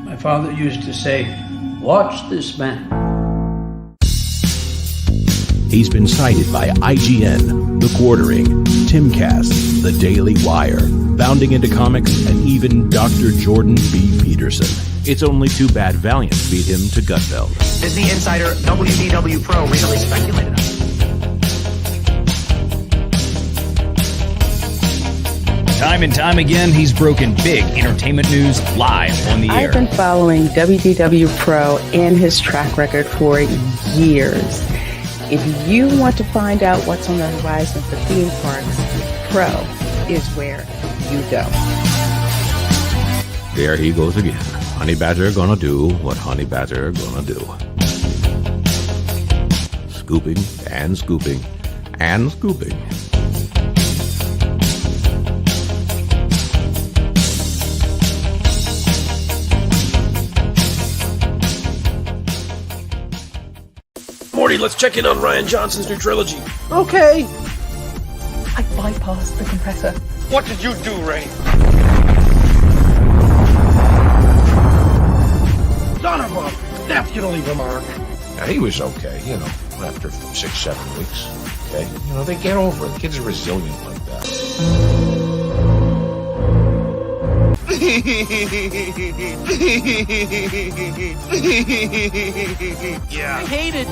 My father used to say, "Watch this man." He's been cited by IGN, The Quartering, Timcast, The Daily Wire, Bounding into Comics, and even Dr. Jordan B. Peterson. It's only too bad Valiant beat him to Gutfeld. Disney insider WDW Pro recently speculated on. Time and time again, he's broken big entertainment news live on the air. I've been following WDW Pro and his track record for years. If you want to find out what's on the horizon for theme parks, Pro is where you go. There he goes again. Honey Badger gonna do what Honey Badger gonna do. Scooping and scooping and scooping. Morty, let's check in on Rian Johnson's new trilogy. Okay. I bypassed the compressor. What did you do, Ray? Son of a... That's gonna leave a mark. Now, he was okay, after 6-7 weeks. Okay? They get over it. Kids are resilient like that. Yeah. I hate it.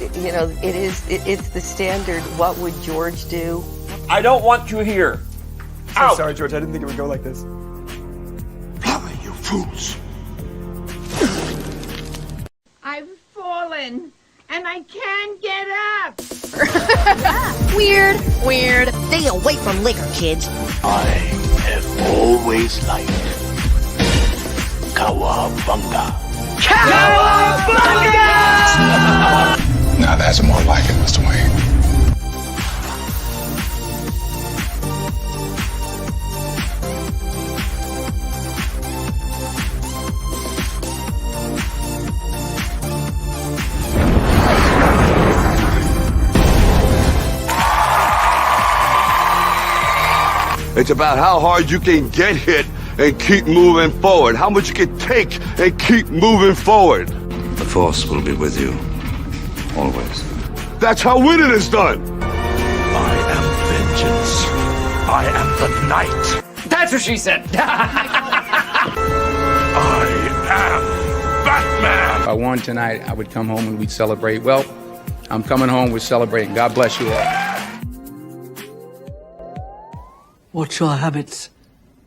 It's the standard, what would George do? I don't want you here. So sorry, George. I didn't think it would go like this. Blimey, you fools. I've fallen, and I can't get up. Weird. Stay away from liquor, kids. I have always liked Cowabunga. Cowabunga! Now that's more like it, Mr. Wayne. It's about how hard you can get hit and keep moving forward. How much you can take and keep moving forward. The Force will be with you, always. That's how winning is done. I am vengeance. I am the night. That's what she said. I am Batman. If I won tonight, I would come home and we'd celebrate. Well, I'm coming home, we're celebrating. God bless you all. Watch your habits,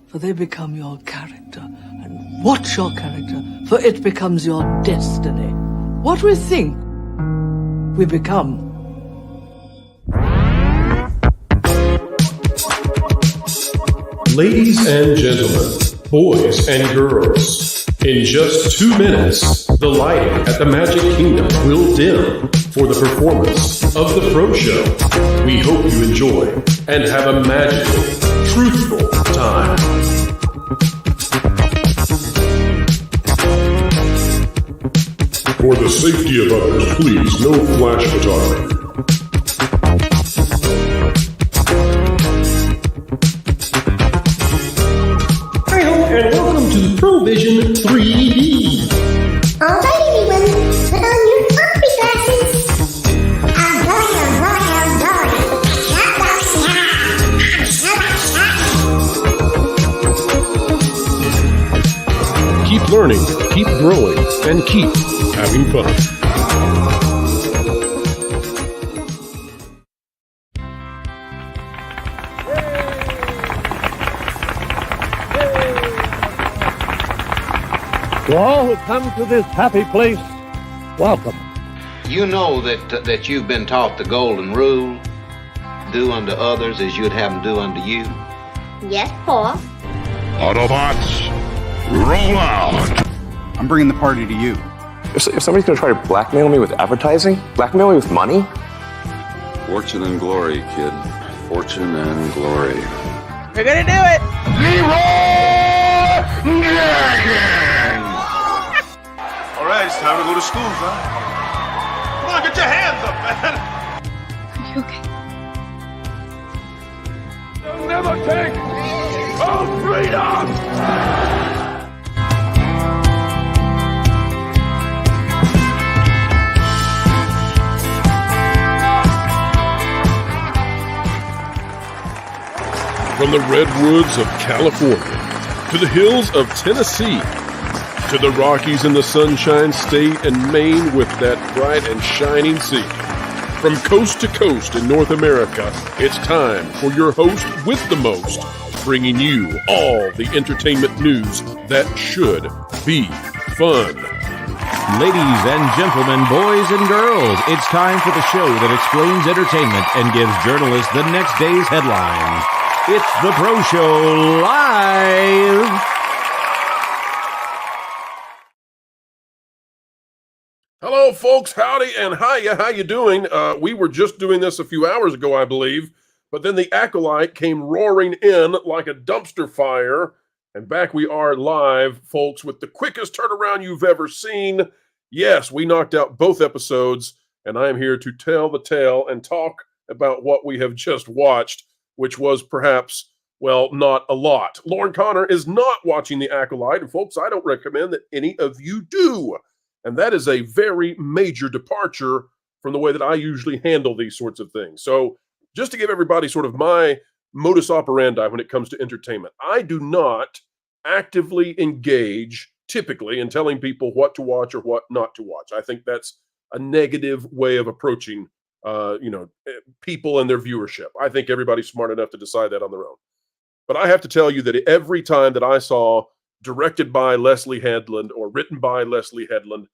for they become your character. And watch your character, for it becomes your destiny. What we think, we become. Ladies and gentlemen, boys and girls, in just 2 minutes, the lighting at the Magic Kingdom will dim for the performance of the Pro Show. We hope you enjoy and have a magical, truthful time. For the safety of others, please, no flash photography. And welcome to Provision 3D. Alright, everyone, put on your coffee glasses. Keep learning, keep growing, and keep having fun. To all who come to this happy place, welcome. You know that you've been taught the golden rule, do unto others as you'd have them do unto you. Yes, Paul. Autobots, roll out. I'm bringing the party to you. If somebody's going to try to blackmail me with advertising, blackmail me with money. Fortune and glory, kid. Fortune and glory. We're gonna do it! All right, it's time to go to school, huh? Come on, get your hands up, man! Are you okay? They'll never take our freedom! From the redwoods of California to the hills of Tennessee to the Rockies and the Sunshine State and Maine with that bright and shining sea. From coast to coast in North America, it's time for your host with the most, bringing you all the entertainment news that should be fun. Ladies and gentlemen, boys and girls, it's time for the show that explains entertainment and gives journalists the next day's headlines. It's the Pro Show Live! Hello, folks. Howdy and hiya. How you doing? We were just doing this a few hours ago, I believe, but then the Acolyte came roaring in like a dumpster fire, and back we are live, folks, with the quickest turnaround you've ever seen. Yes, we knocked out both episodes, and I am here to tell the tale and talk about what we have just watched, which was perhaps, well, not a lot. Lauren Connor is not watching the Acolyte, and folks, I don't recommend that any of you do. And that is a very major departure from the way that I usually handle these sorts of things. So just to give everybody sort of my modus operandi when it comes to entertainment, I do not actively engage typically in telling people what to watch or what not to watch. I think that's a negative way of approaching people and their viewership. I think everybody's smart enough to decide that on their own. But I have to tell you that every time that I saw directed by Leslie Headland or written by Leslie Headland,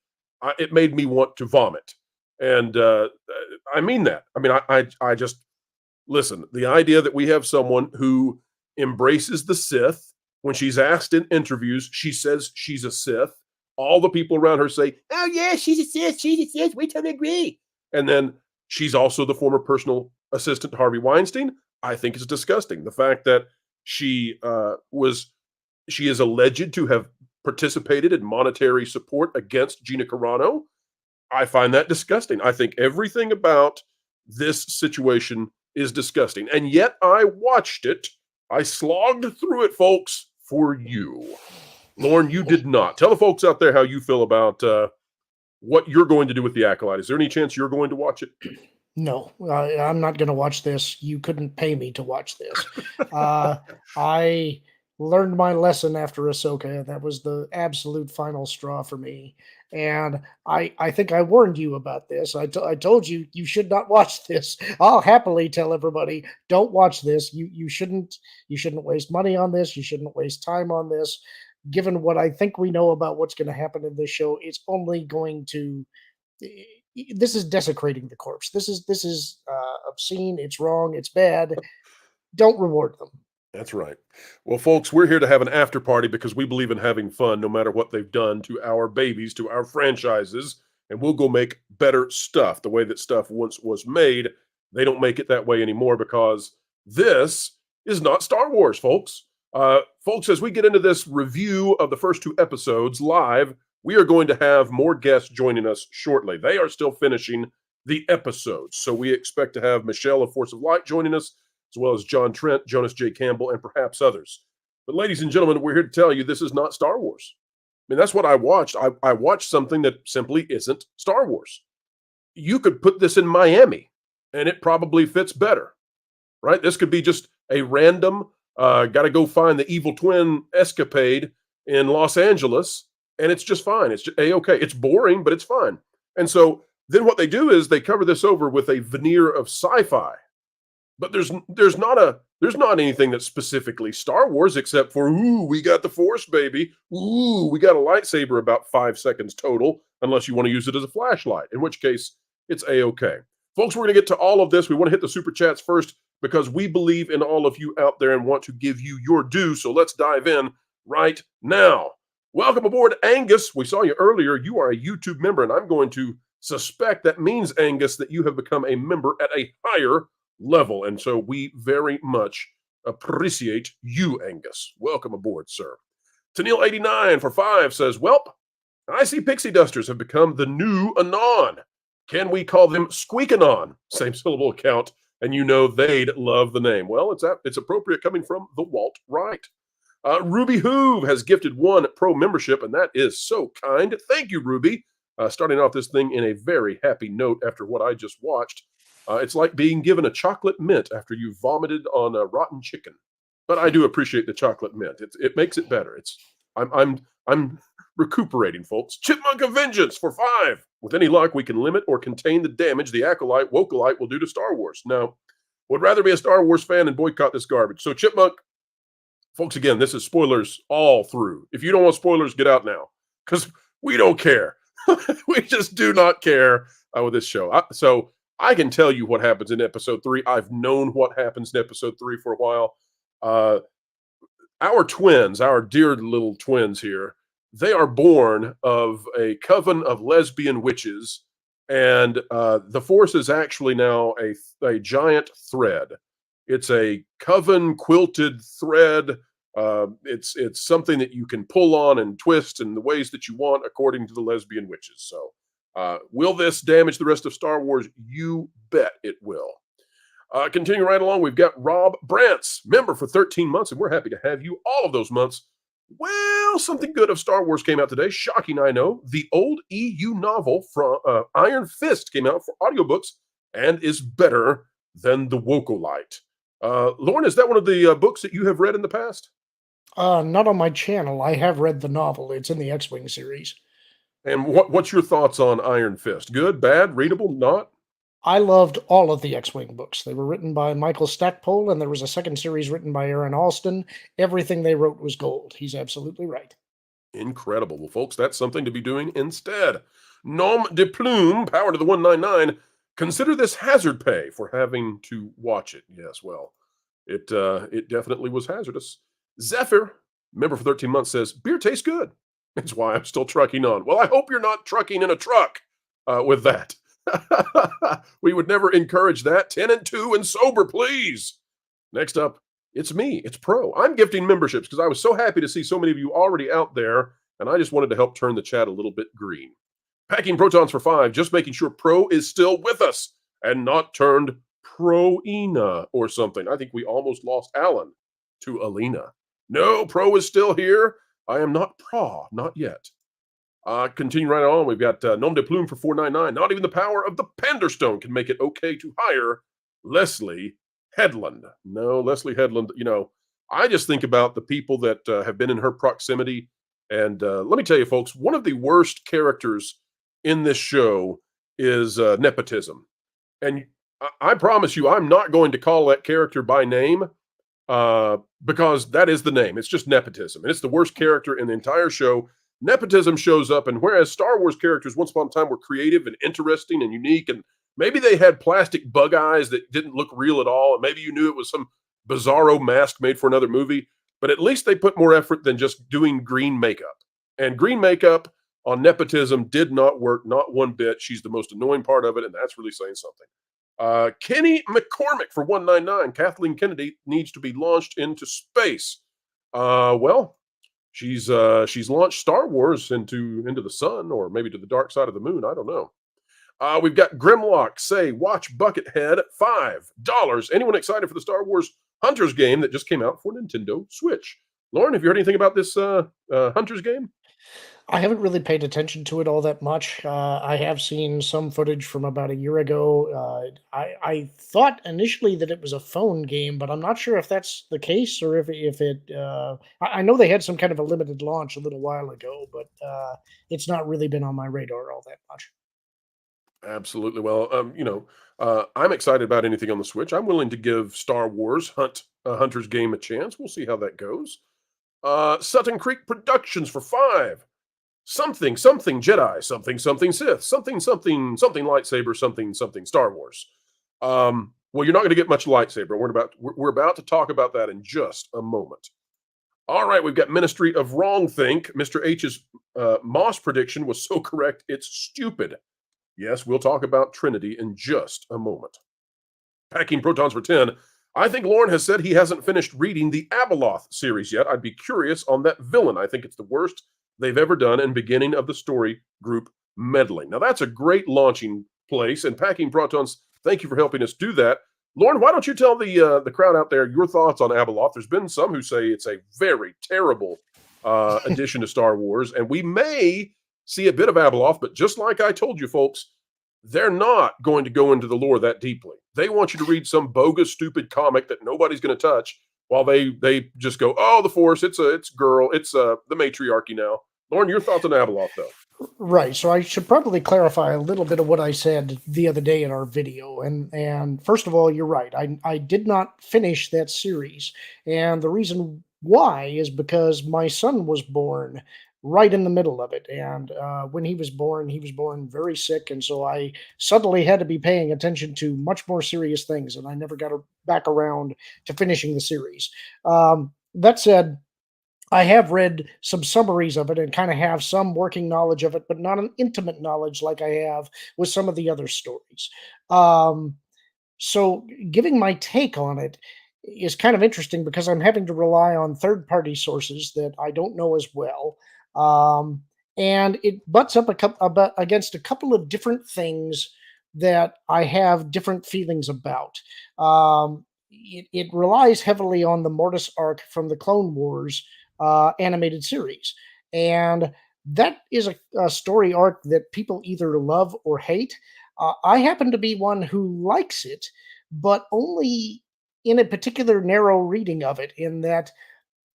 it made me want to vomit. And I mean that. I mean, I just, listen, the idea that we have someone who embraces the Sith, when she's asked in interviews, she says she's a Sith. All the people around her say, oh yeah, she's a Sith, we totally agree. And then she's also the former personal assistant to Harvey Weinstein. I think it's disgusting. The fact that she is alleged to have participated in monetary support against Gina Carano. I find that disgusting. I think everything about this situation is disgusting. And yet I watched it. I slogged through it, folks, for you. Lauren, you did not. Tell the folks out there how you feel about what you're going to do with the Acolyte. Is there any chance you're going to watch it? No, I'm not going to watch this. You couldn't pay me to watch this. I learned my lesson after Ahsoka. That was the absolute final straw for me. And I think I warned you about this. I told you should not watch this. I'll happily tell everybody, don't watch this. You shouldn't waste money on this. You shouldn't waste time on this. Given what I think we know about what's going to happen in this show, it's only going to, this is desecrating the corpse. This is obscene. It's wrong. It's bad. Don't reward them. That's right. Well, folks, we're here to have an after party because we believe in having fun no matter what they've done to our babies, to our franchises, and we'll go make better stuff. The way that stuff once was made, they don't make it that way anymore because this is not Star Wars, folks. Folks, as we get into this review of the first two episodes live, we are going to have more guests joining us shortly. They are still finishing the episodes, so we expect to have Michelle of Force of Light joining us, as well as John Trent, Jonas J. Campbell, and perhaps others. But ladies and gentlemen, we're here to tell you this is not Star Wars. I mean, that's what I watched. I watched something that simply isn't Star Wars. You could put this in Miami, and it probably fits better, right? This could be just a random, got to go find the evil twin escapade in Los Angeles, and it's just fine. It's just A-okay. It's boring, but it's fine. And so then what they do is they cover this over with a veneer of sci-fi. But there's not anything that's specifically Star Wars except for, ooh, we got the Force, baby. Ooh, we got a lightsaber about 5 seconds total, unless you want to use it as a flashlight, in which case it's A-okay. Folks, we're going to get to all of this. We want to hit the super chats first because we believe in all of you out there and want to give you your due. So let's dive in right now. Welcome aboard, Angus. We saw you earlier. You are a YouTube member, and I'm going to suspect that means, Angus, that you have become a member at a higher level. And so we very much appreciate you, Angus. Welcome aboard, sir. Tennille89 for 5 says, welp, I see pixie dusters have become the new Anon. Can we call them Squeak-Anon? Same syllable account, and you know they'd love the name. Well, it's appropriate coming from the Walt Wright. Ruby Hoove has gifted 1 pro membership, and that is so kind. Thank you, Ruby. Starting off this thing in a very happy note after what I just watched. It's like being given a chocolate mint after you vomited on a rotten chicken. but I do appreciate the chocolate mint. It makes it better. I'm recuperating, folks. Chipmunk of Vengeance for 5. With any luck, we can limit or contain the damage the Acolyte Wokolite will do to Star Wars. Now, would rather be a Star Wars fan and boycott this garbage. So Chipmunk, folks, again, this is spoilers all through. If you don't want spoilers, get out now, because we don't care. We just do not care with this show. So I can tell you what happens in episode 3. I've known what happens in episode 3 for a while. Our twins, our dear little twins here, they are born of a coven of lesbian witches, and the Force is actually now a giant thread. It's a coven quilted thread. It's something that you can pull on and twist in the ways that you want, according to the lesbian witches. So, will this damage the rest of Star Wars? You bet it will. Continuing right along, we've got Rob Brantz, member for 13 months, and we're happy to have you all of those months. Well, something good of Star Wars came out today. Shocking, I know. The old EU novel from Iron Fist came out for audiobooks and is better than the Wokolite. Lauren, is that one of the books that you have read in the past? Not on my channel. I have read the novel. It's in the X-Wing series. And what's your thoughts on Iron Fist? Good, bad, readable, not? I loved all of the X-Wing books. They were written by Michael Stackpole, and there was a second series written by Aaron Alston. Everything they wrote was gold. He's absolutely right. Incredible. Well, folks, that's something to be doing instead. Nom de plume, power to the 199. Consider this hazard pay for having to watch it. Yes, well, it definitely was hazardous. Zephyr, member for 13 months, says, beer tastes good. That's why I'm still trucking on. Well, I hope you're not trucking in a truck with that. We would never encourage that. 10 and 2 and sober, please. Next up, it's me. It's Pro. I'm gifting memberships because I was so happy to see so many of you already out there, and I just wanted to help turn the chat a little bit green. Packing protons for 5, just making sure Pro is still with us and not turned Pro-ina or something. I think we almost lost Alan to Alina. No, Pro is still here. I am not Pro, not yet. Continue right on. We've got Nom de Plume for 499. Not even the power of the Panderstone can make it okay to hire Leslie Headland. No, Leslie Headland, you know, I just think about the people that have been in her proximity. And let me tell you, folks, one of the worst characters in this show is nepotism. And I promise you, I'm not going to call that character by name because that is the name. It's just nepotism. And it's the worst character in the entire show. Nepotism shows up, and whereas Star Wars characters once upon a time were creative and interesting and unique, and maybe they had plastic bug eyes that didn't look real at all, and maybe you knew it was some bizarro mask made for another movie, but at least they put more effort than just doing green makeup. And green makeup on nepotism did not work, not one bit. She's the most annoying part of it, and that's really saying something. Kenny McCormick for 199. Kathleen Kennedy needs to be launched into space. Well, she's launched Star Wars into the sun, or maybe to the dark side of the moon. I don't know. We've got Grimlock say, watch Buckethead, $5. Anyone excited for the Star Wars Hunters game that just came out for Nintendo Switch? Lauren, have you heard anything about this Hunters game? I haven't really paid attention to it all that much. I have seen some footage from about a year ago. I thought initially that it was a phone game, but I'm not sure if that's the case or if it. I know they had some kind of a limited launch a little while ago, but it's not really been on my radar all that much. Absolutely. Well, you know, I'm excited about anything on the Switch. I'm willing to give Star Wars Hunters game a chance. We'll see how that goes. Sutton Creek Productions for 5. Something Jedi, something Sith, something lightsaber, something Star Wars. Well, you're not going to get much lightsaber. We're about to talk about that in just a moment. All right, we've got Ministry of Wrongthink. Mr. H's Moss prediction was so correct, it's stupid. Yes, we'll talk about Trinity in just a moment. Packing protons for 10. I think Lauren has said he hasn't finished reading the Abeloth series yet. I'd be curious on that villain. I think it's the worst they've ever done, and beginning of the story group meddling. Now, that's a great launching place, and Packing Protons, thank you for helping us do that. Lauren, why don't you tell the crowd out there your thoughts on Abeloth? There's been some who say it's a very terrible addition to Star Wars, and we may see a bit of Abeloth, but just like I told you, folks, they're not going to go into the lore that deeply. They want you to read some bogus, stupid comic that nobody's going to touch, while they just go, oh, the Force, it's girl, it's the matriarchy now. Lauren, your thoughts on Abeloth, though? Right. So I should probably clarify a little bit of what I said the other day in our video. And first of all, you're right. I did not finish that series. And the reason why is because my son was born right in the middle of it. And when he was born very sick. And so I suddenly had to be paying attention to much more serious things. And I never got back around to finishing the series. That said, I have read some summaries of it and kind of have some working knowledge of it, but not an intimate knowledge like I have with some of the other stories. So giving my take on it is kind of interesting because I'm having to rely on third-party sources that I don't know as well. And it butts up against a couple of different things that I have different feelings about. It relies heavily on the Mortis arc from the Clone Wars animated series. And that is a story arc that people either love or hate. I happen to be one who likes it, but only in a particular narrow reading of it, in that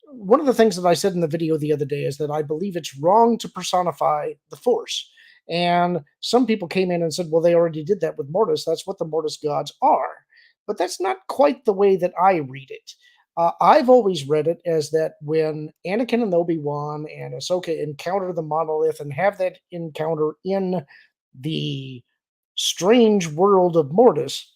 one of the things that I said in the video the other day is that I believe it's wrong to personify the Force. And some people came in and said, well, they already did that with Mortis. That's what the Mortis gods are. But that's not quite the way that I read it. I've always read it as that when Anakin and Obi-Wan and Ahsoka encounter the monolith and have that encounter in the strange world of Mortis,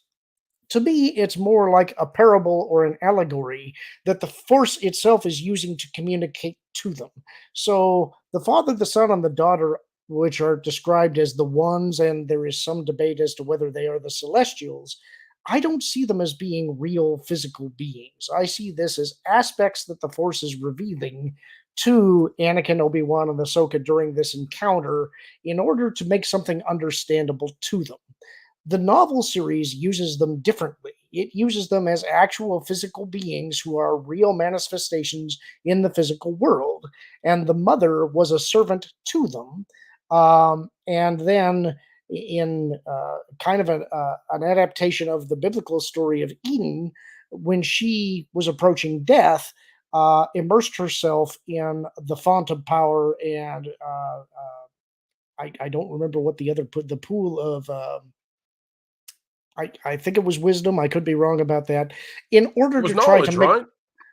to me, it's more like a parable or an allegory that the Force itself is using to communicate to them. So the father, the son, and the daughter, which are described as the ones, and there is some debate as to whether they are the Celestials, I don't see them as being real physical beings. I see this as aspects that the Force is revealing to Anakin, Obi-Wan, and Ahsoka during this encounter in order to make something understandable to them. The novel series uses them differently. It uses them as actual physical beings who are real manifestations in the physical world. And the mother was a servant to them. And then in kind of an adaptation of the biblical story of Eden, when she was approaching death, immersed herself in the font of power, and I don't remember what the pool of, I think it was wisdom. I could be wrong about that. In order to try to make, right?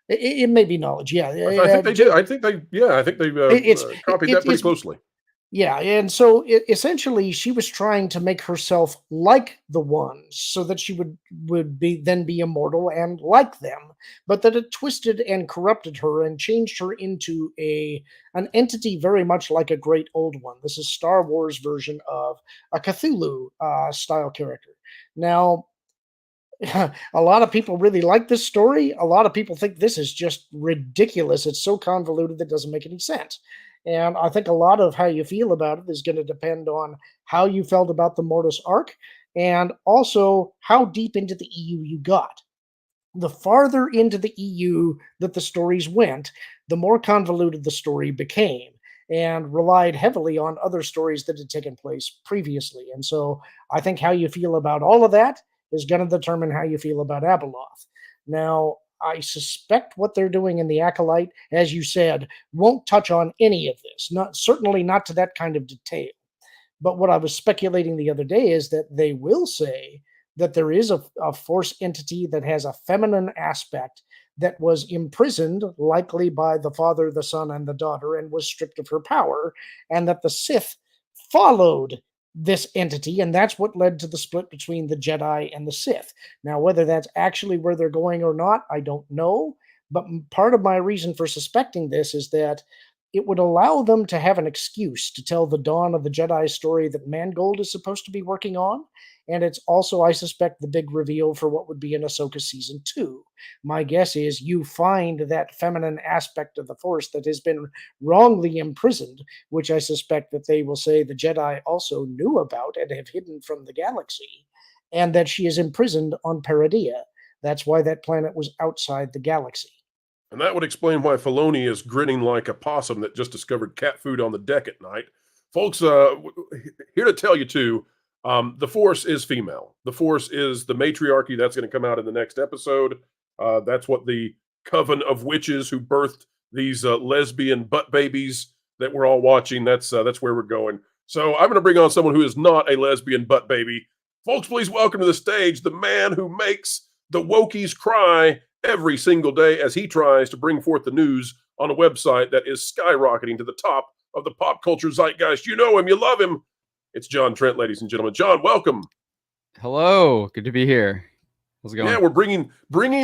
It may be knowledge. Yeah, I think they did. I think they copied that pretty closely. Yeah, and so essentially, she was trying to make herself like the ones, so that she would be immortal and like them, but that it twisted and corrupted her and changed her into an entity very much like a great old one. This is Star Wars version of a Cthulhu style character. Now, a lot of people really like this story. A lot of people think this is just ridiculous. It's so convoluted that it doesn't make any sense. And I think a lot of how you feel about it is going to depend on how you felt about the Mortis arc, and also how deep into the EU you got. The farther into the EU that the stories went, the more convoluted the story became, and relied heavily on other stories that had taken place previously. And so I think how you feel about all of that is going to determine how you feel about Abeloth. Now, I suspect what they're doing in the Acolyte, as you said, won't touch on any of this. Certainly not to that kind of detail. But what I was speculating the other day is that they will say that there is a Force entity that has a feminine aspect that was imprisoned, likely by the father, the son, and the daughter, and was stripped of her power, and that the Sith followed this entity, and that's what led to the split between the Jedi and the Sith. Now, whether that's actually where they're going or not, I don't know, but part of my reason for suspecting this is that it would allow them to have an excuse to tell the Dawn of the Jedi story that Mangold is supposed to be working on, and it's also, I suspect, the big reveal for what would be in Ahsoka Season 2. My guess is you find that feminine aspect of the Force that has been wrongly imprisoned, which I suspect that they will say the Jedi also knew about and have hidden from the galaxy, and that she is imprisoned on Peridea. That's why that planet was outside the galaxy. And that would explain why Filoni is grinning like a possum that just discovered cat food on the deck at night. Folks, here to tell you, too, the Force is female. The Force is the matriarchy. That's going to come out in the next episode. That's what the coven of witches who birthed these lesbian butt babies that we're all watching. That's where we're going. So I'm going to bring on someone who is not a lesbian butt baby. Folks, please welcome to the stage the man who makes the wokies cry every single day as he tries to bring forth the news on a website that is skyrocketing to the top of the pop culture zeitgeist. You know him, you love him. It's John Trent, ladies and gentlemen. John, welcome. Hello, good to be here. How's it going? Yeah, we're bringing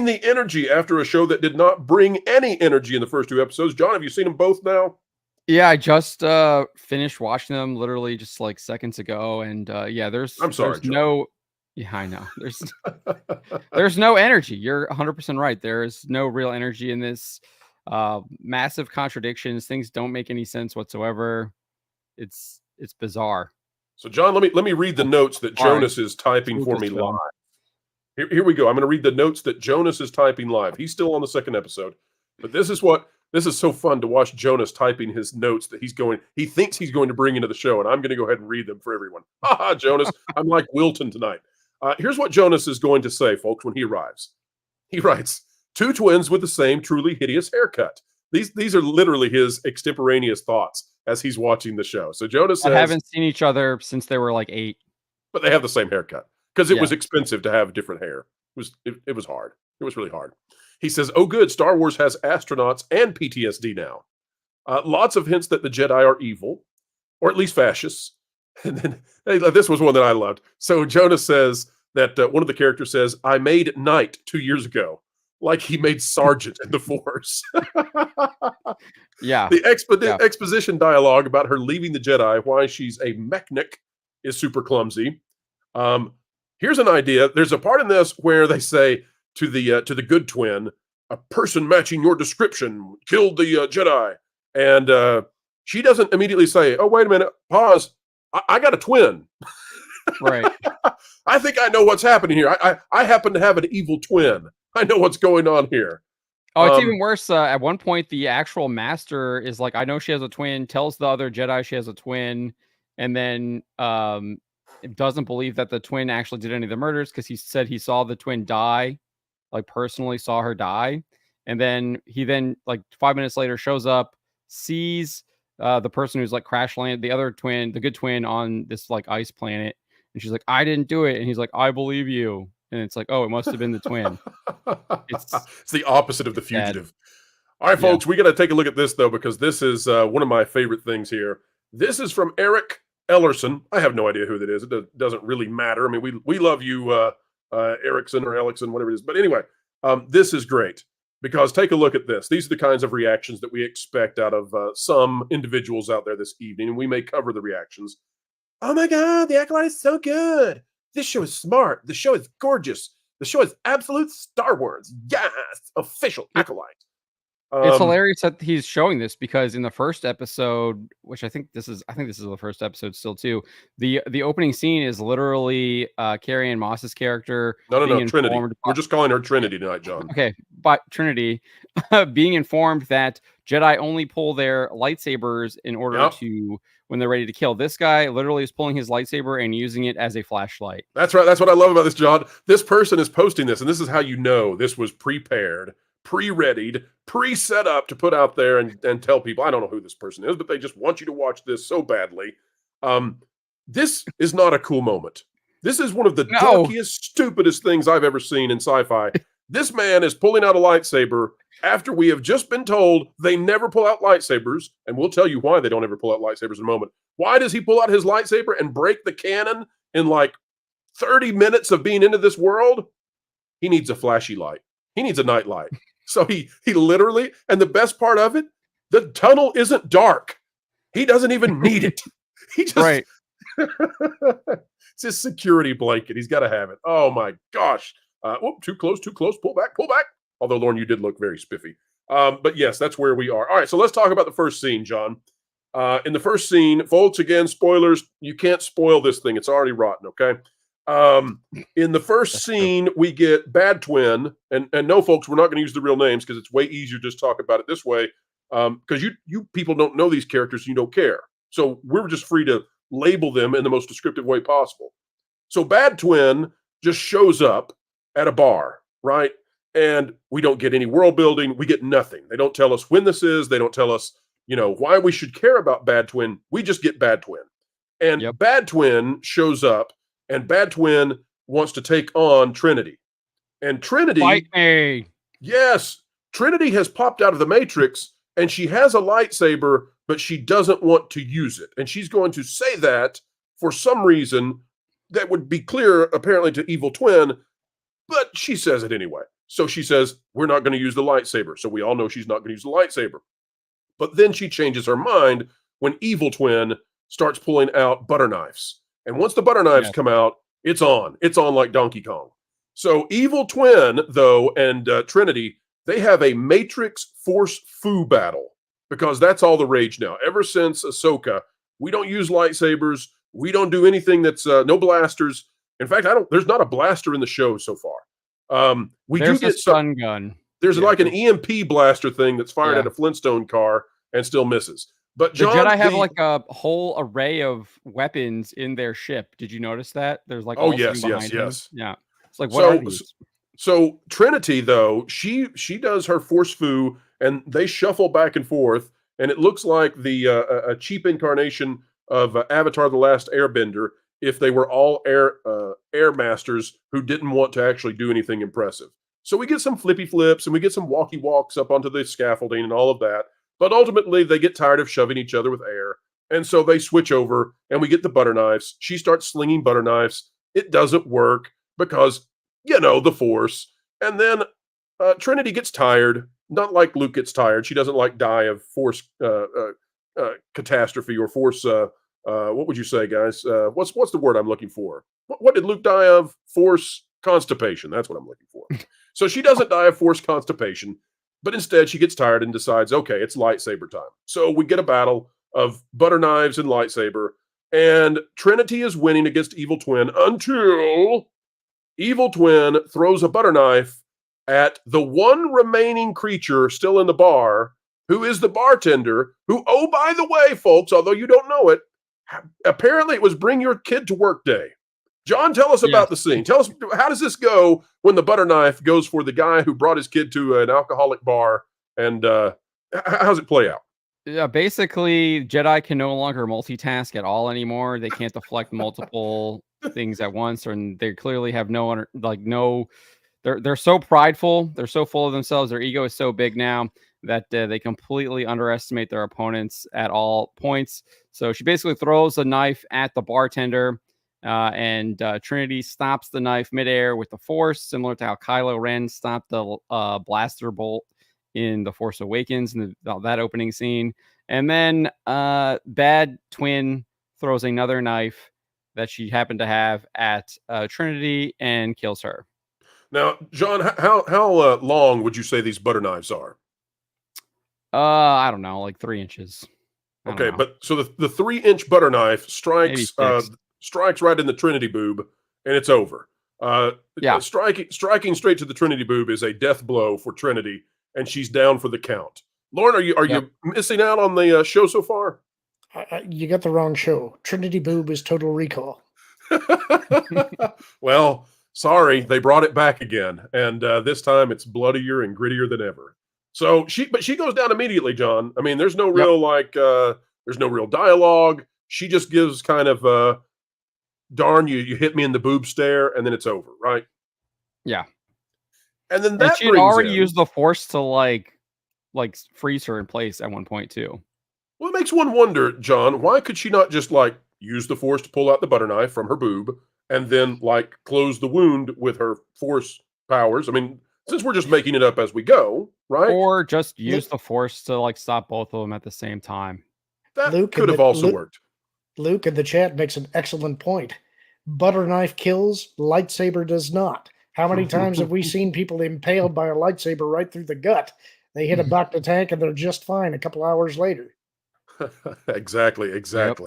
the energy after a show that did not bring any energy in the first two episodes. John, have you seen them both now? Yeah, I just finished watching them literally just like seconds ago, and yeah, there's no, yeah, I know there's no energy. You're 100% right. There is no real energy in this. Massive contradictions. Things don't make any sense whatsoever. It's bizarre. So, John, let me read the notes that Jonas is typing for me live. Here we go. I'm going to read the notes that Jonas is typing live. He's still on the second episode, but this is so fun to watch Jonas typing his notes that he thinks he's going to bring into the show, and I'm going to go ahead and read them for everyone. Haha, Jonas, I'm like Wilton tonight. Here's what Jonas is going to say, folks, when he arrives. He writes, 2 twins with the same truly hideous haircut. These are literally his extemporaneous thoughts as he's watching the show. So Jonas says, I haven't seen each other since they were like 8. But they have the same haircut because it was expensive to have different hair. It was hard. It was really hard. He says, oh, good. Star Wars has astronauts and PTSD now. Lots of hints that the Jedi are evil, or at least fascists. And then this was one that I loved. So Jonas says that one of the characters says, I made Knight 2 years ago, like he made Sergeant in the Force. Yeah. The exposition dialogue about her leaving the Jedi, why she's a mechanic, is super clumsy. Here's an idea. There's a part in this where they say to the good twin, a person matching your description killed the Jedi. And she doesn't immediately say, oh, wait a minute, pause. I got a twin. Right. I think I know what's happening here. I happen to have an evil twin. I know what's going on here. Oh, it's even worse. At one point, the actual master is like, I know she has a twin, tells the other Jedi she has a twin, and then doesn't believe that the twin actually did any of the murders because he said he saw the twin die, like personally saw her die. And then he like 5 minutes later shows up, sees the person who's like crash landed, the other twin, the good twin, on this like ice planet. And she's like, I didn't do it. And he's like, I believe you. And it's like, oh, it must have been the twin. It's the opposite of The Fugitive. All right, folks, we got to take a look at this, though, because this is one of my favorite things here. This is from Eric Ellerson. I have no idea who that is. It doesn't really matter. I mean, we love you, Erickson or Ellickson, whatever it is. But anyway, this is great because take a look at this. These are the kinds of reactions that we expect out of some individuals out there this evening, and we may cover the reactions. Oh, my God, the Acolyte is so good. This show is smart. The show is gorgeous. The show is absolute Star Wars. Yes, official Acolyte. It's hilarious that he's showing this because in the first episode, which I think this is the first episode still too. The opening scene is literally Carrie-Anne Moss's character. No, Trinity. We're just calling her Trinity tonight, John. Okay, but Trinity being informed that Jedi only pull their lightsabers in order to, when they're ready to kill. This guy literally is pulling his lightsaber and using it as a flashlight. That's right. That's what I love about this, John. This person is posting this, and this is how you know this was prepared, pre-readied, pre-set up to put out there and tell people. I don't know who this person is, but they just want you to watch this so badly. This is not a cool moment. This is one of the dorkiest, stupidest things I've ever seen in sci-fi. This man is pulling out a lightsaber after we have just been told they never pull out lightsabers, and we'll tell you why they don't ever pull out lightsabers in a moment. Why does he pull out his lightsaber and break the canon in like 30 minutes of being into this world? He needs a flashy light. He needs a night light. So he literally, and the best part of it, the tunnel isn't dark. He doesn't even need it. He just, right. It's his security blanket. He's got to have it. Oh my gosh. Too close, pull back. Although, Lauren, you did look very spiffy. But yes, that's where we are. All right, so let's talk about the first scene, John. In the first scene, folks, again, spoilers, you can't spoil this thing. It's already rotten, okay? In the first scene, we get Bad Twin, and no, folks, we're not going to use the real names because it's way easier to just talk about it this way, because you people don't know these characters, you don't care. So we're just free to label them in the most descriptive way possible. So Bad Twin just shows up at a bar, right? and we don't get any world building. We get nothing. They don't tell us when this is. They don't tell us, why we should care about Bad Twin. We just get Bad Twin. And Bad Twin shows up, and Bad Twin wants to take on Trinity. And Trinity... Fight me! Yes! Trinity has popped out of the Matrix, and she has a lightsaber, but she doesn't want to use it. And she's going to say that for some reason that would be clear, apparently, to Evil Twin, but she says it anyway. So she says, we're not going to use the lightsaber. So we all know she's not going to use the lightsaber. But then she changes her mind when Evil Twin starts pulling out butter knives. And once the butter knives come out, it's on. It's on like Donkey Kong. So Evil Twin, though, and Trinity, they have a Matrix Force Fu battle because that's all the rage now. Ever since Ahsoka, we don't use lightsabers. We don't do anything that's no blasters. In fact, there's not a blaster in the show so far. There's a stun gun. There's like an EMP blaster thing that's fired at a Flintstone car and still misses. But John, the Jedi have like a whole array of weapons in their ship. Did you notice that? There's like yes. Yeah. It's like what are these? So Trinity, though, she does her Force Fu, and they shuffle back and forth, and it looks like a cheap incarnation of Avatar: The Last Airbender if they were all air masters who didn't want to actually do anything impressive. So we get some flippy flips, and we get some walkie walks up onto the scaffolding and all of that. But ultimately, they get tired of shoving each other with air, and so they switch over, and we get the butter knives. She starts slinging butter knives. It doesn't work because, the Force. And then Trinity gets tired, not like Luke gets tired. She doesn't like die of Force catastrophe or Force, what would you say, guys? What's the word I'm looking for? What did Luke die of? Force constipation. That's what I'm looking for. So she doesn't die of Force constipation, but instead she gets tired and decides, okay, it's lightsaber time. So we get a battle of butter knives and lightsaber, and Trinity is winning against Evil Twin until Evil Twin throws a butter knife at the one remaining creature still in the bar, who is the bartender, who, oh, by the way, folks, although you don't know it, apparently it was Bring Your Kid to Work Day. John, tell us about the scene. Tell us, how does this go when the butter knife goes for the guy who brought his kid to an alcoholic bar, and how does it play out? Yeah, basically, Jedi can no longer multitask at all anymore. They can't deflect multiple things at once, and they clearly have they're so prideful. They're so full of themselves. Their ego is so big now that they completely underestimate their opponents at all points. So she basically throws a knife at the bartender, and Trinity stops the knife midair with the Force, similar to how Kylo Ren stopped the blaster bolt in The Force Awakens and that opening scene. And then Bad Twin throws another knife that she happened to have at Trinity and kills her. Now, John, how long would you say these butter knives are? I don't know, like 3 inches. Okay, but so the 3-inch butter knife strikes right in the Trinity boob, and it's over. Striking straight to the Trinity boob is a death blow for Trinity, and she's down for the count. Lauren, are you missing out on the show so far? You got the wrong show. Trinity boob is Total Recall. Well, sorry, they brought it back again, and this time it's bloodier and grittier than ever. So she goes down immediately, John. I mean, there's no real there's no real dialogue. She just gives kind of darn you hit me in the boob stare, and then it's over, right? Yeah. And then that she had already used the Force to like freeze her in place at one point too. Well, it makes one wonder, John, why could she not just use the Force to pull out the butter knife from her boob and then close the wound with her Force powers? I mean, since we're just making it up as we go, right? Or just use the Force to stop both of them at the same time. That could have also worked. Luke in the chat makes an excellent point. Butter knife kills, lightsaber does not. How many times have we seen people impaled by a lightsaber right through the gut? They hit a Bacta tank and they're just fine a couple hours later. Exactly. Yep.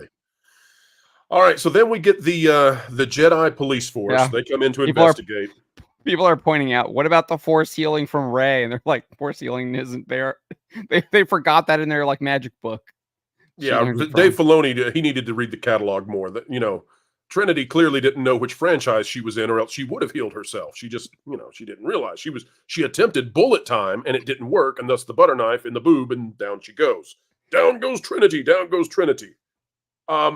All right, so then we get the Jedi police force. Yeah. They come in to investigate. People are pointing out, what about the Force healing from Rey? And they're like, Force healing isn't there. They forgot that in their magic book. Yeah, Dave Filoni, he needed to read the catalog more. That Trinity clearly didn't know which franchise she was in, or else she would have healed herself. She just, she didn't realize she attempted bullet time and it didn't work, and thus the butter knife in the boob, and down she goes. Down goes Trinity. Down goes Trinity.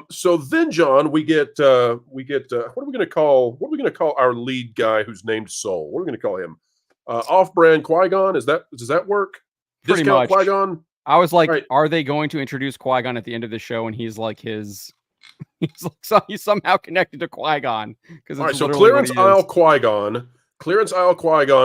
So then, John, we get what are we going to call our lead guy who's named Soul? What are we going to call him? Off-brand Qui-Gon? Does that work? Pretty Discount much. Qui-Gon? I was like, Right. Are they going to introduce Qui-Gon at the end of the show? And he's like he's somehow connected to Qui-Gon. All right, so Clearance Isle Qui-Gon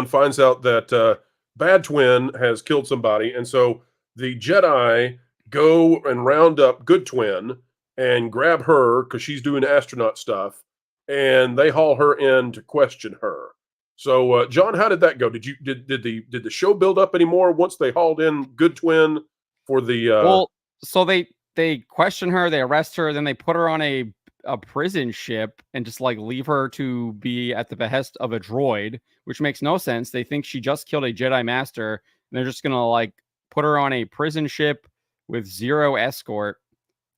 finds out that Bad Twin has killed somebody, and so the Jedi go and round up Good Twin and grab her because she's doing astronaut stuff, and they haul her in to question her. So, John, how did that go? Did the show build up anymore once they hauled in Good Twin for the? Well, so they question her, they arrest her, then they put her on a prison ship and just like leave her to be at the behest of a droid, which makes no sense. They think she just killed a Jedi Master, and they're just gonna like put her on a prison ship with zero escort.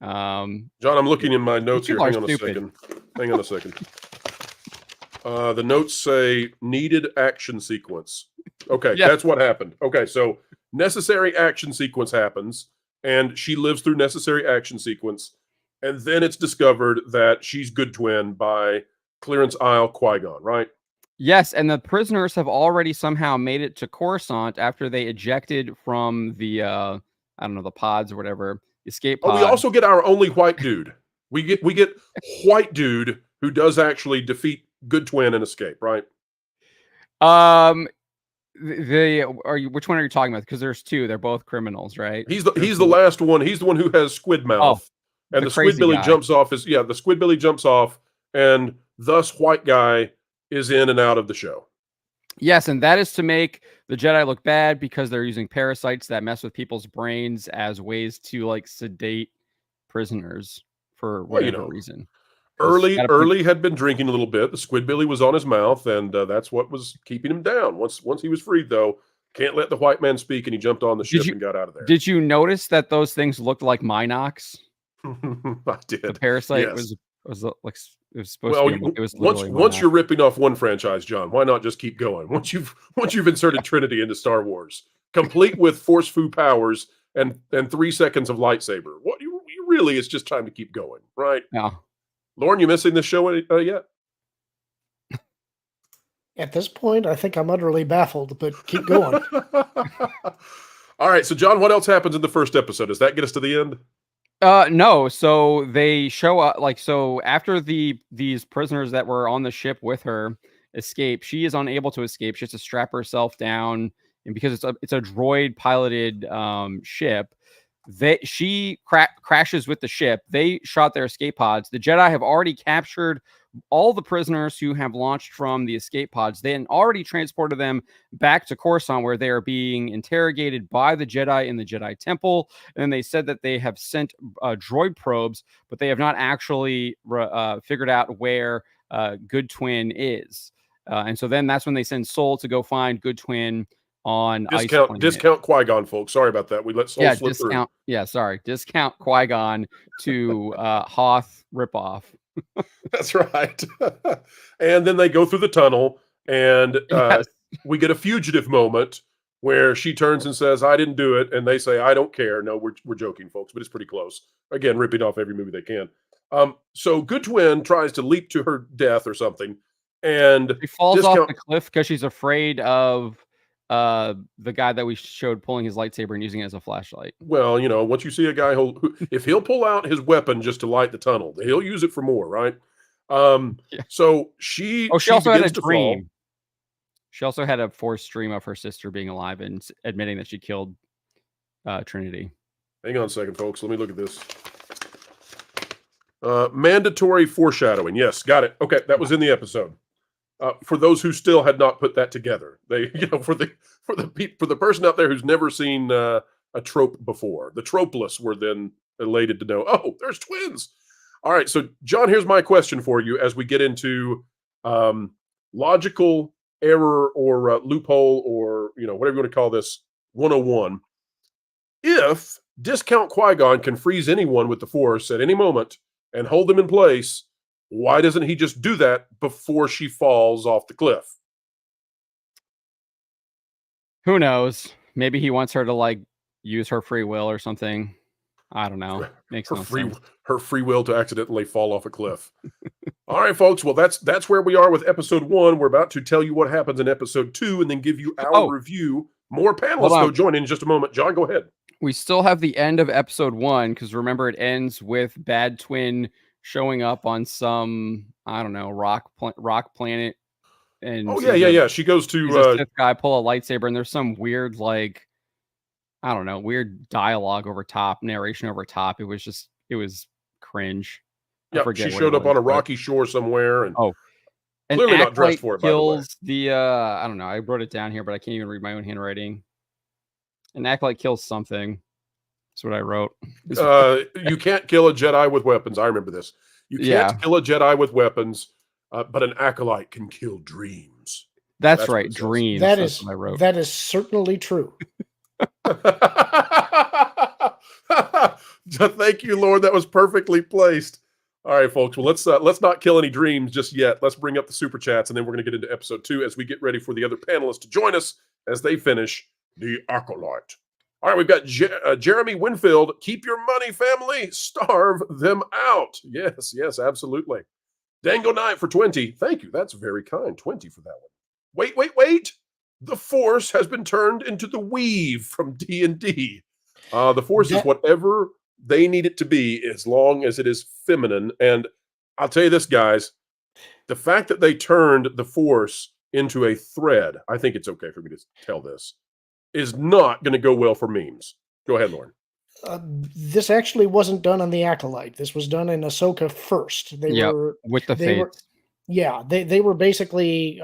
John, I'm looking in my notes here. Hang on a second. The notes say needed action sequence. Okay, Yeah. That's what happened. Okay, so necessary action sequence happens, and she lives through necessary action sequence, and then it's discovered that she's Good Twin by Clearance Isle Qui-Gon, right? Yes, and the prisoners have already somehow made it to Coruscant after they ejected from the I don't know, the pods or whatever, escape pod. Oh, we also get our only white dude. We get white dude who does actually defeat Good Twin and escape, right? Which one are you talking about? Because there's two. They're both criminals, right? He's the last one. He's the one who has squid mouth. And the Squidbilly guy. jumps off. The Squidbilly jumps off, and thus white guy is in and out of the show. Yes, and that is to make the Jedi look bad because they're using parasites that mess with people's brains as ways to like sedate prisoners for whatever reason. Early had been drinking a little bit. The Squidbilly was on his mouth, and that's what was keeping him down. Once he was freed, though, can't let the white man speak, and he jumped on the ship and got out of there. Did you notice that those things looked like Minox? I did. The parasite Yes. was like it was supposed to be. It was once you're ripping off one franchise, John, why not just keep going? Once you've inserted Trinity into Star Wars, complete with force fu powers and 3 seconds of lightsaber, what you really, it's just time to keep going, right? Yeah. Lauren, you missing this show yet? At this point, I think I'm utterly baffled, but keep going. All right, so John, what else happens in the first episode? Does that get us to the end? No. So they show up after these prisoners that were on the ship with her escape, she is unable to escape. She has to strap herself down, and because it's a droid piloted ship, she crashes with the ship. They shot their escape pods. The Jedi have already captured all the prisoners who have launched from the escape pods. They had already transported them back to Coruscant, where they are being interrogated by the Jedi in the Jedi Temple. And they said that they have sent droid probes, but they have not actually figured out where Good Twin is. And so then that's when they send Soul to go find Good Twin on discount Qui-Gon, folks. Sorry about that. We let Soul slip through. Yeah, sorry. Discount Qui-Gon to Hoth ripoff. That's right. And then they go through the tunnel, and we get a fugitive moment where she turns and says, "I didn't do it," and they say, "I don't care." No, we're joking, folks, but it's pretty close. Again, ripping off every movie they can. So Good Twin tries to leap to her death or something, and she falls off the cliff because she's afraid of the guy that we showed pulling his lightsaber and using it as a flashlight. Well, once you see a guy who if he'll pull out his weapon just to light the tunnel, he'll use it for more, right? So she also had a dream. She also had a forced dream of her sister being alive and admitting that she killed Trinity. Hang on a second, folks. Let me look at this. Mandatory foreshadowing. Yes, got it. Okay, that was in the episode. For those who still had not put that together, for the person out there who's never seen a trope before, the tropeless were then elated to know, oh, there's twins. All right, so John, here's my question for you as we get into logical error or loophole or whatever you want to call this 101. If Discount Qui-Gon can freeze anyone with the Force at any moment and hold them in place, Why doesn't he just do that before she falls off the cliff? Who knows? Maybe he wants her to like use her free will or something. I don't know. Makes no sense. Her free will to accidentally fall off a cliff. All right, folks. Well, that's where we are with episode 1. We're about to tell you what happens in episode 2 and then give you our review. More panelists, though, join in just a moment. John, go ahead. We still have the end of episode 1 because remember, it ends with Bad Twin showing up on some, I don't know, rock planet. And yeah. She goes to a Sith guy pull a lightsaber, and there's some weird, like, I don't know, weird dialogue over top, narration over top. It was cringe. Yeah, she showed up on a rocky shore somewhere, and clearly not dressed for it. Kills the I don't know. I wrote it down here, but I can't even read my own handwriting. An Acolyte kills something. That's what I wrote. You can't kill a Jedi with weapons. I remember this. You can't kill a Jedi with weapons, but an Acolyte can kill dreams. That's right, dreams. That's what I wrote. That is certainly true. Thank you, Lord. That was perfectly placed. All right, folks. Well, let's not kill any dreams just yet. Let's bring up the super chats, and then we're going to get into episode 2 as we get ready for the other panelists to join us as they finish the Acolyte. All right, we've got Jeremy Winfield. Keep your money, family. Starve them out. Yes, absolutely. Dango Knight for 20. Thank you. That's very kind. 20 for that one. Wait. The Force has been turned into the Weave from D&D. The Force is whatever they need it to be as long as it is feminine. And I'll tell you this, guys. The fact that they turned the Force into a thread, I think it's okay for me to tell this, is not going to go well for memes. Go ahead, Lauren. This actually wasn't done on the Acolyte. This was done in Ahsoka first. They were with the Fates. They were basically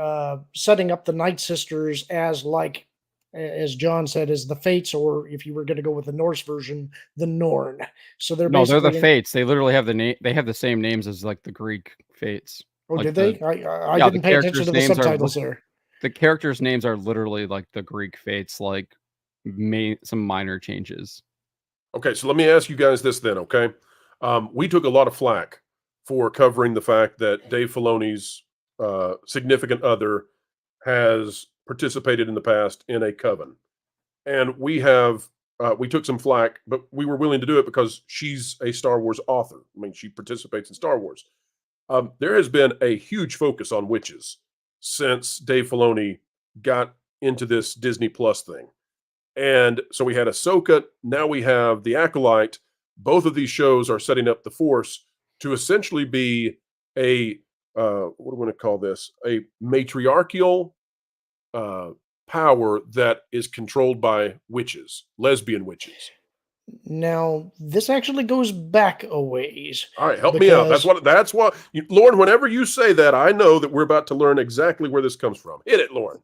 setting up the Night Sisters as, like, as John said, as the Fates, or if you were going to go with the Norse version, the Norn. So they're the Fates. They literally have the name. They have the same names as like the Greek Fates. Oh, like did they? I didn't pay attention to the subtitles there. The characters' names are literally like the Greek Fates, like some minor changes. Okay, so let me ask you guys this then, okay? We took a lot of flack for covering the fact that Dave Filoni's significant other has participated in the past in a coven. And we took some flack, but we were willing to do it because she's a Star Wars author. I mean, she participates in Star Wars. There has been a huge focus on witches since Dave Filoni got into this Disney Plus thing. And so we had Ahsoka, now we have The Acolyte. Both of these shows are setting up the Force to essentially be a, what do we want to call this? A matriarchal power that is controlled by witches, lesbian witches. Now, this actually goes back a ways. All right, help me out. That's what, Lauren, whenever you say that, I know that we're about to learn exactly where this comes from. Hit it, Lauren.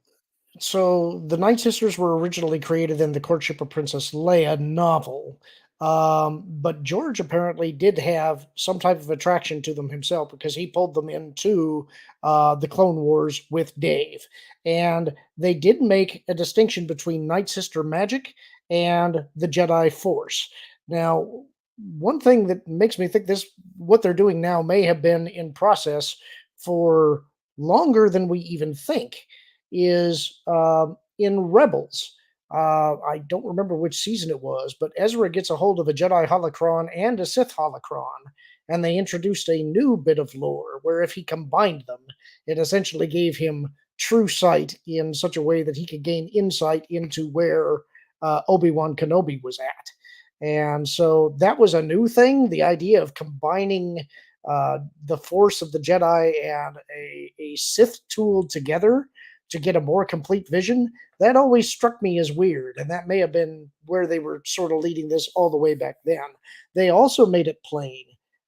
So the Night Sisters were originally created in the Courtship of Princess Leia novel. But George apparently did have some type of attraction to them himself because he pulled them into the Clone Wars with Dave. And they did make a distinction between Night Sister magic and the Jedi Force. Now, one thing that makes me think what they're doing now may have been in process for longer than we even think is in Rebels. I don't remember which season it was, but Ezra gets a hold of a Jedi holocron and a Sith holocron, and they introduced a new bit of lore where if he combined them, it essentially gave him true sight in such a way that he could gain insight into where Obi-Wan Kenobi was at. And so that was a new thing, the idea of combining the Force of the Jedi and a Sith tool together to get a more complete vision. That always struck me as weird, and that may have been where they were sort of leading this all the way back then. They also made it plain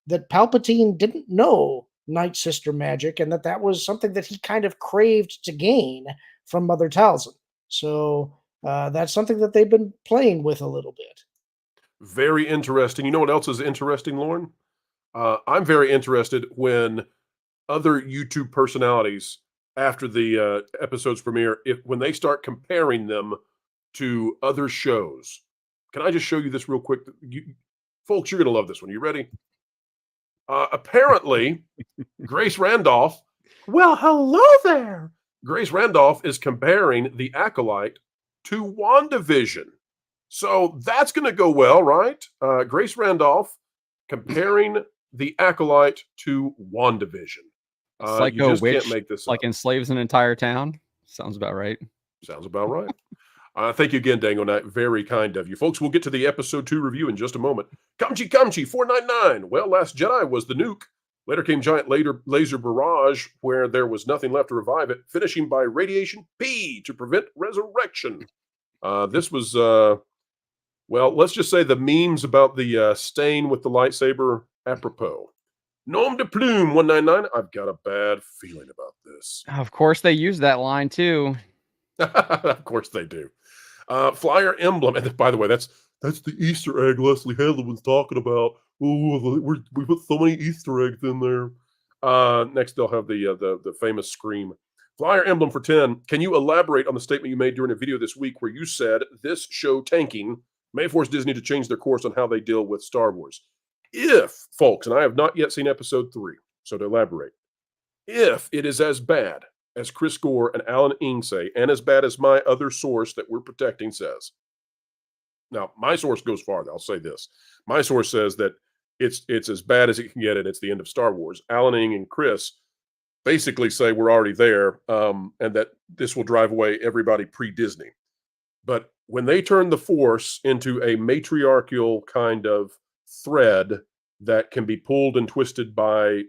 that Palpatine didn't know Night Sister magic, and that was something that he kind of craved to gain from Mother Talzin. So that's something that they've been playing with a little bit. Very interesting. You know what else is interesting, Lauren? I'm very interested when other YouTube personalities, after the episode's premiere, when they start comparing them to other shows. Can I just show you this real quick? Folks, you're going to love this one. You ready? Apparently, Grace Randolph. Well, hello there. Grace Randolph is comparing the Acolyte to WandaVision. So that's going to go well, right? Grace Randolph comparing the Acolyte to WandaVision. Psycho you just witch, can't make this like up. enslaves an entire town. Sounds about right. Sounds about right. Thank you again, Dango Knight. Very kind of you. Folks, we'll get to the episode 2 review in just a moment. Kamchi 499. Well, Last Jedi was the nuke. Later came giant laser barrage where there was nothing left to revive it, finishing by radiation P to prevent resurrection. This was, well, let's just say the memes about the stain with the lightsaber apropos. Nom de Plume 199. I've got a bad feeling about this. Of course, they use that line too. Of course they do. Flyer emblem. And by the way, that's the Easter egg Leslie Handler was talking about. Oh, we put so many Easter eggs in there. Next, they'll have the famous scream. Flyer emblem for 10. Can you elaborate on the statement you made during a video this week where you said this show tanking may force Disney to change their course on how they deal with Star Wars? If, folks, and I have not yet seen episode 3, so to elaborate, if it is as bad as Chris Gore and Alan Ng say, and as bad as my other source that we're protecting says. Now, my source goes farther. I'll say this. My source says that it's as bad as it can get, and it's the end of Star Wars. Alan Ng and Chris basically say we're already there, and that this will drive away everybody pre-Disney. But when they turn the Force into a matriarchal kind of thread that can be pulled and twisted by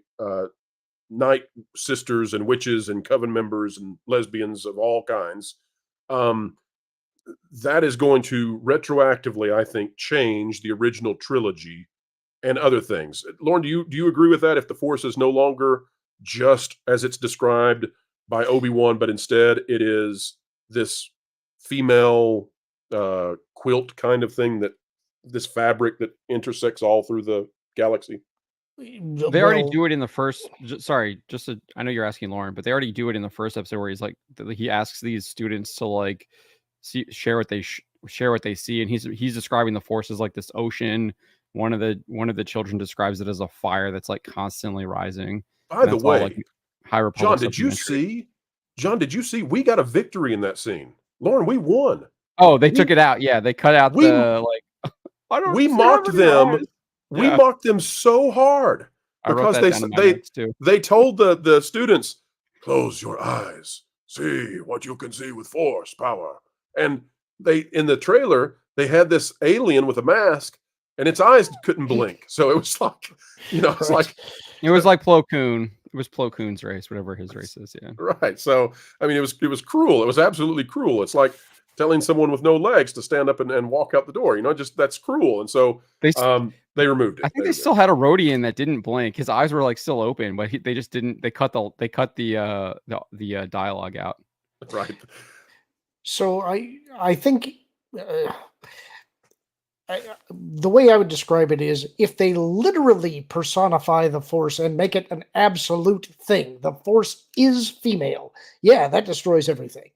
night sisters and witches and coven members and lesbians of all kinds, that is going to retroactively, I think, change the original trilogy and other things. Lauren, do you agree with that? If the Force is no longer just as it's described by Obi-Wan, but instead it is this female quilt kind of thing, that this fabric that intersects all through the galaxy? They already do it in the first. Sorry, I know you're asking Lauren, but they already do it in the first episode where he's like, he asks these students to like share what they see, and he's describing the Force as like this ocean. One of the children describes it as a fire that's like constantly rising. By the way, like High Republic. John, did you see? We got a victory in that scene. Lauren, we won. Oh, they took it out. Yeah, they cut out the like. I don't. We mocked them. We mocked them so hard because they told the students, close your eyes, see what you can see with Force power. And they, in the trailer, they had this alien with a mask and its eyes couldn't blink. So it was like, it's like, it was like Plo Koon. It was Plo Koon's race, whatever his race is. Yeah. Right. So, I mean, it was cruel. It was absolutely cruel. It's like telling someone with no legs to stand up and walk out the door, just that's cruel. And so they removed it. I think they still had a Rhodian that didn't blink. His eyes were like still open, but they just didn't. They cut the dialogue out. Right. So I think the way I would describe it is, if they literally personify the Force and make it an absolute thing, the Force is female. Yeah, that destroys everything.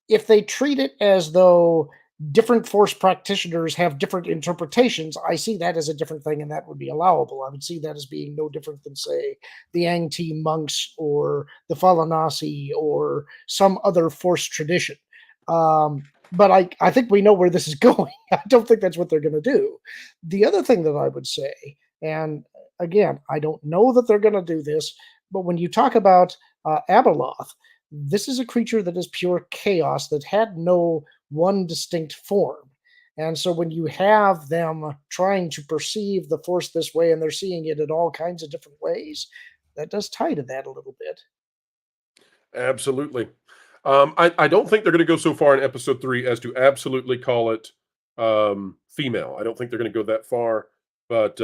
If they treat it as though different Force practitioners have different interpretations, I see that as a different thing, and that would be allowable. I would see that as being no different than, say, the Angti monks or the Falanasi or some other Force tradition. But I think we know where this is going. I don't think that's what they're going to do. The other thing that I would say, and again, I don't know that they're going to do this, but when you talk about Abeloth, this is a creature that is pure chaos that had no one distinct form. And so when you have them trying to perceive the Force this way and they're seeing it in all kinds of different ways, that does tie to that a little bit. Absolutely. I don't think they're going to go so far in episode 3 as to absolutely call it female. I don't think they're going to go that far, but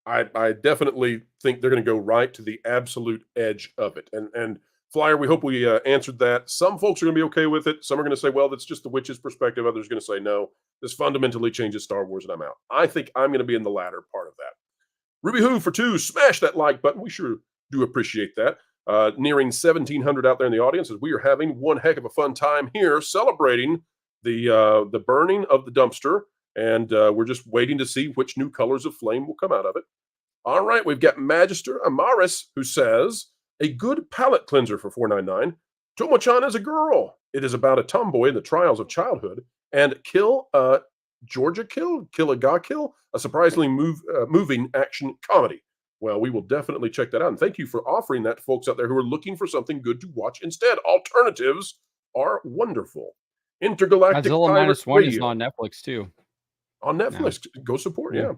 I definitely think they're going to go right to the absolute edge of it. And Flyer, we hope we answered that. Some folks are going to be okay with it. Some are going to say, well, that's just the witch's perspective. Others are going to say, no, this fundamentally changes Star Wars, and I'm out. I think I'm going to be in the latter part of that. Ruby Who for 2, smash that like button. We sure do appreciate that. Nearing 1,700 out there in the audience, as we are having one heck of a fun time here celebrating the burning of the dumpster, and we're just waiting to see which new colors of flame will come out of it. All right, we've got Magister Amaris, who says, a good palate cleanser for $4.99. Tomo-chan is a girl. It is about a tomboy in the trials of childhood. And Georgia Kill, a surprisingly moving action comedy. Well, we will definitely check that out. And thank you for offering that to folks out there who are looking for something good to watch instead. Alternatives are wonderful. Intergalactic Godzilla Pirate Minus One is Radio. on Netflix too. On Netflix. Go support, Yeah.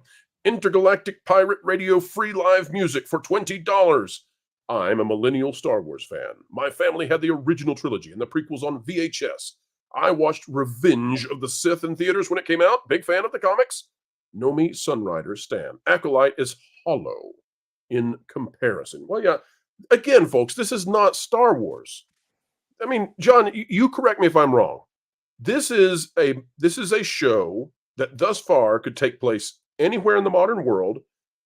Intergalactic Pirate Radio free live music for $20. I'm a millennial Star Wars fan. My family had the original trilogy and the prequels on VHS. I watched Revenge of the Sith in theaters when it came out. Big fan of the comics. Nomi Sunrider Stan. Acolyte is hollow in comparison. Well, yeah, again, folks, this is not Star Wars. I mean, John, you correct me if I'm wrong. This is a show that thus far could take place anywhere in the modern world,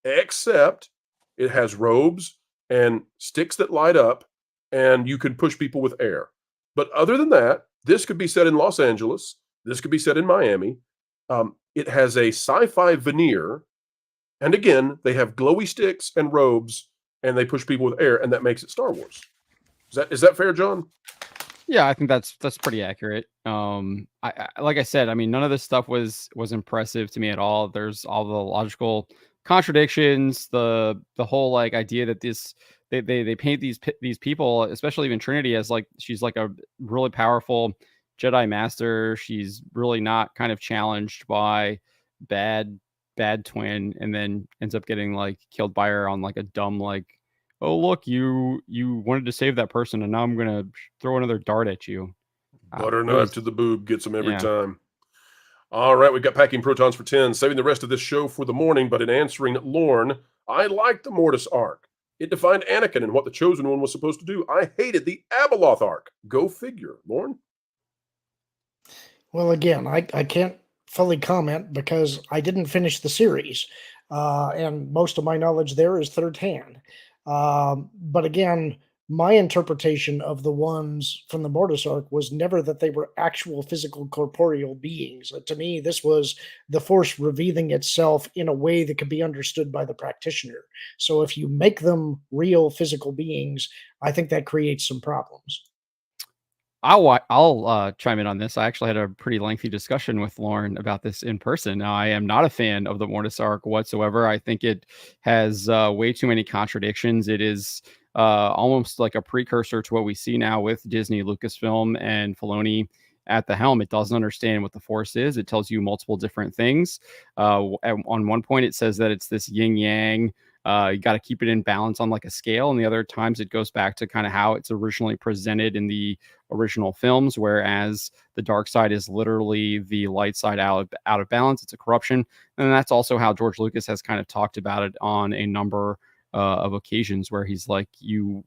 except it has robes and sticks that light up, and you could push people with air. But other than that, this could be set in Los Angeles. This could be set in Miami. It has a sci-fi veneer. And again, they have glowy sticks and robes, and they push people with air, and that makes it Star Wars. Is that fair, John? Yeah, I think that's pretty accurate. Like I said, I mean, none of this stuff was impressive to me at all. There's all the logical contradictions, the whole like idea that they paint these people, especially even Trinity, as like she's like a really powerful Jedi Master. She's really not kind of challenged by bad twin, and then ends up getting like killed by her on like a dumb like, oh look, you wanted to save that person, and now I'm gonna throw another dart at you. Butter knife to the boob gets them every time. All right, we've got Packing Protons for 10, saving the rest of this show for the morning, but in answering Lorne, I liked the Mortis arc. It defined Anakin and what the Chosen One was supposed to do. I hated the Abeloth arc. Go figure. Lorne? Well, again, I can't fully comment because I didn't finish the series. And most of my knowledge there is third hand. But again, my interpretation of the ones from the Mortis arc was never that they were actual physical corporeal beings. To me, this was the Force revealing itself in a way that could be understood by the practitioner. So if you make them real physical beings, I think that creates some problems. I'll chime in on this. I actually had a pretty lengthy discussion with Lauren about this in person. Now, I am not a fan of the Mortis arc whatsoever. I think it has way too many contradictions. It is almost like a precursor to what we see now with Disney, Lucasfilm, and Filoni at the helm. It doesn't understand what the Force is. It tells you multiple different things. On one point, it says that it's this yin yang. You got to keep it in balance on like a scale, and the other times it goes back to kind of how it's originally presented in the original films, whereas the dark side is literally the light side out of balance. It's a corruption, and that's also how George Lucas has kind of talked about it on a number of occasions, where he's like, you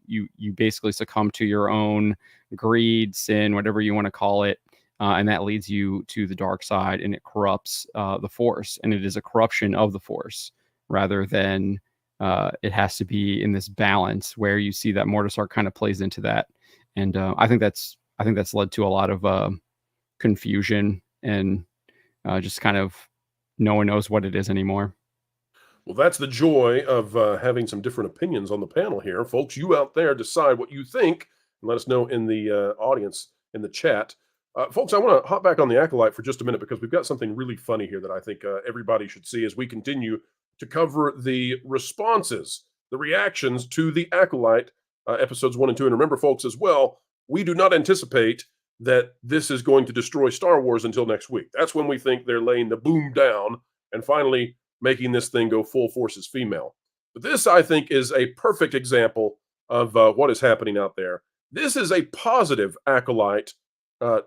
basically succumb to your own greed, sin, whatever you want to call it, and that leads you to the dark side, and it corrupts the Force, and it is a corruption of the Force rather than it has to be in this balance, where you see that Mortis arc kind of plays into that. And I think that's led to a lot of confusion, and just kind of no one knows what it is anymore. Well, that's the joy of having some different opinions on the panel here. Folks, you out there decide what you think, and let us know in the audience, in the chat. Folks, I want to hop back on the Acolyte for just a minute, because we've got something really funny here that I think everybody should see as we continue to cover the responses, the reactions to the Acolyte episodes 1 and 2. And remember, folks, as well, we do not anticipate that this is going to destroy Star Wars until next week. That's when we think they're laying the boom down and finally making this thing go full force as female. But this, I think, is a perfect example of what is happening out there. This is a positive Acolyte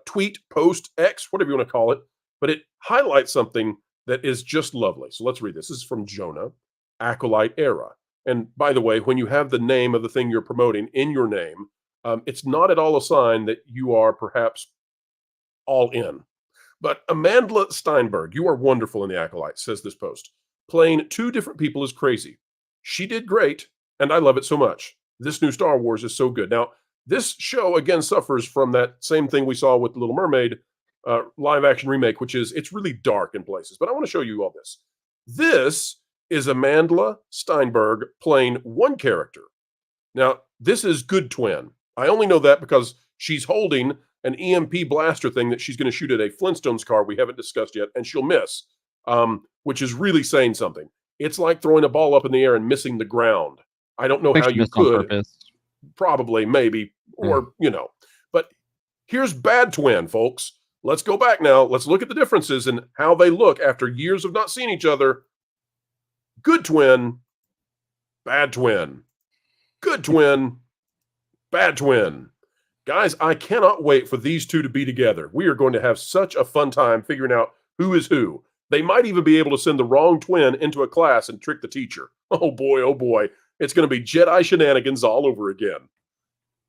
tweet, post, X, whatever you want to call it, but it highlights something that is just lovely. So let's read this. This is from Jonah, Acolyte Era. And by the way, when you have the name of the thing you're promoting in your name, it's not at all a sign that you are perhaps all in. But Amanda Steinberg, you are wonderful in the Acolyte, says this post. Playing two different people is crazy. She did great, and I love it so much. This new Star Wars is so good. Now, this show, again, suffers from that same thing we saw with The Little Mermaid live action remake, which is it's really dark in places. But I want to show you all this. This is Amandla Steinberg playing one character. Now, this is Good Twin. I only know that because she's holding an EMP blaster thing that she's going to shoot at a Flintstones car we haven't discussed yet, and she'll miss, which is really saying something. It's like throwing a ball up in the air and missing the ground. I don't know how you could. Probably, maybe, or, But here's Bad Twin, folks. Let's go back now. Let's look at the differences in how they look after years of not seeing each other. Good Twin, Bad Twin. Good Twin, Bad Twin. Guys, I cannot wait for these two to be together. We are going to have such a fun time figuring out who is who. They might even be able to send the wrong twin into a class and trick the teacher. Oh boy. It's going to be Jedi shenanigans all over again.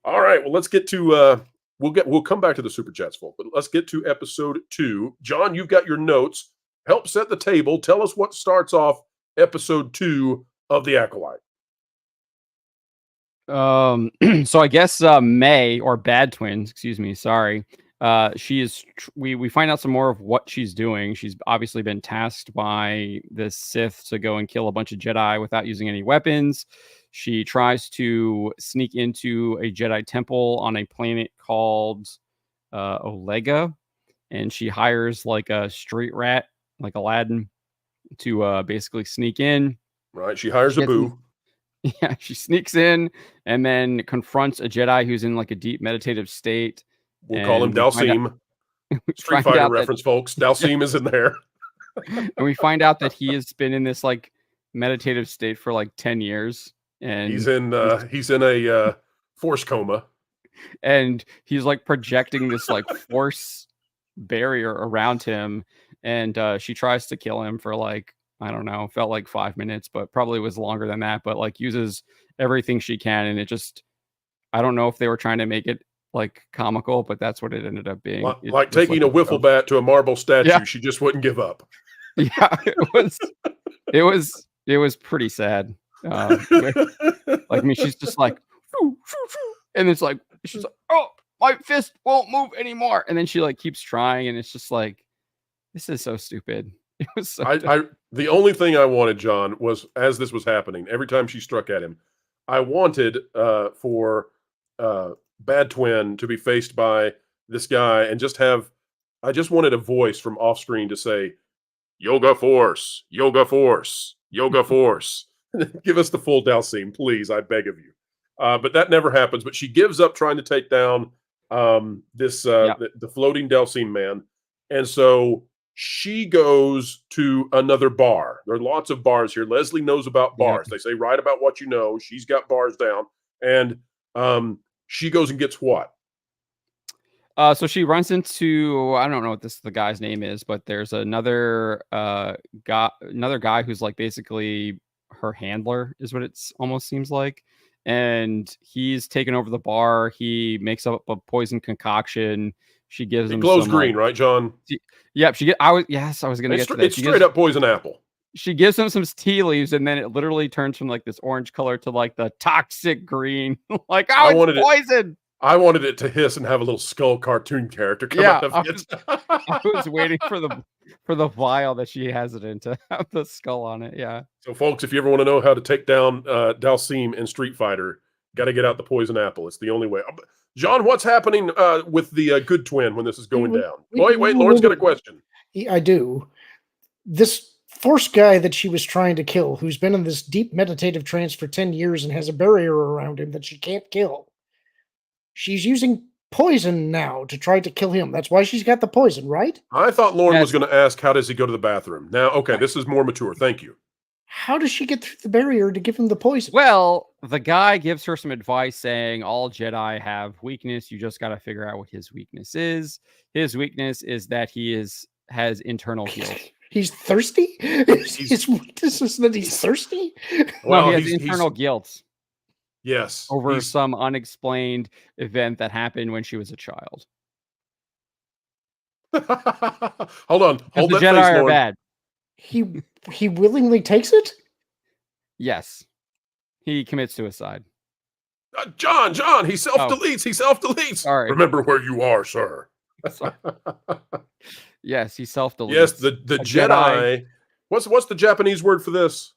All right, well, let's get to we'll come back to the super chats, folks, but let's get to episode 2. John, you've got your notes. Help set the table. Tell us what starts off episode 2 of The Acolyte. So I guess May, or Bad Twins, excuse me, sorry. She is we find out some more of what she's doing. She's obviously been tasked by the Sith to go and kill a bunch of Jedi without using any weapons. She tries to sneak into a Jedi temple on a planet called Olega, and she hires like a street rat, like Aladdin, to basically sneak in. Right, she hires a boo. Yeah, she sneaks in and then confronts a Jedi who's in like a deep meditative state. We'll call him Dalsim. Street Fighter reference, folks. Dalsim is in there. And we find out that he has been in this like meditative state for like 10 years. And he's in a force coma. And he's like projecting this like force barrier around him. And she tries to kill him for like, I don't know, felt like 5 minutes, but probably was longer than that, but like uses everything she can. And it just, I don't know if they were trying to make it like comical, but that's what it ended up being. Like taking a wiffle bat to a marble statue. Yeah. She just wouldn't give up. Yeah, it was pretty sad. Like me, she's just like, and it's like, she's like, oh, my fist won't move anymore. And then she like keeps trying, and it's just like, this is so stupid. It was so the only thing I wanted, John, was as this was happening, every time she struck at him, I wanted for Bad Twin to be faced by this guy and I just wanted a voice from off screen to say, Yoga Force, Yoga Force, Yoga Force. Give us the full Dalsim, please, I beg of you. But that never happens. But she gives up trying to take down the floating Dalsim man. And so she goes to another bar. There are lots of bars here. Leslie knows about bars. Yeah. They say, write about what you know. She's got bars down. And she goes and gets what? So she runs into, I don't know what the guy's name is, but there's another guy who's like basically her handler is what it almost seems like. And he's taken over the bar. He makes up a poison concoction. She gives him glows green, right, John? Yep. I was going to get to that. It's straight up poison apple. She gives him some tea leaves, and then it literally turns from like this orange color to like the toxic green. Like, it's poison. I wanted it to hiss and have a little skull cartoon character come out of it. I was waiting for the vial that she has it in to have the skull on it. Yeah. So, folks, if you ever want to know how to take down Dalsim in Street Fighter, got to get out the poison apple. It's the only way. John, what's happening with the Good Twin when this is going down? Wait, Lauren's got a question. I do. This force guy that she was trying to kill, who's been in this deep meditative trance for 10 years and has a barrier around him that she can't kill. She's using poison now to try to kill him. That's why she's got the poison, right? I thought Lauren was going to ask, how does he go to the bathroom? Now, okay, this is more mature. Thank you. How does she get through the barrier to give him the poison? Well, the guy gives her some advice saying all Jedi have weakness. You just got to figure out what his weakness is. His weakness is that he has internal guilt. He's thirsty? His weakness is that he's thirsty? Well, he has internal guilt. Yes. Over some unexplained event that happened when she was a child. Hold on. Hold the that Jedi face, are Lauren. bad. He willingly takes it? Yes. He commits suicide. John, he self-deletes. He self-deletes. Sorry. Remember where you are, sir. Yes, he self-deletes. Yes, the Jedi. What's the Japanese word for this?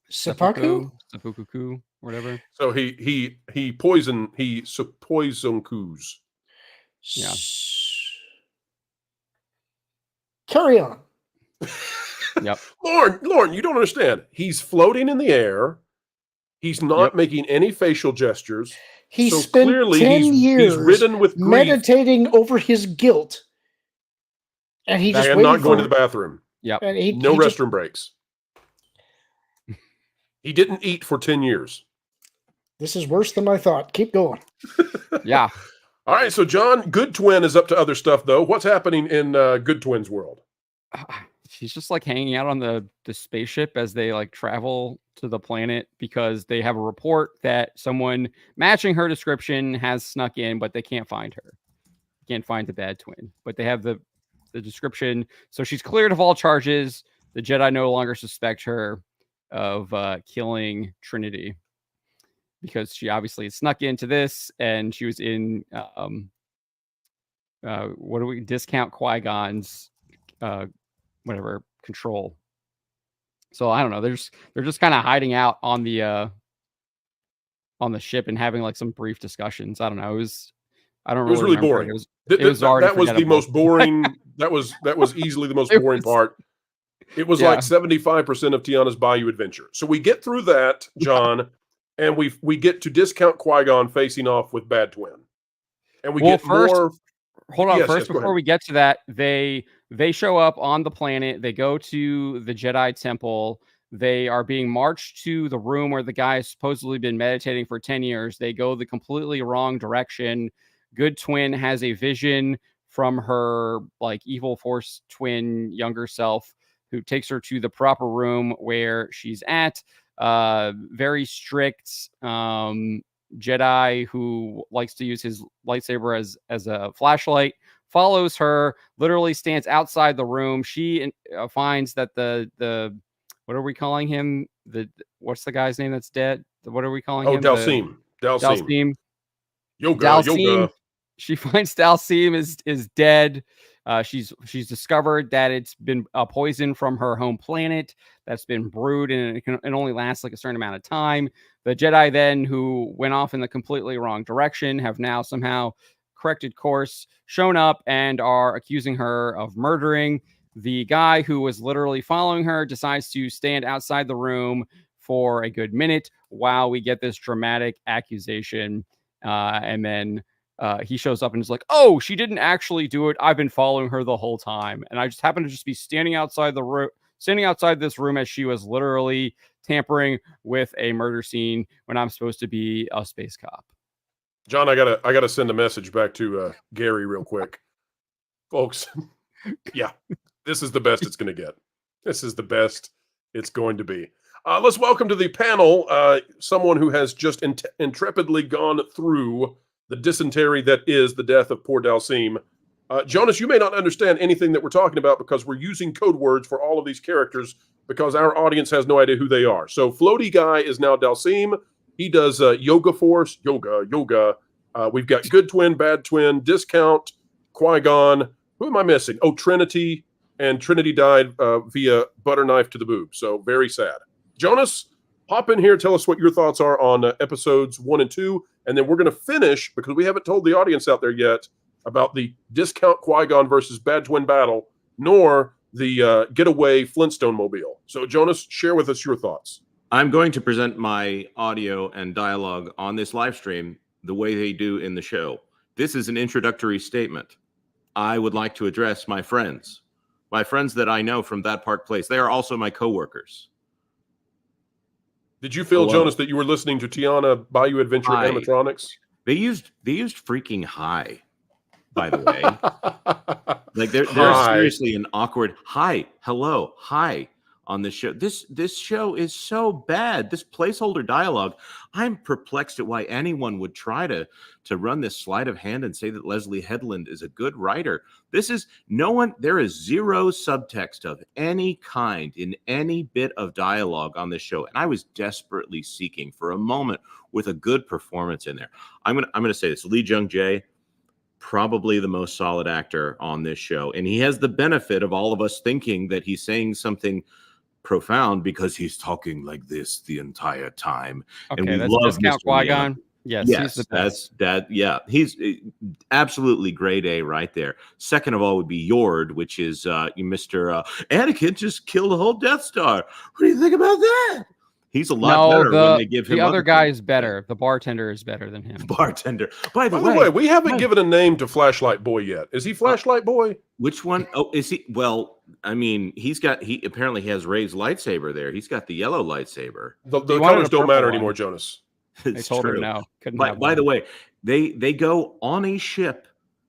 Seppuku? Seppuku, whatever. So he poison Coos. Yeah. Carry on. Yep. Lauren, you don't understand. He's floating in the air. He's not making any facial gestures. He so spent clearly 10 years he's ridden with grief meditating over his guilt. And he just and not going to the bathroom. Yep. And no restroom breaks. He didn't eat for 10 years. This is worse than I thought. Keep going. Yeah. All right, so John, Good Twin is up to other stuff, though. What's happening in Good Twin's world? She's just like hanging out on the spaceship as they like travel to the planet because they have a report that someone matching her description has snuck in, but they can't find her. Can't find the bad twin, but they have the description. So she's cleared of all charges. The Jedi no longer suspect her of killing Trinity because she obviously snuck into this and she was in discount Qui-Gon's whatever control. So I don't know. They're just kind of hiding out on the ship and having like some brief discussions. I don't know. It was really boring. It was that was the most boring. that was easily the most boring part. It was like 75% of Tiana's Bayou Adventure. So we get through that, John, and we get to discount Qui-Gon facing off with Bad Twin, and we get more. Hold on, before we get to that, they show up on the planet. They go to the Jedi Temple. They are being marched to the room where the guy has supposedly been meditating for 10 years. They go the completely wrong direction. Good Twin has a vision from her like evil Force twin younger self who takes her to the proper room where she's at. Very strict Jedi who likes to use his lightsaber as a flashlight follows her, literally stands outside the room. She finds that the what are we calling him? What's the guy's name that's dead? What are we calling him? Dalsim. Dalsim. Yoga. She finds Dalsim is dead. She's discovered that it's been a poison from her home planet that's been brewed, and it only lasts like a certain amount of time. The Jedi then, who went off in the completely wrong direction, have now somehow corrected course, shown up, and are accusing her of murdering. The guy who was literally following her decides to stand outside the room for a good minute while we get this dramatic accusation, and then he shows up and is like, "Oh, she didn't actually do it. I've been following her the whole time, and I just happened to just be standing outside this room as she was literally tampering with a murder scene when I'm supposed to be a space cop." John, I gotta send a message back to Gary real quick, folks. Yeah, this is the best it's going to get. This is the best it's going to be. Let's welcome to the panel someone who has just intrepidly gone through the dysentery that is the death of poor Dalsim. Jonas, you may not understand anything that we're talking about because we're using code words for all of these characters because our audience has no idea who they are. So Floaty Guy is now Dalsim. He does Yoga Force, yoga. We've got Good Twin, Bad Twin, Discount, Qui-Gon. Who am I missing? Oh, Trinity. And Trinity died via butter knife to the boob. So very sad. Jonas, hop in here. Tell us what your thoughts are on episodes 1 and 2. And then we're going to finish, because we haven't told the audience out there yet, about the Discount Qui-Gon versus Bad Twin battle, nor the Getaway Flintstone mobile. So Jonas, share with us your thoughts. I'm going to present my audio and dialogue on this live stream the way they do in the show. This is an introductory statement. I would like to address my friends that I know from that Park Place. They are also my coworkers. Did you feel, Jonas, that you were listening to Tiana Bayou Adventure animatronics? They used freaking high, by the way. Like they're seriously an awkward hi, hello, hi on this show. This show is so bad. This placeholder dialogue. I'm perplexed at why anyone would try to run this sleight of hand and say that Leslie Headland is a good writer. There is zero subtext of any kind in any bit of dialogue on this show. And I was desperately seeking for a moment with a good performance in there. I'm gonna say this. Lee Jung Jae, probably the most solid actor on this show. And he has the benefit of all of us thinking that he's saying something profound because he's talking like this the entire time. Okay, and we that's love Discount Mr. Neon. Qui-Gon. Yes, he's the best. Yeah, he's absolutely grade A right there. Second of all would be Yord, which is Mr. Anakin just killed the whole Death Star. What do you think about that? He's a lot better when they give him. The other guy is better. The bartender is better than him. Bartender. By the way, we haven't given a name to Flashlight Boy yet. Is he Flashlight Boy? Which one? Oh, is he? Well, I mean, he apparently has Rey's lightsaber there. He's got the yellow lightsaber. The colors don't matter anymore, Jonas. It's told true. him no. By the way, they go on a ship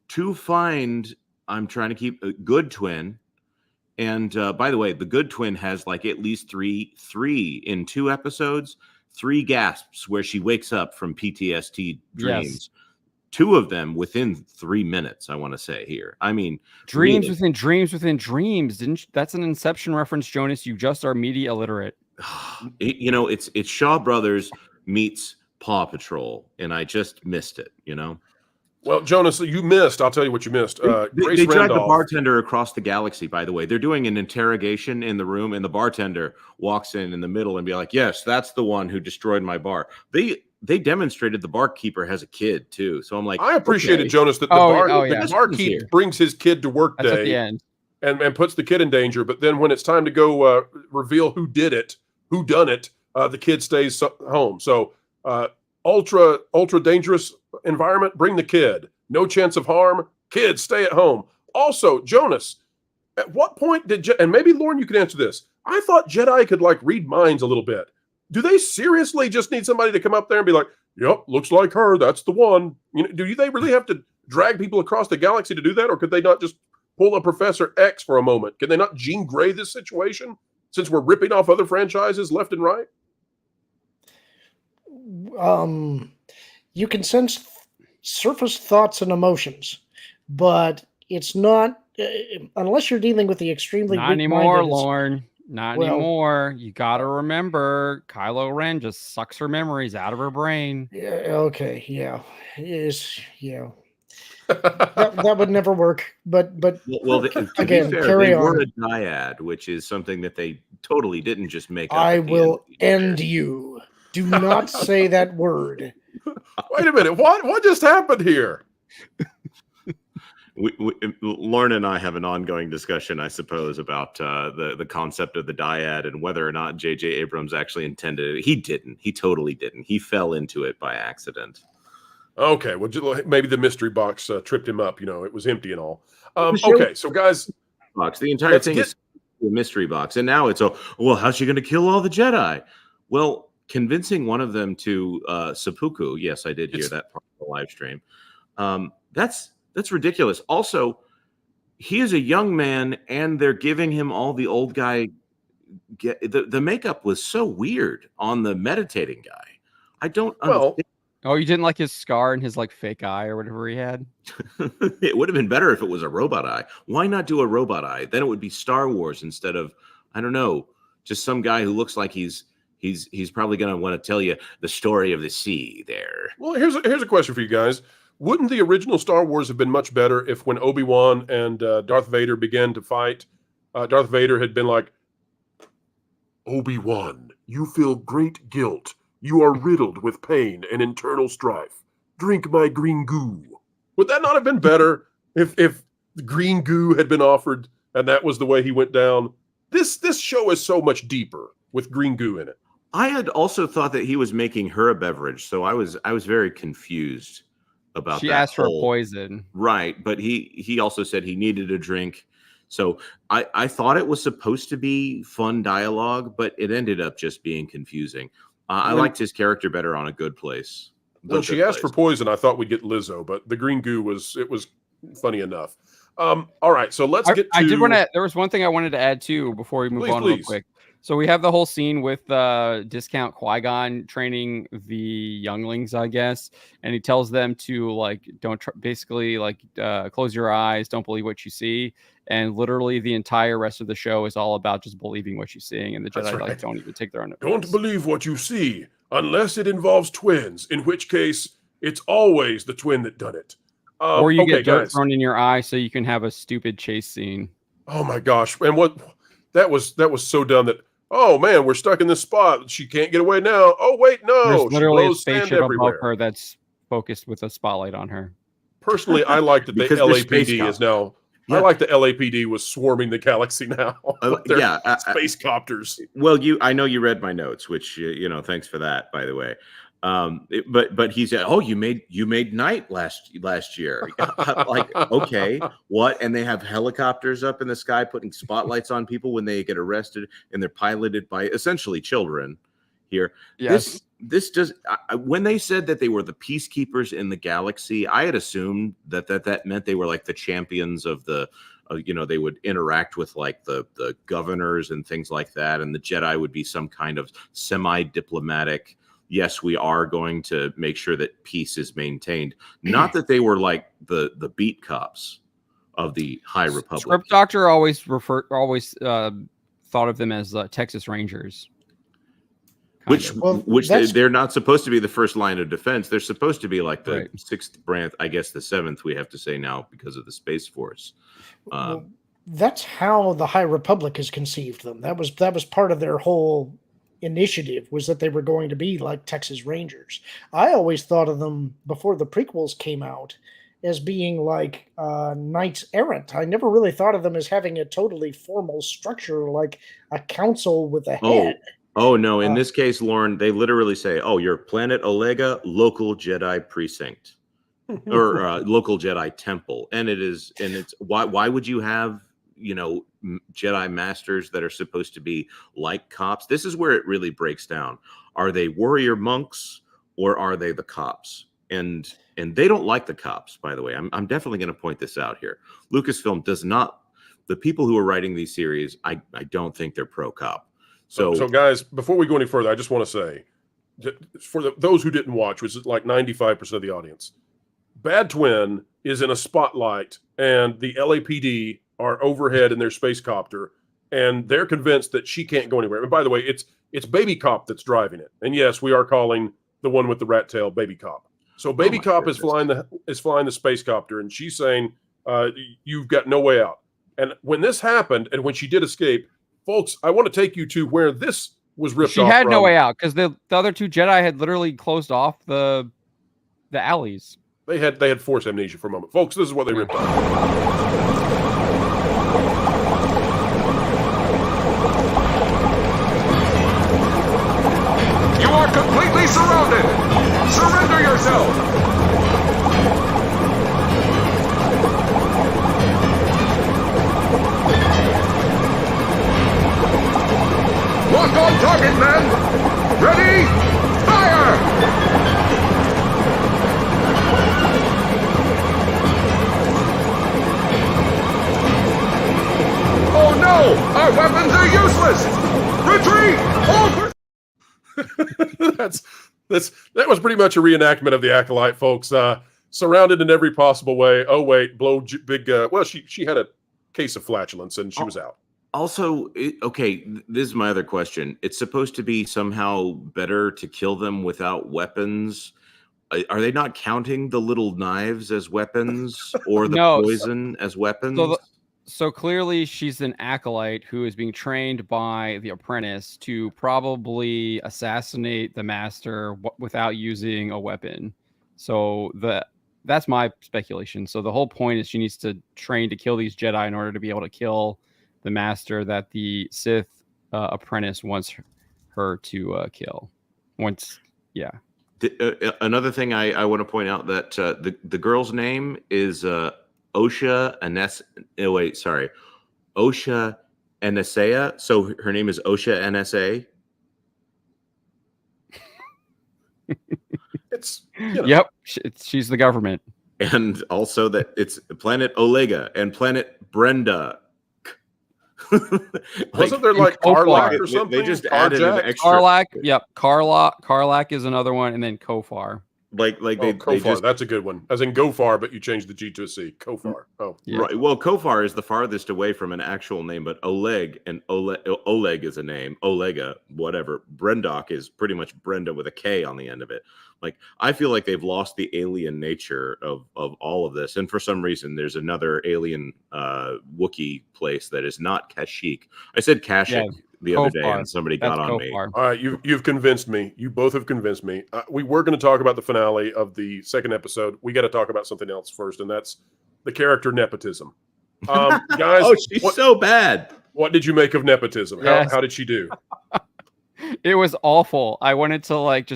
to find. I'm trying to keep a good twin. And by the way, the good twin has like at least three in 2 episodes, 3 gasps where she wakes up from PTSD dreams. Yes. 2 of them within 3 minutes, I want to say here. I mean, dreams within dreams within dreams. That's an Inception reference, Jonas. You just are media illiterate. It's Shaw Brothers meets Paw Patrol, and I just missed it, Well, Jonas, you missed. I'll tell you what you missed. They drag the bartender across the galaxy, by the way. They're doing an interrogation in the room, and the bartender walks in the middle and be like, yes, that's the one who destroyed my bar. They demonstrated the barkeeper has a kid, too. So I'm like, I appreciated, Jonas, that the barkeep brings his kid to work That's day at the end. And puts the kid in danger. But then when it's time to go reveal who did it, who done it, the kid stays home. So ultra dangerous environment, bring the kid. No chance of harm, kids stay at home. Also, Jonas, at what point did and maybe Lauren, you could answer this. I thought Jedi could like read minds a little bit. Do they seriously just need somebody to come up there and be like, yep, looks like her, that's the one? Do they really have to drag people across the galaxy to do that, or could they not just pull a Professor X for a moment? Can they not Jean Grey this situation since we're ripping off other franchises left and right? You can sense surface thoughts and emotions, but it's not unless you're dealing with the extremely not anymore, Lauren. Not anymore. You got to remember, Kylo Ren just sucks her memories out of her brain. Yeah. Okay. Yeah. Yeah. that would never work. But again, carry they on. were a dyad, which is something that they totally didn't just make up. I will end you. Do not say that word. Wait a minute. What just happened here? Lauren and I have an ongoing discussion, I suppose, about the concept of the dyad and whether or not J.J. Abrams actually intended it. He didn't. He totally didn't. He fell into it by accident. Okay. Well, maybe the mystery box tripped him up. It was empty and all. Okay. So, guys. The entire thing is a mystery box. And now it's, how's she going to kill all the Jedi? Well, convincing one of them to seppuku. Yes, I did hear that part of the live stream. That's ridiculous. Also, he is a young man, and they're giving him all the old guy. The makeup was so weird on the meditating guy. I don't understand. Oh, you didn't like his scar and his like fake eye or whatever he had? It would have been better if it was a robot eye. Why not do a robot eye? Then it would be Star Wars instead of, I don't know, just some guy who looks like he's probably going to want to tell you the story of the sea there. Well, here's a question for you guys. Wouldn't the original Star Wars have been much better if when Obi-Wan and Darth Vader began to fight, Darth Vader had been like, Obi-Wan, you feel great guilt. You are riddled with pain and internal strife. Drink my green goo. Would that not have been better if the green goo had been offered and that was the way he went down? This show is so much deeper with green goo in it. I had also thought that he was making her a beverage, so I was very confused about that. She asked for poison. Right, but he also said he needed a drink. So I thought it was supposed to be fun dialogue, but it ended up just being confusing. I liked his character better on A Good Place. When she asked for poison, I thought we'd get Lizzo, but the green goo was funny enough. All right, so let's get to... There was one thing I wanted to add too before we move on real quick. So we have the whole scene with Discount Qui-Gon training the younglings, I guess, and he tells them to close your eyes, don't believe what you see, and literally the entire rest of the show is all about just believing what you're seeing, and the Jedi don't even take their own advice. Don't believe what you see unless it involves twins, in which case it's always the twin that done it. Or you get dirt thrown in your eye so you can have a stupid chase scene. Oh my gosh! And that was so dumb that Oh man, we're stuck in this spot. She can't get away now. Oh wait, no. There's She literally a blows sand spaceship above everywhere. her that's focused with a spotlight on her. Personally, I like that the Because they're space LAPD is cops. now. Yeah. I like the LAPD was swarming the galaxy now. with their space copters. Well, I know you read my notes, which thanks for that, by the way. But he said, "Oh, you made night last year." Like, okay, what? And they have helicopters up in the sky putting spotlights on people when they get arrested, and they're piloted by essentially children. Here, yes. This does. When they said that they were the peacekeepers in the galaxy, I had assumed that meant they were like the champions of the. They would interact with like the governors and things like that, and the Jedi would be some kind of semi-diplomatic. Yes, we are going to make sure that peace is maintained. Not that they were like the beat cops of the High Republic. Script Doctor always thought of them as Texas Rangers. Which they're not supposed to be the first line of defense. They're supposed to be like the sixth branch, I guess the seventh, we have to say now because of the Space Force. That's how the High Republic has conceived them. That was part of their whole initiative, was that they were going to be like Texas Rangers. I always thought of them before the prequels came out as being like knights errant. I never really thought of them as having a totally formal structure like a council with a head. Oh no! In this case, Lauren, they literally say, "Oh, you're Planet Olega, local Jedi precinct, or local Jedi temple," and it's why would you have Jedi masters that are supposed to be like cops? This is where it really breaks down. Are they warrior monks or are they the cops? And they don't like the cops, by the way. I'm definitely going to point this out here. Lucasfilm does not. The people who are writing these series, I don't think they're pro cop. So guys, before we go any further, I just want to say, for those who didn't watch, which is like 95% of the audience, Bad Twin is in a spotlight, and the LAPD are overhead in their space copter, and they're convinced that she can't go anywhere. And by the way, it's Baby Cop that's driving it. And yes, we are calling the one with the rat tail Baby Cop. So Baby Cop is flying the space copter, and she's saying, "You've got no way out." And when this happened, and when she did escape, folks, I want to take you to where this was ripped off. She had no way out because the other two Jedi had literally closed off the alleys. They had force amnesia for a moment. Folks, this is what they ripped off. You are completely surrounded! Surrender yourself! Lock on target, men! Ready? Fire! Oh no! Our weapons are useless! Retreat! That was pretty much a reenactment of the Acolyte, folks. Surrounded in every possible way. Oh wait, big. Well, she had a case of flatulence and she was out. Also, okay, this is my other question. It's supposed to be somehow better to kill them without weapons. Are they not counting the little knives as weapons or the poison as weapons? So clearly she's an acolyte who is being trained by the apprentice to probably assassinate the master without using a weapon. So that's my speculation. So the whole point is she needs to train to kill these Jedi in order to be able to kill the master that the Sith apprentice wants her to kill. Another thing I want to point out that the girl's name is Osha Anesea. So her name is Osha NSA. Yep, she's the government. And also that it's Planet Olega and Planet Brenda. Wasn't there like Karlak or something? They just added an extra. Karlak, yep. Karlak is another one, and then Kofar. Kofar, that's a good one. As in go far, but you change the G to a C. Kofar. Oh, yeah. Right. Well, Kofar is the farthest away from an actual name, but Oleg and Oleg is a name. Olega, whatever. Brendok is pretty much Brenda with a K on the end of it. Like, I feel like they've lost the alien nature of all of this, and for some reason, there's another alien Wookiee place that is not Kashyyyk. I said Kashyyyk the other day, and somebody got on me. All right, you've convinced me. You both have convinced me. We were going to talk about the finale of the second episode. We got to talk about something else first, and that's the character nepotism. Guys, oh, she's so bad. What did you make of nepotism? Yes. How did she do? It was awful. I wanted to like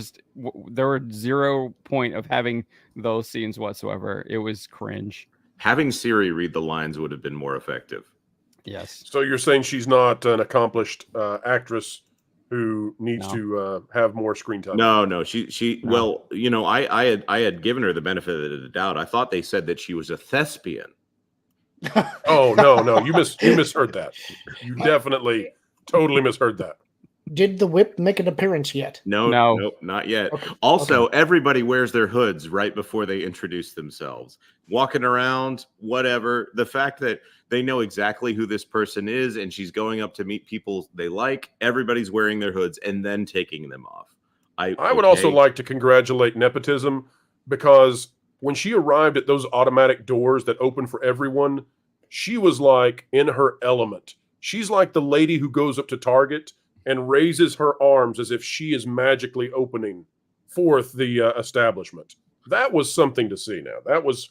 there were 0 point of having those scenes whatsoever. It was cringe. Having Siri read the lines would have been more effective. Yes. So you're saying she's not an accomplished actress who needs to have more screen time? No. She. No. Well, you know, I had given her the benefit of the doubt. I thought they said that she was a thespian. Oh no, you misheard that. You definitely totally misheard that. Did the whip make an appearance yet? No, not yet. Okay. Also, everybody wears their hoods right before they introduce themselves. Walking around, whatever. The fact that they know exactly who this person is and she's going up to meet people they like, everybody's wearing their hoods and then taking them off. I would also like to congratulate nepotism, because when she arrived at those automatic doors that open for everyone, she was like in her element. She's like the lady who goes up to Target and raises her arms as if she is magically opening forth the establishment. That was something to see now. That was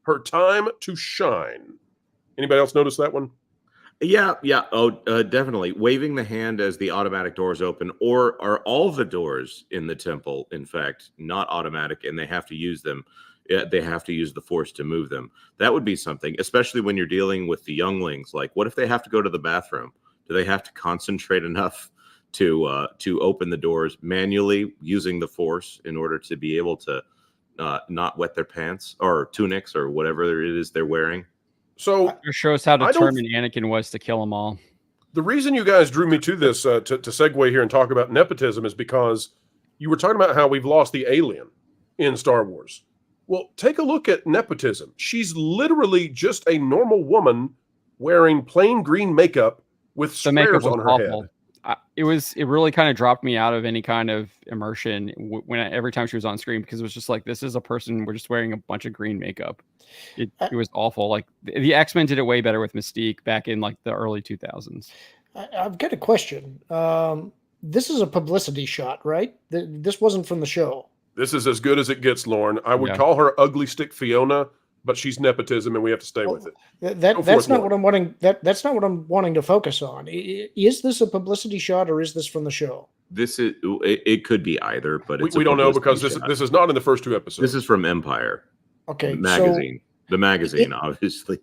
her time to shine. Anybody else notice that one? Yeah. Oh, definitely. Waving the hand as the automatic doors open, or are all the doors in the temple, in fact, not automatic, and they have to use them. They have to use the force to move them. That would be something, especially when you're dealing with the younglings. Like, what if they have to go to the bathroom? Do they have to concentrate enough to open the doors manually using the force in order to be able to not wet their pants or tunics or whatever it is they're wearing? So it shows how determined Anakin was to kill them all. The reason you guys drew me to this to segue here and talk about nepotism is because you were talking about how we've lost the alien in Star Wars. Well, take a look at nepotism. She's literally just a normal woman wearing plain green makeup with squares on her head. It really kind of dropped me out of any kind of immersion every time she was on screen, because it was just like, this is a person, we're just wearing a bunch of green makeup. It was awful. Like the X-Men did it way better with Mystique back in like the early 2000s. I've got a question. This is a publicity shot, right? This wasn't from the show. This is as good as it gets, Lauren. I would call her Ugly Stick Fiona, but she's nepotism, and we have to stay with it. That's not what I'm wanting. That's not what I'm wanting to focus on. Is this a publicity shot, or is this from the show? This is. It could be either, but we don't know, because this is not in the first 2 episodes. This is from Empire. Okay, the magazine. The magazine, obviously,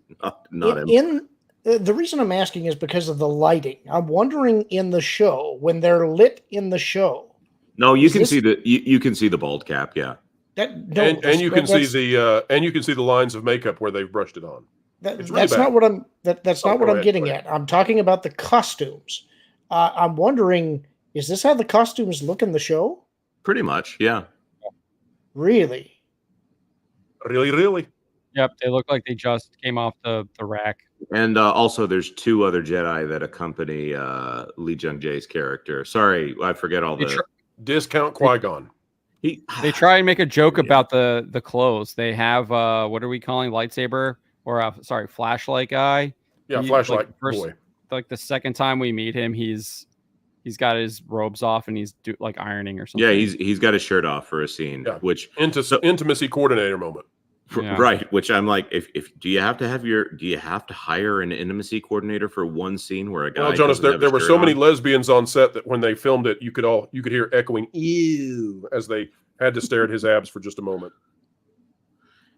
not Empire. The reason I'm asking is because of the lighting. I'm wondering in the show, when they're lit in the show. No, you can see the bald cap. Yeah. And you can see the lines of makeup where they've brushed it on. That's not what I'm getting at. I'm talking about the costumes. I'm wondering, is this how the costumes look in the show? Pretty much, yeah. Really? Really? Yep, they look like they just came off the rack. And also, there's 2 other Jedi that accompany Lee Jung-jae's character. Sorry, I forget all the... Discount Qui-Gon. They try and make a joke about the clothes. They have what are we calling lightsaber or flashlight guy? Yeah, flashlight boy. Like the second time we meet him, he's got his robes off and he's like ironing or something. Yeah, he's got his shirt off for a scene, which intimacy coordinator moment. Right, which I'm like, if do you have to hire an intimacy coordinator for one scene where a guy? Well, Jonas, there were so many lesbians on set that when they filmed it, you could hear echoing "ew" as they had to stare at his abs for just a moment.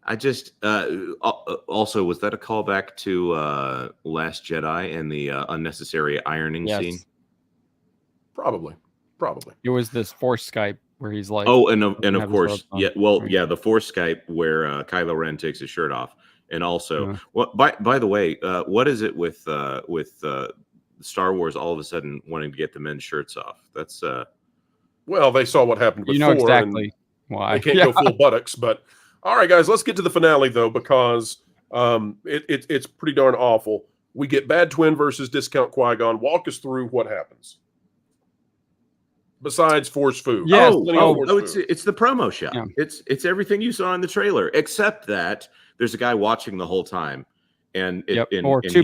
I just also, was that a callback to Last Jedi and the unnecessary ironing scene? Probably. It was this Force Skype where he's like, and of course, the Force Skype where Kylo Ren takes his shirt off, and also, by the way, what is it with Star Wars all of a sudden wanting to get the men's shirts off? That's well, they saw what happened with Thor, exactly why they can't go full buttocks. But all right, guys, let's get to the finale though, because it's pretty darn awful. We get Bad Twin versus Discount Qui-Gon. Walk us through what happens. Besides Force food. Yes. It's the promo shot. Yeah. It's everything you saw in the trailer, except that there's a guy watching the whole time, and 2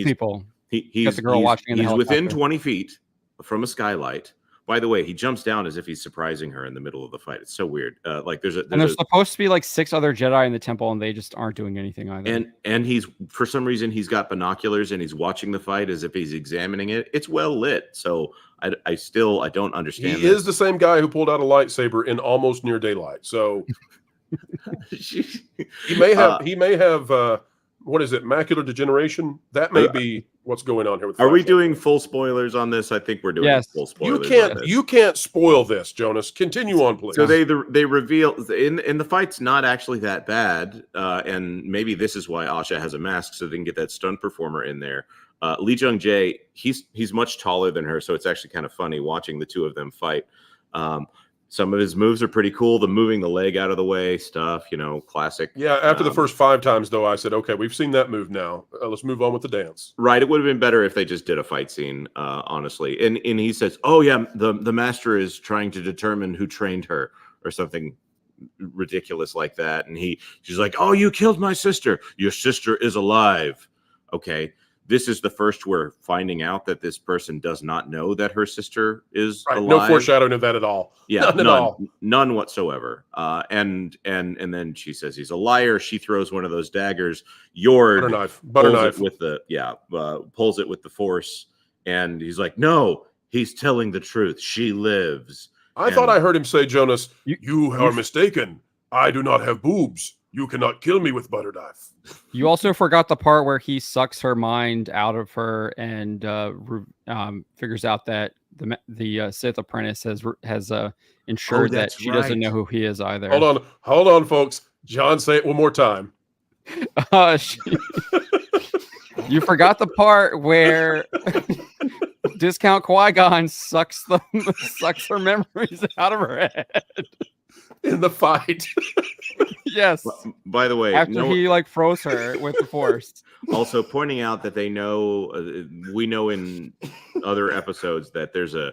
people. He's got the girl watching. He's within 20 feet from a skylight. By the way, he jumps down as if he's surprising her in the middle of the fight. It's so weird. Like there's supposed to be like 6 other Jedi in the temple, and they just aren't doing anything either. And he's, for some reason, he's got binoculars and he's watching the fight as if he's examining it. It's well lit, so I don't understand. He is the same guy who pulled out a lightsaber in almost near daylight. So he may have what is it, macular degeneration? That may be what's going on here. With Are we doing full spoilers on this? I think we're doing full spoilers. You can't spoil this, Jonas. Continue on, please. So they reveal in the fight's not actually that bad, and maybe this is why Asha has a mask so they can get that stunt performer in there. Lee Jung Jae, he's much taller than her, so it's actually kind of funny watching the two of them fight. Some of his moves are pretty cool. The moving the leg out of the way stuff, classic. Yeah, after the first 5 times, though, I said, okay, we've seen that move now. Let's move on with the dance. Right. It would have been better if they just did a fight scene, honestly. And he says, oh, yeah, the master is trying to determine who trained her or something ridiculous like that. And she's like, oh, you killed my sister. Your sister is alive. Okay. This is the first we're finding out that this person does not know that her sister is alive. No foreshadowing of that at all. Yeah, none whatsoever. And then she says he's a liar. She throws one of those daggers. Butter knife with pulls it with the force, and he's like, "No, he's telling the truth. She lives." I thought I heard him say, "Jonas, you are mistaken. I do not have boobs. You cannot kill me with butter knife." You also forgot the part where he sucks her mind out of her and figures out that the Sith apprentice has ensured that she doesn't know who he is either. Hold on, folks. John, say it one more time. You forgot the part where Discount Qui-Gon sucks her memories out of her head. In the fight. Yes. By the way, after he froze her with the force. Also pointing out that they know, we know in other episodes that there's a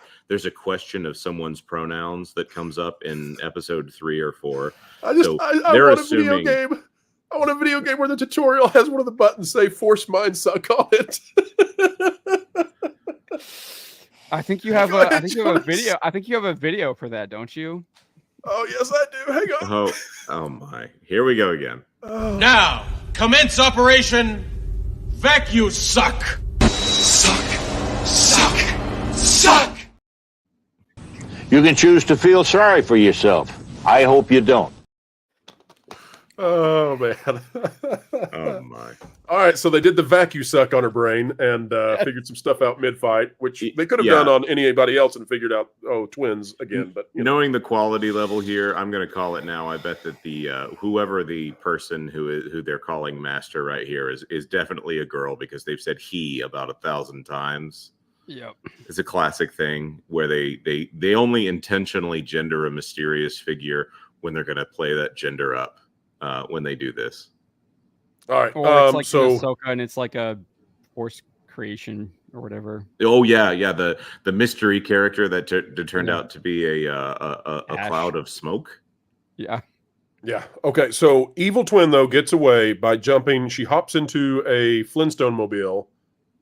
question of someone's pronouns that comes up in episode 3 or 4. I want a video game. I want a video game where the tutorial has one of the buttons say "Force Mind Suck" on it. I think you have a video. I think you have a video for that, don't you? Oh, yes, I do. Hang on. Oh my. Here we go again. Now, commence Operation Vacuum Suck. Suck. You can choose to feel sorry for yourself. I hope you don't. Oh, man. Oh, my. All right, so they did the vacuum suck on her brain and figured some stuff out mid-fight, which they could have done on anybody else and figured out, twins again. But knowing the quality level here, I'm going to call it now. I bet that the whoever the person who they're calling master right here is definitely a girl, because they've said he about 1,000 times. Yep. It's a classic thing where they only intentionally gender a mysterious figure when they're going to play that gender up when they do this. All right. Or it's like Ahsoka, and it's like a force creation or whatever. Oh yeah. The mystery character that turned out to be a cloud of smoke. Yeah. Yeah. Okay. So Evil Twin though gets away by jumping. She hops into a Flintstone mobile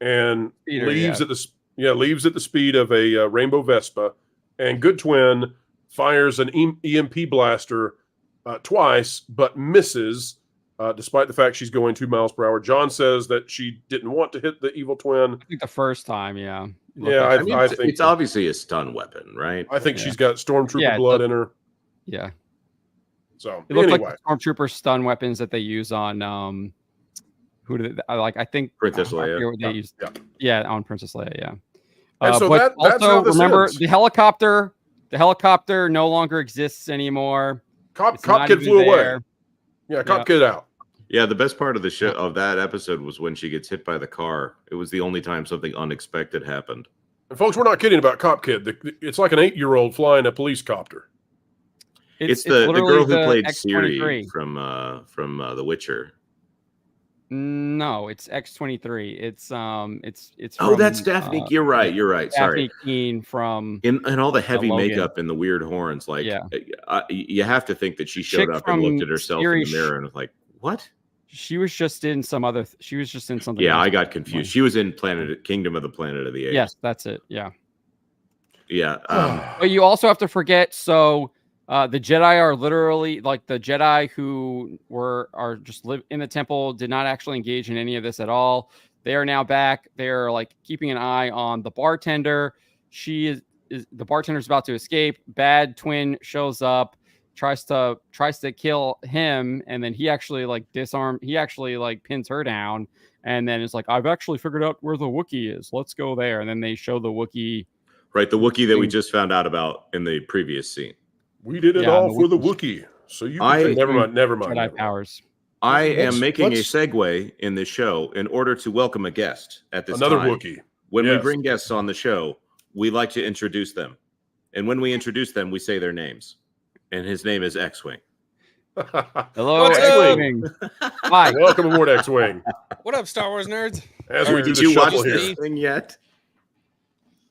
and leaves at the speed of a Rainbow Vespa. And Good Twin fires an EMP blaster twice, but misses. Despite the fact she's going 2 miles per hour. John says that she didn't want to hit the Evil Twin. I think the first time, yeah. Yeah, I think it's obviously a stun weapon, right? I think she's got Stormtrooper blood in her. Yeah. So it looks like the Stormtrooper stun weapons that they use on who do they like? I think Princess Leia. They use, on Princess Leia, yeah. And so but that's how this remember ends. the helicopter no longer exists anymore. Cop Kid flew away. Yeah, Cop Kid out. Yeah, the best part of the show of that episode was when she gets hit by the car. It was the only time something unexpected happened. And folks, we're not kidding about Cop Kid. It's like an 8-year-old flying a police copter. It's the girl who played Ciri from The Witcher. No, it's X-23. It's from, that's Daphne. You're right. Sorry, Daphne Keane from and all the heavy makeup and the weird horns. Like, you have to think that she showed up and looked at herself in the mirror and was like, "What?" She was just in something. Yeah, I got confused. She was in Kingdom of the Planet of the Apes. Yes, that's it. Yeah. Yeah. But you also have to forget. So the Jedi are literally like the Jedi who are just live in the temple, did not actually engage in any of this at all. They are now back. They're like keeping an eye on the bartender. The bartender's about to escape. Bad twin shows up, tries to kill him, and then he actually pins her down, and then it's like, I've actually figured out where the Wookiee is. Let's go there. And then they show the Wookiee. Right, the Wookiee that we just found out about in the previous scene. We did it all for the Wookiee. So you can never mind. Jedi powers. I am making a segue in this show in order to welcome a guest at this Another time. Wookiee. When we bring guests on the show, we like to introduce them. And when we introduce them, we say their names. And his name is X-Wing. Hello, X-Wing. Hi. Welcome aboard, X-Wing. What up, Star Wars nerds? As we do Did the you watch shuffle this here. thing yet?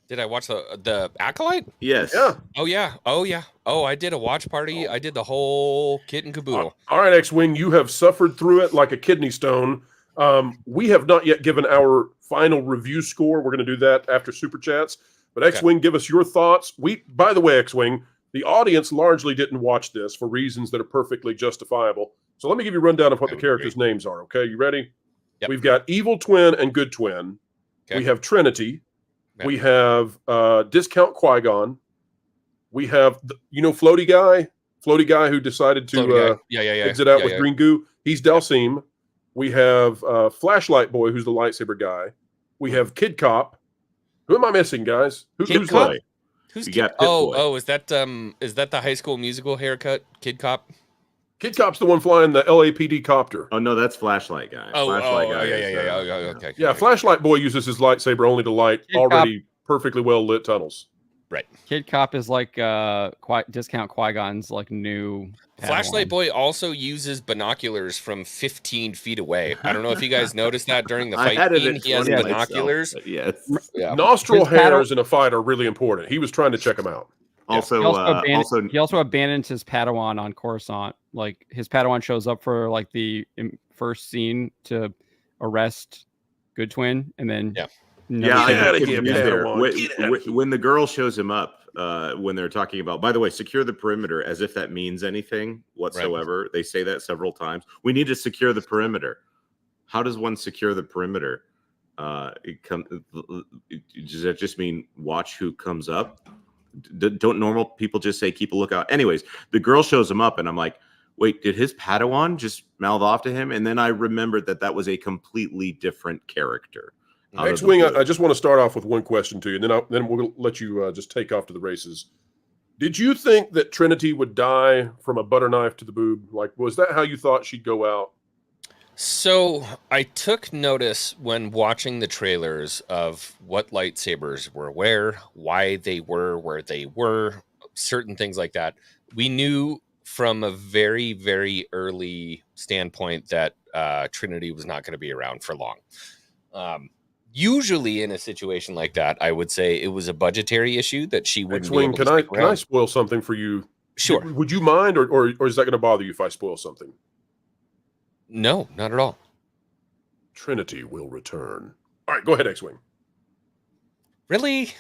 Did I watch the Acolyte? Yes. Yeah. Oh yeah. Oh, I did a watch party. I did the whole kit and caboodle. All right, X-Wing, you have suffered through it like a kidney stone. We have not yet given our final review score. We're going to do that after Super Chats. But X-Wing, give us your thoughts. By the way, X-Wing, the audience largely didn't watch this for reasons that are perfectly justifiable. So let me give you a rundown of what the characters' names are, okay? You ready? Yep. We've got Evil Twin and Good Twin. Okay. We have Trinity. Okay. We have Discount Qui-Gon. We have, Floaty Guy who decided to exit out with green goo. He's Dalsim. We have Flashlight Boy, who's the lightsaber guy. We have Kid Cop. Who am I missing, guys? Who's Cop? left? Who's You Kid? got Pit Boy. Is that the High School Musical haircut? Kid Cop? Kid Cop's the one flying the LAPD copter. Oh, no, that's Flashlight Guy. Flashlight Guy is, Okay. Yeah, Flashlight Boy uses his lightsaber only to light Kid already perfectly well lit tunnels. Right. Kid Cop is like Discount Qui-Gon's like new Flashlight Boy also uses binoculars from 15 feet away. I don't know if you guys noticed that during the fight scene. He has binoculars. Yes. Yeah. Nostril hairs in a fight are really important. He was trying to check them out. Also, he also abandons his Padawan on Coruscant. Like his Padawan shows up for like the first scene to arrest Good Twin, and then when the girl shows him up, when they're talking about, by the way, secure the perimeter, as if that means anything whatsoever. Right. They say that several times. We need to secure the perimeter. How does one secure the perimeter? Does that just mean watch who comes up? Don't normal people just say keep a lookout? Anyways, the girl shows him up, and I'm like, wait, did his Padawan just mouth off to him? And then I remembered that was a completely different character. X-Wing, I just want to start off with one question to you, and then we'll let you just take off to the races. Did you think that Trinity would die from a butter knife to the boob? Like, was that how you thought she'd go out? So I took notice when watching the trailers of what lightsabers were where they were, certain things like that. We knew from a very, very early standpoint that Trinity was not going to be around for long. Usually in a situation like that, I would say it was a budgetary issue that she wouldn't be able to stick around. Can I spoil something for you? Sure. Would you mind, or is that going to bother you if I spoil something? No, not at all. Trinity will return. All right, go ahead, X-Wing. Really?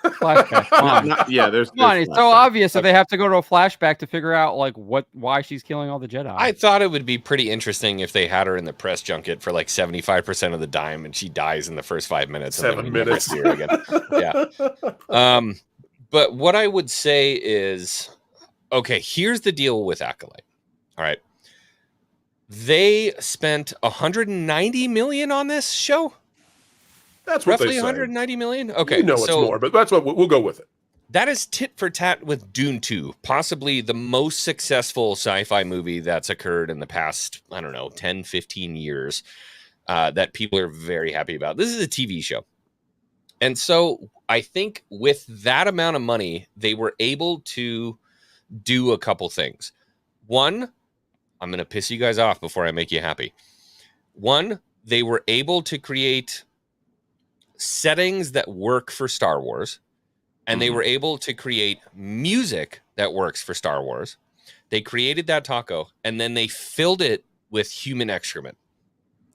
Flashback. Come on. There's it's so obvious that they have to go to a flashback to figure out like why she's killing all the Jedi. I thought it would be pretty interesting if they had her in the press junket for like 75% of the time, and she dies in the first 5 minutes. 7 minutes. See her again. Yeah. But what I would say is, okay, here's the deal with Acolyte. All right. They spent $190 million on this show. That's what roughly they say. $190 million. Okay, it's more, but that's what we'll go with it. That is tit for tat with Dune 2, possibly the most successful sci-fi movie that's occurred in the past, 10, 15 years that people are very happy about. This is a TV show. And so I think with that amount of money, they were able to do a couple things. One, I'm going to piss you guys off before I make you happy. One, they were able to create settings that work for Star Wars, and they were able to create music that works for Star Wars. They created that taco, and then they filled it with human excrement.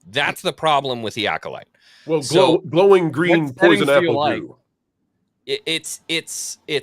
That's the problem with the Acolyte. Well, glowing green poison apple goo. it's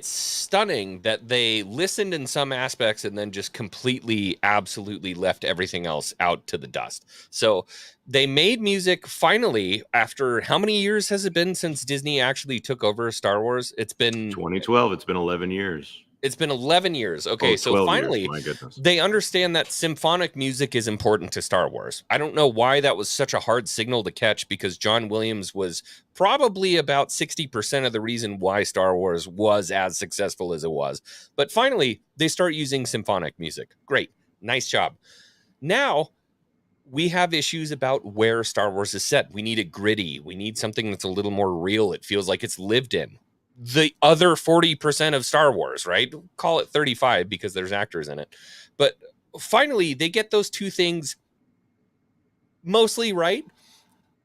stunning that they listened in some aspects and then just completely, absolutely left everything else out to the dust. So they made music finally after how many years has it been since Disney actually took over Star Wars? It's been 2012. It's been 11 years. It's been 11 years. Okay, so finally, years. My goodness. They understand that symphonic music is important to Star Wars. I don't know why that was such a hard signal to catch, because John Williams was probably about 60% of the reason why Star Wars was as successful as it was. But finally, they start using symphonic music. Great. Nice job. Now, we have issues about where Star Wars is set. We need it gritty. We need something that's a little more real. It feels like it's lived in. The other 40% of Star Wars, right? Call it 35 because there's actors in it. But finally, they get those two things mostly right.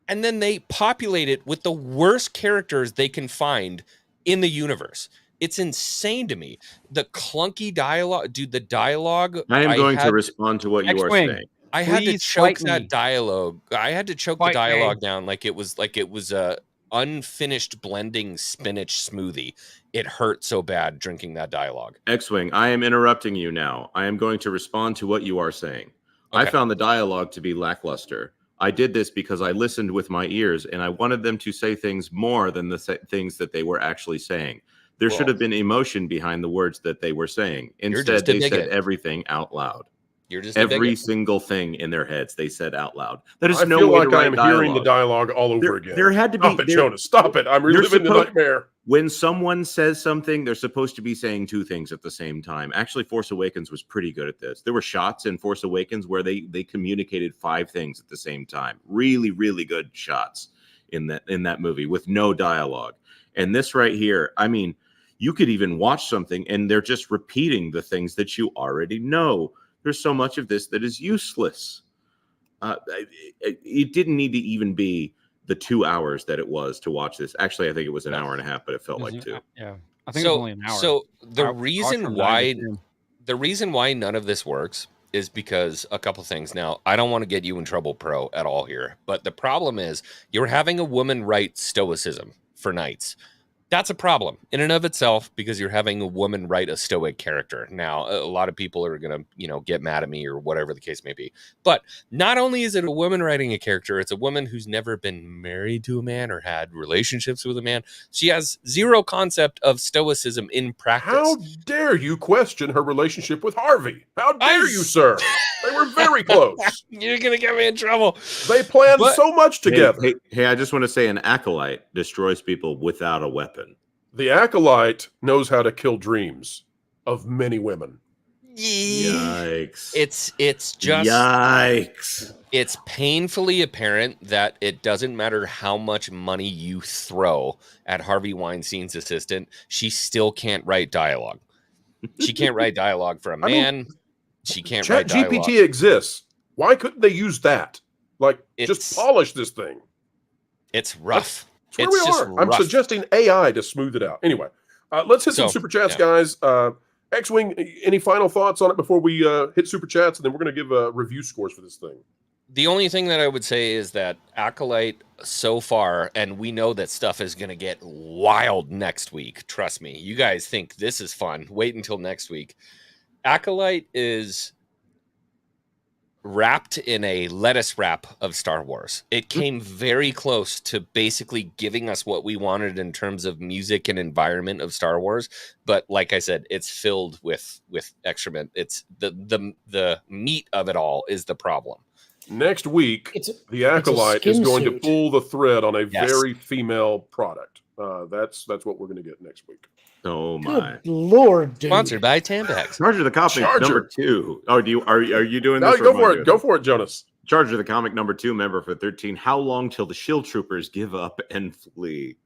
And then they populate it with the worst characters they can find in the universe. It's insane to me. The clunky dialogue, dude, the dialogue. I am going to respond to what you are saying. I had to choke that dialogue. I had to choke the dialogue down like it was a unfinished blending spinach smoothie. It hurt so bad drinking that dialogue. X-Wing, I am interrupting you now. I am going to respond to what you are saying. Okay. I found the dialogue to be lackluster. I did this because I listened with my ears and I wanted them to say things more than the things that they were actually saying. There should have been emotion behind the words that they were saying. Instead, they said everything out loud. You're just every single thing in their heads they said out loud. That is I no feel way like to write I'm dialogue. hearing the dialogue all over again. There had to be. Stop it, Jonas. Stop it. I'm reliving the nightmare. When someone says something, they're supposed to be saying two things at the same time. Actually, Force Awakens was pretty good at this. There were shots in Force Awakens where they communicated 5 things at the same time. Really, really good shots in that movie with no dialogue. And this right here, I mean, you could even watch something and they're just repeating the things that you already know. There's so much of this that is useless. It didn't need to even be the 2 hours that it was to watch this. Actually, I think it was an hour and a half, but it felt like 2. Yeah, I think it was only an hour. So the reason why none of this works is because a couple things. Now, I don't want to get you in trouble, Pro, at all here, but the problem is you're having a woman write stoicism for knights. That's a problem in and of itself because you're having a woman write a stoic character. Now, a lot of people are going to, get mad at me or whatever the case may be. But not only is it a woman writing a character, it's a woman who's never been married to a man or had relationships with a man. She has zero concept of stoicism in practice. How dare you question her relationship with Harvey? How dare you, sir? They were very close. You're going to get me in trouble. They planned so much together. Hey, I just want to say an acolyte destroys people without a weapon. The acolyte knows how to kill dreams of many women. Yikes. It's just yikes. It's painfully apparent that it doesn't matter how much money you throw at Harvey Weinstein's assistant, she still can't write dialogue. She can't write dialogue for a man. She can't write dialogue. ChatGPT exists. Why couldn't they use that? Just polish this thing. It's rough. That's where we are. I'm suggesting AI to smooth it out. Anyway, let's hit some super chats, guys. X-Wing, any final thoughts on it before we hit super chats? And then we're going to give review scores for this thing. The only thing that I would say is that Acolyte so far, and we know that stuff is going to get wild next week. Trust me. You guys think this is fun. Wait until next week. Acolyte is wrapped in a lettuce wrap of Star Wars. It came very close to basically giving us what we wanted in terms of music and environment of Star Wars. But like I said, it's filled with excrement. It's the meat of it all is the problem. Next week, the Acolyte is going to pull the thread on a very female product. That's what we're going to get next week. Oh my Good Lord, dude. Sponsored by Tampex. Charger the Comic number 2. Oh, are you doing this? No, go for it. Go for it, Jonas. Charger the Comic number 2 member for 13. How long till the shield troopers give up and flee?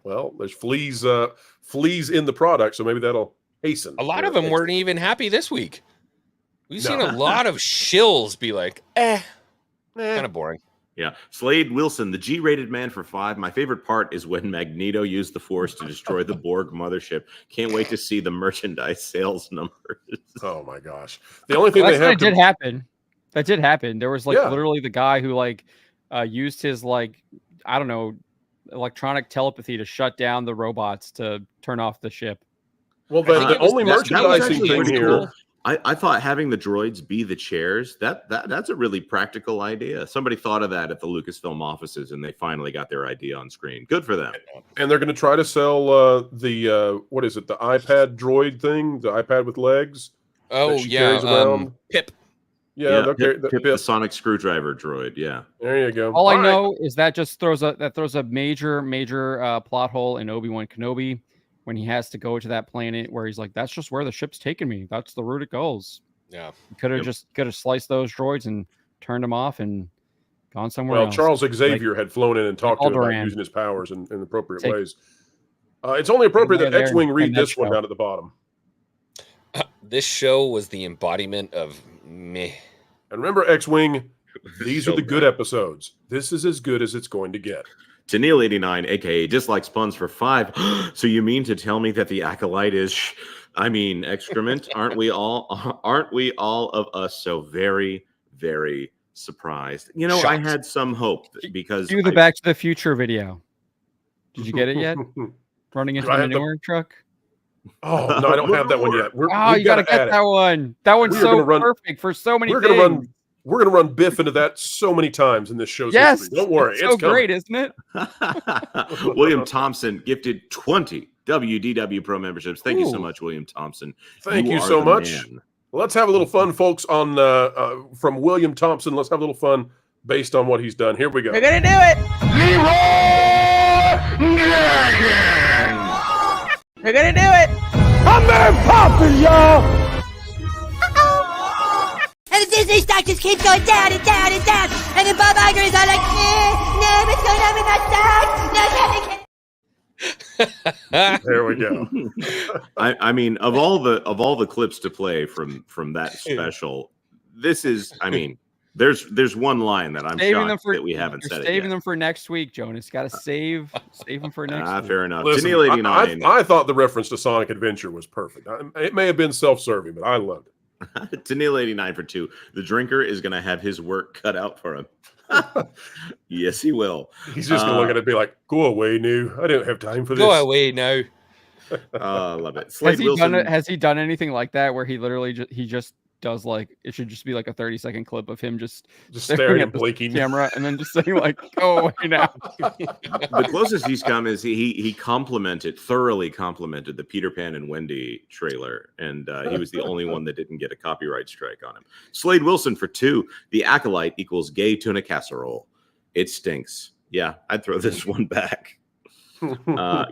Well, there's fleas in the product, so maybe that'll hasten. A lot of them weren't even happy this week. We've seen a lot of shills be like, kind of boring. Yeah. Slade Wilson, the G-rated man for 5. My favorite part is when Magneto used the Force to destroy the Borg mothership. Can't wait to see the merchandise sales numbers. Oh my gosh. The only thing that did happen. That did happen. There was literally the guy who used his I don't know, electronic telepathy to shut down the robots to turn off the ship. Well, the only merchandising thing here. Cool. I thought having the droids be the chairs, that's a really practical idea. Somebody thought of that at the Lucasfilm offices, and they finally got their idea on screen. Good for them. And they're going to try to sell what is it? The iPad droid thing, the iPad with legs. Oh yeah, Pip. Yeah, Pip, the sonic screwdriver droid. Yeah, there you go. All I know is that just throws a major plot hole in Obi-Wan Kenobi. When he has to go to that planet where he's like, that's just where the ship's taking me. That's the route it goes. Yeah. Could have sliced those droids and turned them off and gone somewhere else. Charles Xavier had flown in and talked to him about using his powers in appropriate ways. It's only appropriate that X-Wing read this one down at the bottom. This show was the embodiment of meh. And remember, X-Wing, these are the good episodes. This is as good as it's going to get. To Neil89, aka Dislike Spuns for 5. So you mean to tell me that the Acolyte is, excrement? Aren't we all of us so very, very surprised? You know, Shocked. I had some hope because do the Back to the Future video. Did you get it yet? Running into the manure truck. Oh no, I don't have that one yet. You gotta get that one. That one's so perfect for so many things. We're going to run Biff into that so many times in this show's history. Don't worry. It's so great, isn't it? William Thompson gifted 20 WDW Pro memberships. Thank you so much, William Thompson. Thank you so much. Let's have a little fun, folks, on from William Thompson. Let's have a little fun based on what he's done. Here we go. We're going to do it. We're going to do it. I'm Mary Poppins, y'all. And the Disney stock just keeps going down and down and down. And then Bob Iger is all like, no, what's going on with my stock? No, there we go. Of all the clips to play from that special, this is, there's one line that I'm shocked that we haven't said it yet. Saving them for next week, Jonas. Got to save them for next week. Fair enough. Listen, I thought the reference to Sonic Adventure was perfect. It may have been self-serving, but I loved it. To Neil89 for 2. The drinker is going to have his work cut out for him. Yes, he will. He's just going to look at it and be like, go away, New. I don't have time for this. Go away now. I love it. Has he done anything like that where he literally just does like, it should just be like a 30-second clip of him just staring and blinking camera and then just saying like, go away now. The closest he's come is he thoroughly complimented the Peter Pan and Wendy trailer, and he was the only one that didn't get a copyright strike on him. Slade Wilson for 2. The Acolyte equals gay tuna casserole. It stinks. Yeah, I'd throw this one back.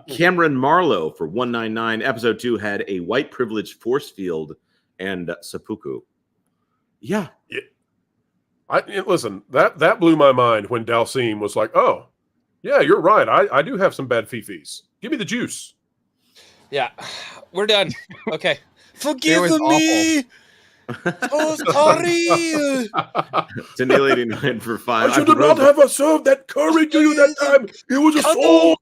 Cameron Marlowe for 199. Episode 2 had a white privilege force field and seppuku. Yeah. Listen, that blew my mind when Dalcine was like, oh, yeah, you're right. I do have some bad fifis. Give me the juice. Yeah, we're done. Okay. Forgive me. Oh, sorry. To Neil89 for 5. I should not have served that curry to you that time. It was a soul.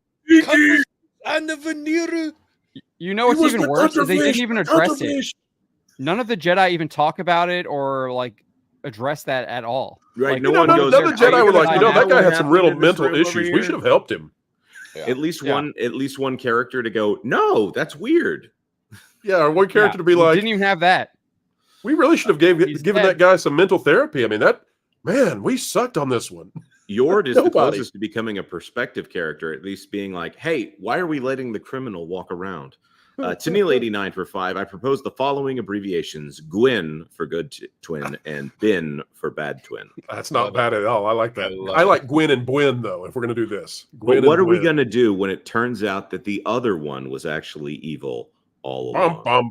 And the veneer. You know what's even worse? They didn't even address it. None of the Jedi even talk about it or like address that at all. Right. Like, no one goes. None of the Jedi were like, that guy had some real mental issues. We should have helped him. Yeah. At least one character to go, no, that's weird. Yeah, or one character to be like, didn't even have that. We really should have given that guy some mental therapy. We sucked on this one. Yord is the closest to becoming a perspective character, at least being like, hey, why are we letting the criminal walk around? To Neil89 for 5, I propose the following abbreviations: Gwyn for good twin and Bin for bad twin. That's not bad at all. I like that. I like Gwyn and Bwin, though, if we're going to do this. But what are we going to do when it turns out that the other one was actually evil all along?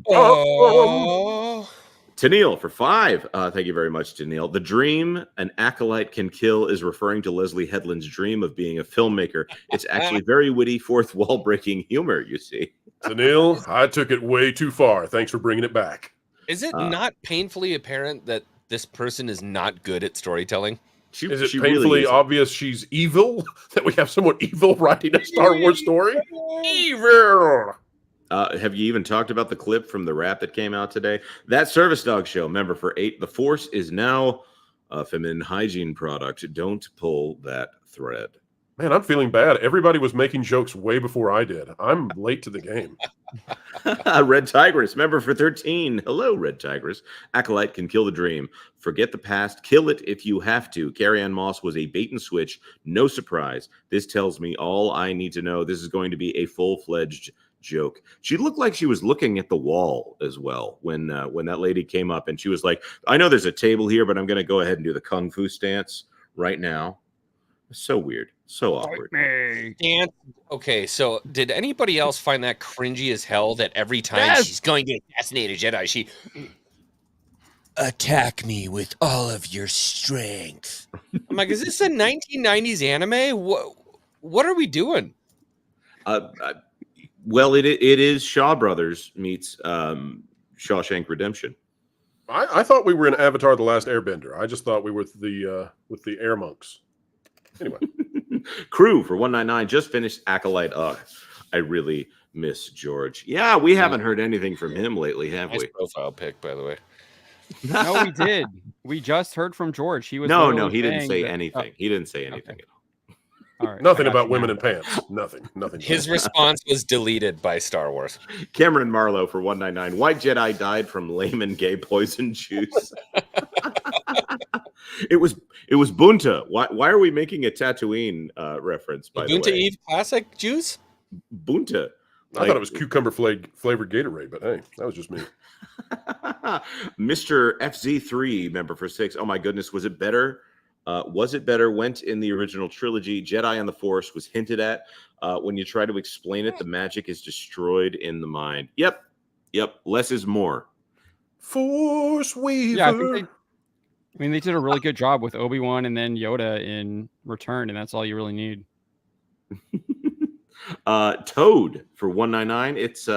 Tennille for 5. Thank you very much, Tennille. The dream an acolyte can kill is referring to Leslie Headland's dream of being a filmmaker. It's actually very witty, fourth wall breaking humor, you see. Tennille, I took it way too far. Thanks for bringing it back. Is it not painfully apparent that this person is not good at storytelling? Is it painfully obvious she's evil? That we have someone evil writing a Star Wars story? Evil! Have you even talked about the clip from the rap that came out today? That Service Dog Show, member for 8. The Force is now a feminine hygiene product. Don't pull that thread. Man, I'm feeling bad. Everybody was making jokes way before I did. I'm late to the game. Red Tigress, member for 13. Hello, Red Tigress. Acolyte can kill the dream. Forget the past. Kill it if you have to. Carrie-Ann Moss was a bait and switch. No surprise. This tells me all I need to know. This is going to be a full-fledged joke. She looked like she was looking at the wall as well when that lady came up, and she was like, I know there's a table here, but I'm going to go ahead and do the Kung Fu stance right now. So weird. So awkward. And okay, so did anybody else find that cringy as hell that every time she's going to assassinate a Jedi, she attack me with all of your strength? I'm like, is this a 1990s anime? What are we doing? Well, it is Shaw Brothers meets Shawshank Redemption. I thought we were in Avatar: The Last Airbender. I just thought we were with the air monks. Anyway. Crew for 199 just finished Acolyte. I really miss George. Yeah, we haven't heard anything from him lately, have Nice we? profile pic, by the way. No, we did. We just heard from George. He was No, he didn't saying say that- anything. He didn't say anything at all. All right, Nothing I got about you women now. in pants. Nothing. His response was deleted by Star Wars. Cameron Marlowe for 199. White Jedi died from layman gay poison juice. It was Bunta. Why are we making a Tatooine reference? By the Bunta way, Eve Classic juice. Bunta. I thought it was cucumber flavored Gatorade, but hey, that was just me. Mr. FZ3 member for 6. Oh my goodness, was it better? Was it better? Went in the original trilogy. Jedi and the Force was hinted at. When you try to explain it, the magic is destroyed in the mind. Yep. Less is more. Force Weaver. Yeah, I mean, they did a really good job with Obi-Wan and then Yoda in Return, and that's all you really need. Toad for 199. It's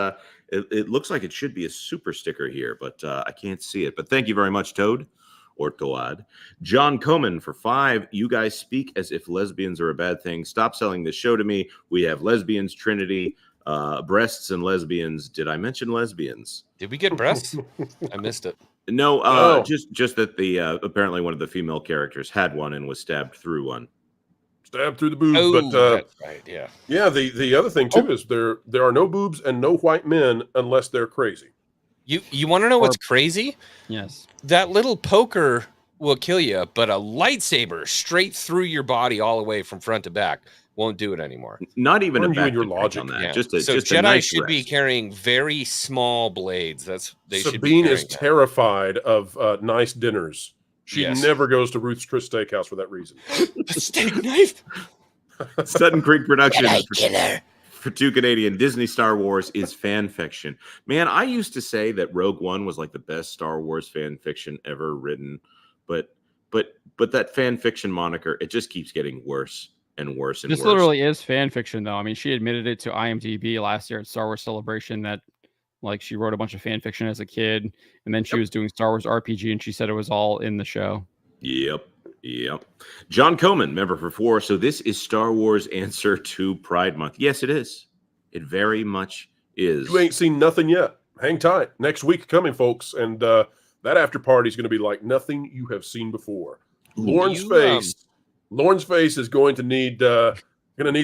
it looks like it should be a super sticker here, but I can't see it. But thank you very much, Toad. Or Toad. John Coman for 5. You guys speak as if lesbians are a bad thing. Stop selling this show to me. We have lesbians, Trinity, breasts, and lesbians. Did I mention lesbians? Did we get breasts? I missed it. No, just that the apparently one of the female characters had one and was stabbed through one. Stabbed through the boobs. Oh, but that's right. Yeah. Yeah. The other thing too is there are no boobs and no white men unless they're crazy. You want to know what's crazy? Yes. That little poker will kill you, but a lightsaber straight through your body all the way from front to back won't do it anymore. Not even Learn a you and your back logic on that. Yeah. Just a Jedi nice should be rest. carrying very small blades. They should be Sabine is carrying that. terrified of nice dinners. She Yes. never goes to Ruth's Chris Steakhouse for that reason. Steak knife. Sutton Creek Productions Jedi killer. for 2 Canadian. Disney Star Wars is fan fiction. Man, I used to say that Rogue One was like the best Star Wars fan fiction ever written, but that fan fiction moniker, it just keeps getting worse and worse and This worse. literally is fan fiction, though. I mean, she admitted it to IMDb last year at Star Wars Celebration that, like, she wrote a bunch of fan fiction as a kid, and then she was doing Star Wars RPG, and she said it was all in the show. Yep. John Coman, member for 4. So this is Star Wars answer to Pride Month. Yes, it is. It very much is. You ain't seen nothing yet. Hang tight. Next week coming, folks. And that after party is going to be like nothing you have seen before. Lauren's face is going to need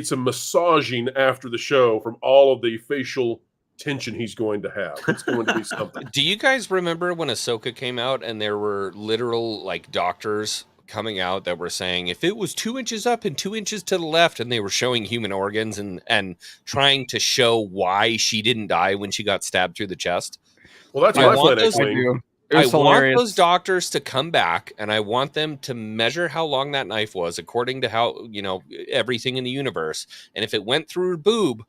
some massaging after the show from all of the facial tension he's going to have. It's going to be something. Do you guys remember when Ahsoka came out and there were literal like doctors coming out that were saying if it was 2 inches up and 2 inches to the left, and they were showing human organs and trying to show why she didn't die when she got stabbed through the chest? Well, that's I my want plan, those- X-Wing. It was I want hilarious. those doctors to come back, and I want them to measure how long that knife was according to how, everything in the universe. And if it went through her boob,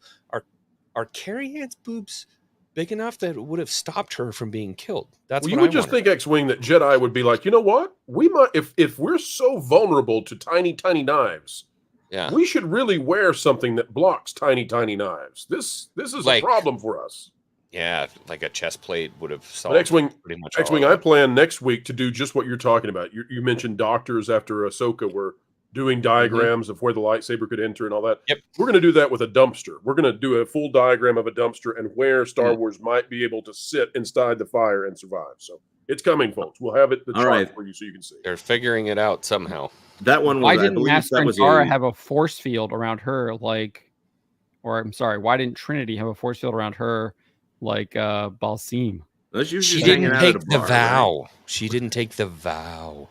are Carrie-Ann's boobs big enough that it would have stopped her from being killed? That's Well, what you would I just wanted. think, X-Wing, that Jedi would be like, you know what? We might, if we're so vulnerable to tiny, tiny knives, Yeah. we should really wear something that blocks tiny, tiny knives. This is Like- a problem for us. Yeah, like a chest plate would have solved But X-Wing, pretty much all X-Wing, of I it. plan next week to do just what you're talking about. You mentioned doctors after Ahsoka were doing diagrams of where the lightsaber could enter and all that. Yep. We're going to do that with a dumpster. We're going to do a full diagram of a dumpster and where Star Wars might be able to sit inside the fire and survive. So it's coming, folks. We'll have it the All chart right. for you so you can see. They're figuring it out somehow. That one was. Why I didn't believe Master that and was Gara a. have a force field around her, like, or I'm sorry, why didn't Trinity have a force field around her, like Balsim? She didn't take the vow. Right? She didn't take the vow.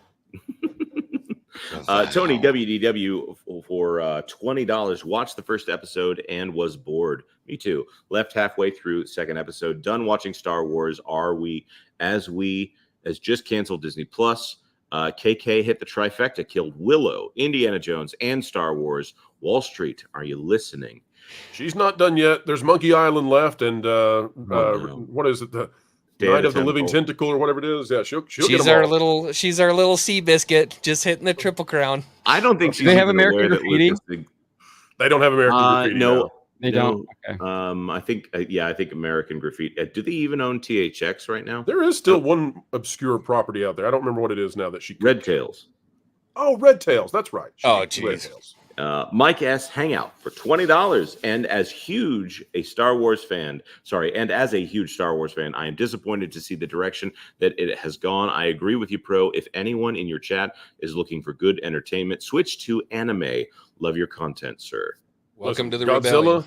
Tony WDW for $20 watched the first episode and was bored. Me too. Left halfway through second episode. Done watching Star Wars. As just canceled Disney Plus. KK hit the trifecta, killed Willow, Indiana Jones, and Star Wars. Wall Street, are you listening? She's not done yet. There's Monkey Island left, and what is it? The Night of the Living Tentacle or whatever it is. Yeah, she'll she's our little sea biscuit, just hitting the Triple Crown. I don't think she's. They have American Graffiti. They don't have American Graffiti. No, they don't. Okay. I think American Graffiti. Do they even own THX right now? There is still one obscure property out there. I don't remember what it is now that she. Red Tails. Oh, Red Tails. That's right. Jeez. Mike S. Hangout for $20. And as a huge Star Wars fan, I am disappointed to see the direction that it has gone. I agree with you, Pro. If anyone in your chat is looking for good entertainment, switch to anime. Love your content, sir. Welcome to the Rebellion.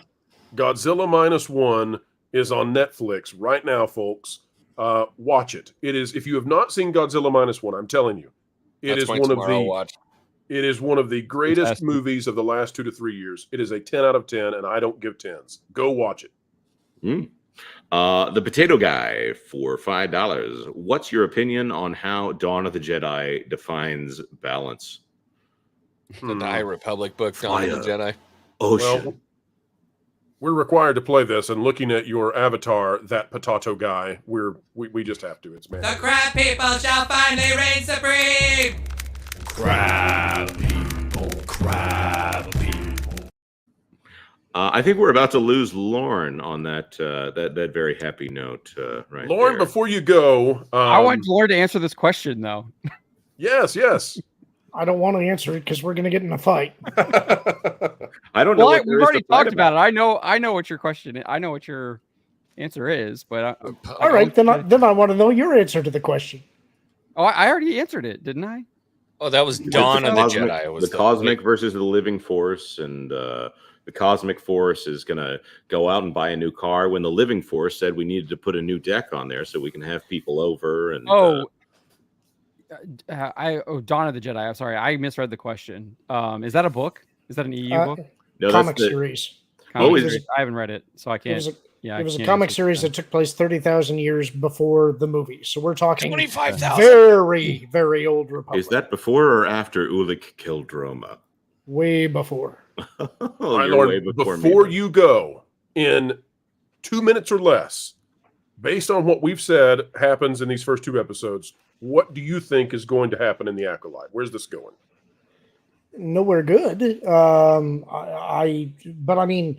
Godzilla -1 is on Netflix right now, folks. Watch it. It is. If you have not seen Godzilla -1, I'm telling you, it is one of the. Watch. It is one of the greatest movies of the last 2 to 3 years. It is a 10 out of 10, and I don't give 10s. Go watch it. The Potato Guy for $5. What's your opinion on how Dawn of the Jedi defines balance? The High Republic book, Dawn of the Jedi. Ocean. Well, we're required to play this, and looking at your avatar, that Potato Guy, we just have to. It's man. The crab people shall finally reign supreme. Crab people. I think we're about to lose Lauren on that very happy note. Right, Lauren, there. before you go, I want Lauren to answer this question though. Yes. I don't want to answer it because we're going to get in a fight. I don't know. Well, we've already talked about it. I know what your question is. I know what your answer is, but all right, then I want to know your answer to the question. Oh, I already answered it, didn't I? Oh, that was Dawn of the Jedi. It was the cosmic versus the living force, and the cosmic force is going to go out and buy a new car when the living force said we needed to put a new deck on there so we can have people over. And Dawn of the Jedi. I'm sorry, I misread the question. Is that a book? Is that an EU book? No, comic series. I haven't read it, so I can't. It was a comic series that took place 30,000 years before the movie. So we're talking 25,000. Very, very old Republic. Is that before or after Ulick killed Roma? Way before. All right, Lord, before you go, in 2 minutes or less, based on what we've said happens in these first 2 episodes, what do you think is going to happen in the Acolyte? Where's this going? Nowhere good. But I mean,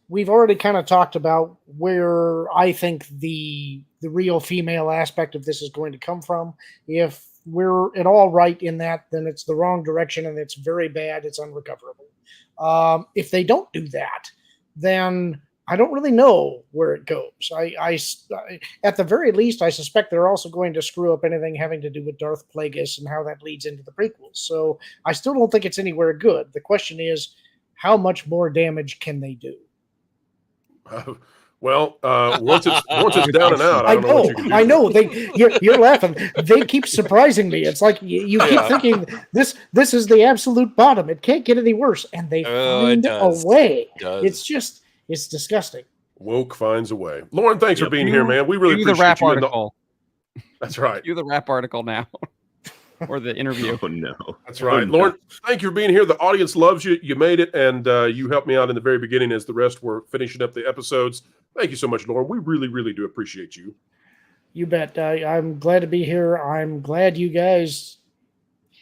we've already kind of talked about where I think the real female aspect of this is going to come from. If we're at all right in that, then it's the wrong direction and it's very bad. It's unrecoverable. If they don't do that, then I don't really know where it goes. I at the very least, I suspect they're also going to screw up anything having to do with Darth Plagueis and how that leads into the prequels. So I still don't think it's anywhere good. The question is, how much more damage can they do? Once it's down and out, I don't know what you can do. I know. You're laughing. They keep surprising me. It's like you keep thinking this is the absolute bottom. It can't get any worse, and they find a way. It's disgusting. Woke finds a way. Lauren, thanks for being here, man. We really appreciate the rap you. Article. That's right. Do the rap article now. Or the interview. Oh, no. That's right. Lauren, thank you for being here. The audience loves you. You made it, and you helped me out in the very beginning as the rest were finishing up the episodes. Thank you so much, Lauren. We really, really do appreciate you. You bet. I'm glad to be here. I'm glad you guys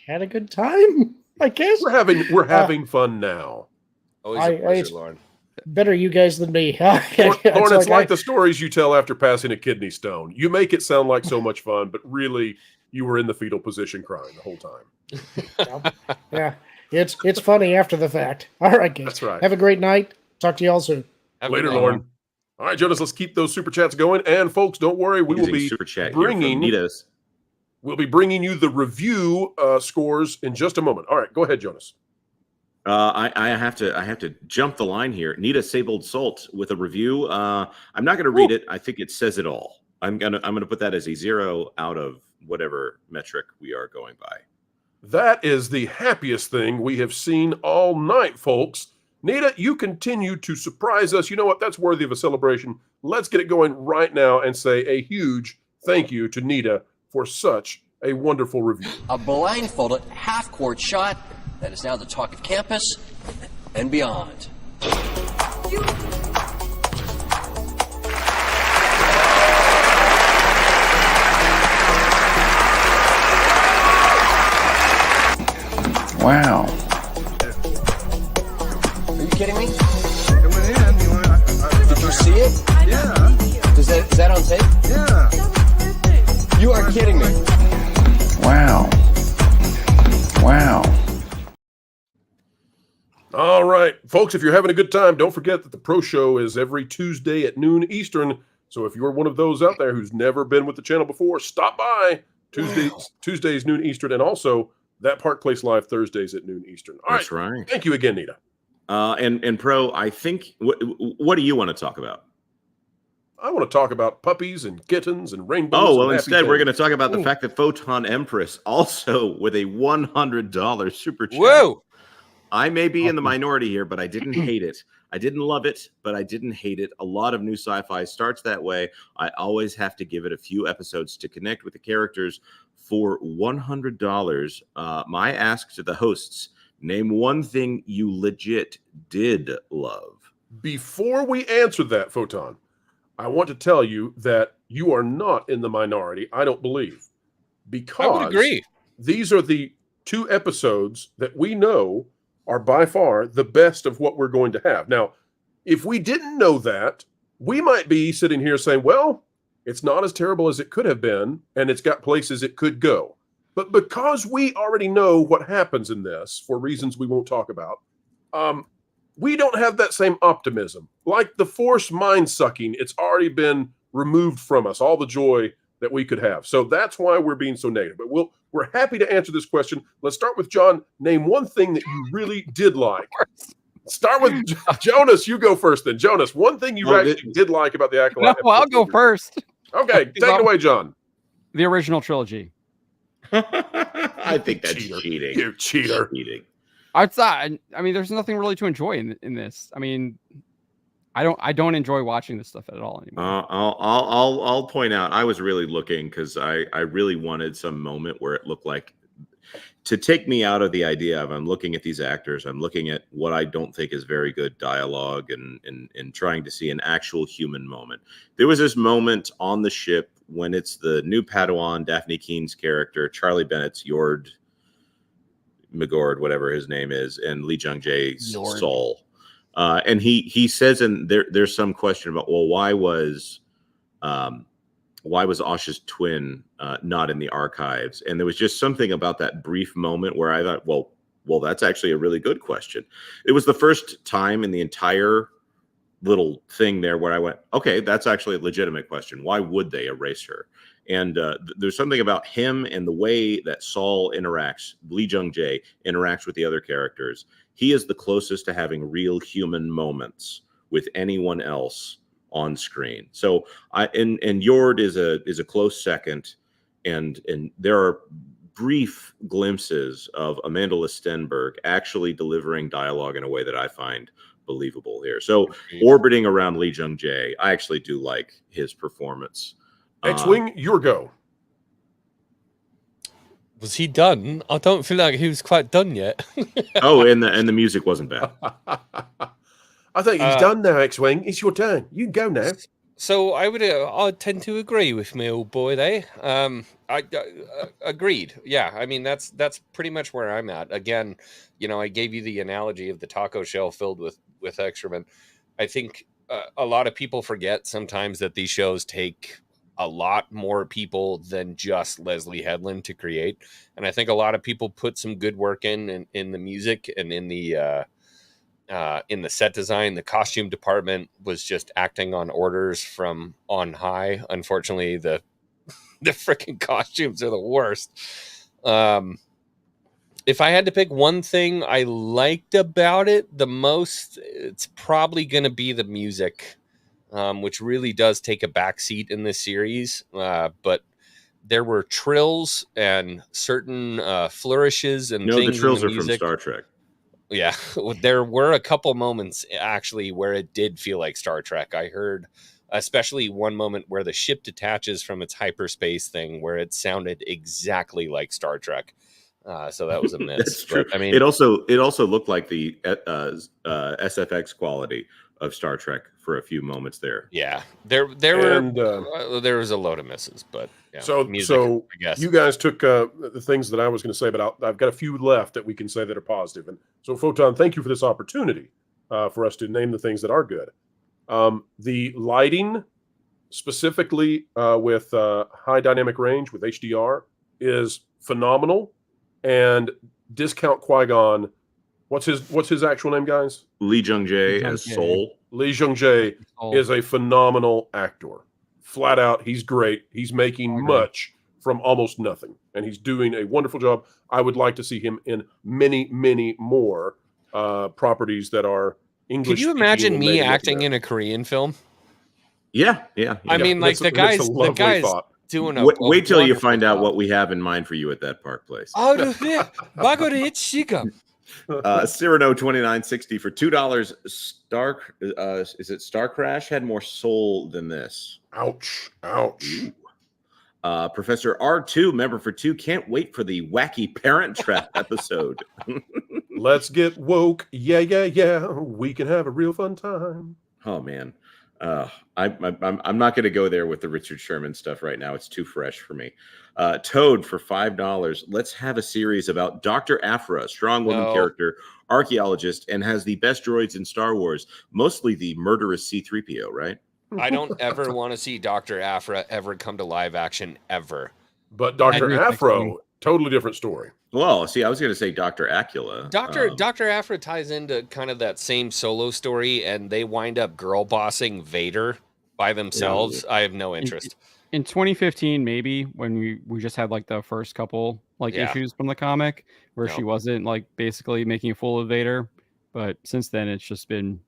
had a good time, I guess. We're having fun now. Always a pleasure, Lauren. Better you guys than me. Lauren, it's like the stories you tell after passing a kidney stone. You make it sound like so much fun, but really, you were in the fetal position crying the whole time. Yeah, it's funny after the fact. All right, guys. That's right. Have a great night. Talk to you all soon. Later, Lauren. All right, Jonas, let's keep those super chats going. And folks, don't worry, we will be bringing. We'll be bringing you the review scores in just a moment. All right, go ahead, Jonas. I have to jump the line here. Nita Sabled Salt with a review. I'm not going to read it. I think it says it all. I'm gonna put that as a 0 out of whatever metric we are going by. That is the happiest thing we have seen all night, folks. Nita, you continue to surprise us. You know what? That's worthy of a celebration. Let's get it going right now and say a huge thank you to Nita for such a wonderful review. A blindfolded half-court shot that is now the talk of campus and beyond. Wow. Are you kidding me? Did you see it? Yeah. Is that on tape? Yeah. You are kidding me. Wow. Wow. All right, folks, if you're having a good time, don't forget that the Pro Show is every Tuesday at noon Eastern. So if you're one of those out there who's never been with the channel before, stop by Tuesdays noon Eastern, and also that Park Place Live Thursdays at noon Eastern. All That's right. Thank you again, Nita. And Pro, I think, what do you want to talk about? I want to talk about puppies and kittens and rainbows. Oh, well, and instead, we're going to things. talk about the fact that Photon Empress also with a $100 super chat. Whoa! I may be in the minority here, but I didn't hate it. I didn't love it, but I didn't hate it. A lot of new sci-fi starts that way. I always have to give it a few episodes to connect with the characters. For $100, my ask to the hosts, name one thing you legit did love. Before we answer that, Photon, I want to tell you that you are not in the minority, I don't believe. Because I would agree. These are the 2 episodes that we know are by far the best of what we're going to have. Now, if we didn't know that, we might be sitting here saying, well, it's not as terrible as it could have been, and it's got places it could go. But because we already know what happens in this, for reasons we won't talk about, we don't have that same optimism. Like the Force mind-sucking, it's already been removed from us, all the joy that we could have. So that's why we're being so negative. But we're happy to answer this question. Let's start with John. Name one thing that you really did like. Start with Jonas. You go first then. Jonas, one thing you actually did like about the Acolyte. No, I'll go first. Okay, take it away, John. The original trilogy. I think that's cheating. You cheater. Cheating. I mean, there's nothing really to enjoy in this. I mean, I don't enjoy watching this stuff at all anymore. I'll point out, I was really looking because I really wanted some moment where it looked like, to take me out of the idea of I'm looking at these actors, I'm looking at what I don't think is very good dialogue and trying to see an actual human moment. There was this moment on the ship when it's the new Padawan, Daphne Keene's character, Charlie Bennett's Yord McGord, whatever his name is, and Lee Jung-jae's Saul. And he says, and there's some question about, well, why was Osh's twin not in the archives? And there was just something about that brief moment where I thought, well, that's actually a really good question. It was the first time in the entire little thing there where I went, okay, that's actually a legitimate question. Why would they erase her? And there's something about him and the way that Saul interacts, Lee Jung-jae interacts with the other characters. He is the closest to having real human moments with anyone else on screen. So and Yord is a close second, and there are brief glimpses of Amanda Listenberg actually delivering dialogue in a way that I find believable here. So orbiting around Lee Jung-jae, I actually do like his performance. X-Wing, your go. Was he done? I don't feel like he was quite done yet. Oh, and the music wasn't bad. I think he's done now, X-Wing. It's your turn. You can go now. So I'd tend to agree with my old boy there. I agreed. Yeah, I mean that's pretty much where I'm at. Again, I gave you the analogy of the taco shell filled with excrement. I think a lot of people forget sometimes that these shows take a lot more people than just Leslie Headland to create, and I think a lot of people put some good work in the music and in the set design. The costume department was just acting on orders from on high. Unfortunately, the The freaking costumes are the worst. If I had to pick one thing I liked about it the most, it's probably going to be the music, which really does take a backseat in this series. But there were trills and certain flourishes and No, things the trills in are the from music. Star Trek. Yeah, there were a couple moments actually where it did feel like Star Trek. I heard especially one moment where the ship detaches from its hyperspace thing where it sounded exactly like Star Trek. So that was a miss. That's true. But, I mean, it also looked like the SFX quality of Star Trek for a few moments there. Yeah, there was a load of misses, but yeah, so music, I guess. you guys took the things that I was going to say, but I've got a few left that we can say that are positive. And so, Photon, thank you for this opportunity for us to name the things that are good. The lighting, specifically with high dynamic range with HDR, is phenomenal. And Discount Qui-Gon, what's his actual name, guys? Lee Jung-jae as Soul. Lee Jung-jae is a phenomenal actor. Flat out, he's great. He's making much from almost nothing, and he's doing a wonderful job. I would like to see him in many, many more properties that are English. Could you imagine me acting in a Korean film? Yeah. I mean, like the guys thought. doing a wait till you find out job. what we have in mind for you at that park place. Cyrano 2960 for $2. Is it Star Crash had more soul than this? Ouch. Professor R2, member for 2, can't wait for the wacky Parent Trap episode. Let's get woke. Yeah. We can have a real fun time. Oh man. I'm not going to go there with the Richard Sherman stuff right now. It's too fresh for me. Toad for $5. Let's have a series about Dr. Aphra, strong woman character, archaeologist, and has the best droids in Star Wars, mostly the murderous C-3PO, right? I don't ever want to see Dr. Aphra ever come to live action ever. But Dr. Aphra, totally different story. Well, see, I was going to say Dr. Acula. Dr. Aphra ties into kind of that same solo story, and they wind up girl bossing Vader by themselves. I have no interest. In 2015, maybe when we just had like the first couple issues from the comic where she wasn't like basically making a fool of Vader, but since then it's just been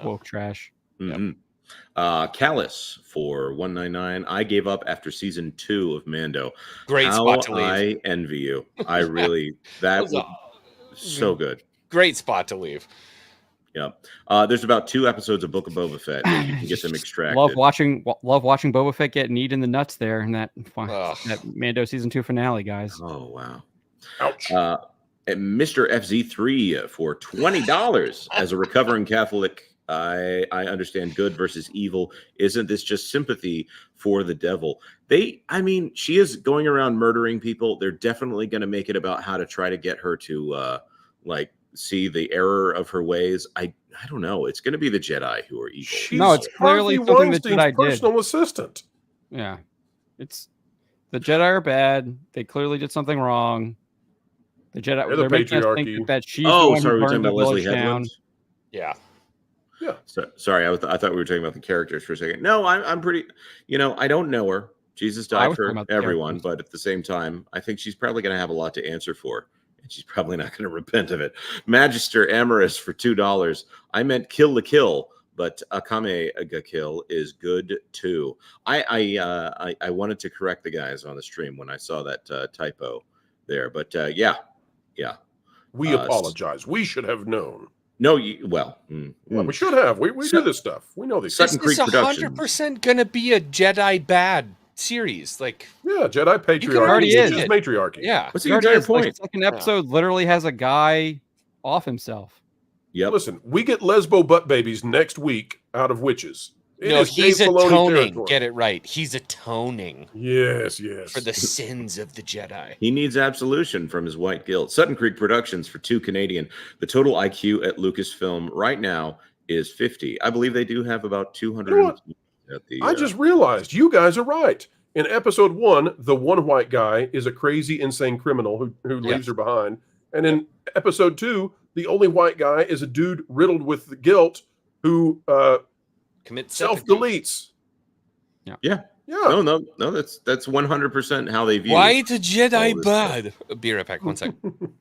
woke trash. Mm-hmm. Callus for $1.99. I gave up after season 2 of Mando. Great spot to leave. I envy you. I really that was so good. Great spot to leave. Yeah. There's about 2 episodes of Book of Boba Fett. You can get them extracted. Love watching Boba Fett get kneed in the nuts there in that Mando season 2 finale, guys. Oh wow. Ouch. Mr. FZ3 for $20 as a recovering Catholic. I understand good versus evil. Isn't this just sympathy for the devil? She is going around murdering people. They're definitely going to make it about how to try to get her to see the error of her ways. I don't know. It's going to be the Jedi who are evil. It's clearly something the Jedi did. Personal assistant. Yeah, it's the Jedi are bad. They clearly did something wrong. The Jedi. They're the patriarchy. Think that she's sorry, we're talking about Leslie Headland. Yeah. Yeah. Sorry, I thought we were talking about the characters for a second. No, I'm pretty. I don't know her. Jesus died for everyone, but at the same time, I think she's probably going to have a lot to answer for, and she's probably not going to repent of it. Magister Amorous for $2. I meant Kill the Kill, but Akame ga Kill is good too. I wanted to correct the guys on the stream when I saw that typo there, but yeah. We apologize. We should have known. No, we should have. We do this stuff. We know these. This is 100% going to be a Jedi bad series. Jedi patriarchy. Already is matriarchy. Yeah, what's the entire point? The second episode literally has a guy off himself. Yep. Listen, we get lesbo butt babies next week out of witches. He's atoning. Get it right. He's atoning. Yes. For the sins of the Jedi. He needs absolution from his white guilt. Sutton Creek Productions for $2 Canadian. The total IQ at Lucasfilm right now is 50. I believe they do have about 200. You know what? I just realized you guys are right. In episode 1, the one white guy is a crazy, insane criminal who leaves her behind. And in episode 2, the only white guy is a dude riddled with guilt who... commit self-deletes. Yeah. Yeah. No. That's 100% how they view. Why is a all Jedi this bad? Be right back. 1 second.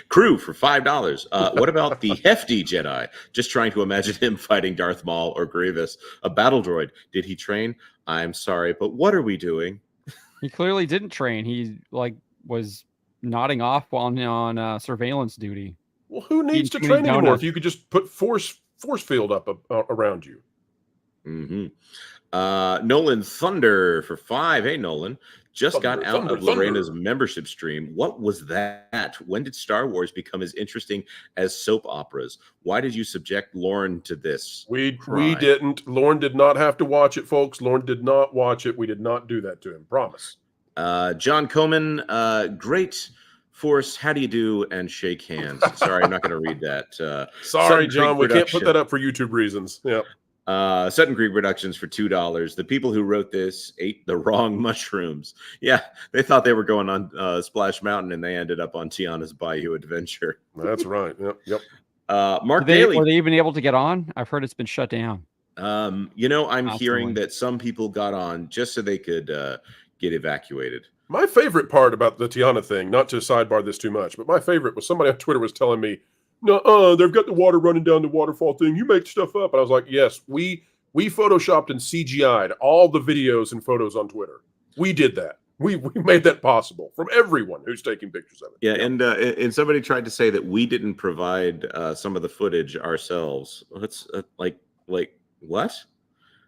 Crew for $5. What about the hefty Jedi? Just trying to imagine him fighting Darth Maul or Grievous. A battle droid. Did he train? I'm sorry, but what are we doing? He clearly didn't train. He was nodding off while on surveillance duty. Well, who needs to train anymore if you could just put force field up around you? Mm-hmm. Nolan Thunder for $5. Hey, Nolan. Just got out of Lorena's membership stream. What was that? When did Star Wars become as interesting as soap operas? Why did you subject Lauren to this? We didn't. Lauren did not have to watch it, folks. Lauren did not watch it. We did not do that to him. Promise. John Coman, great Force. How do you do? And shake hands. Sorry, I'm not going to read that. Sorry, John. We can't put that up for YouTube reasons. Yeah. Sutton Creek Productions for $2. The people who wrote this ate the wrong mushrooms. Yeah, they thought they were going on Splash Mountain, and they ended up on Tiana's Bayou Adventure. That's right. Yep. Mark Daly. Were they even able to get on? I've heard it's been shut down. I'm hearing that some people got on just so they could get evacuated. My favorite part about the Tiana thing, not to sidebar this too much, but my favorite was somebody on Twitter was telling me, no, they've got the water running down the waterfall thing. You make stuff up. And I was like, yes, we photoshopped and CGI'd all the videos and photos on Twitter. We did that. We made that possible from everyone who's taking pictures of it. Yeah, and somebody tried to say that we didn't provide some of the footage ourselves. That's like what?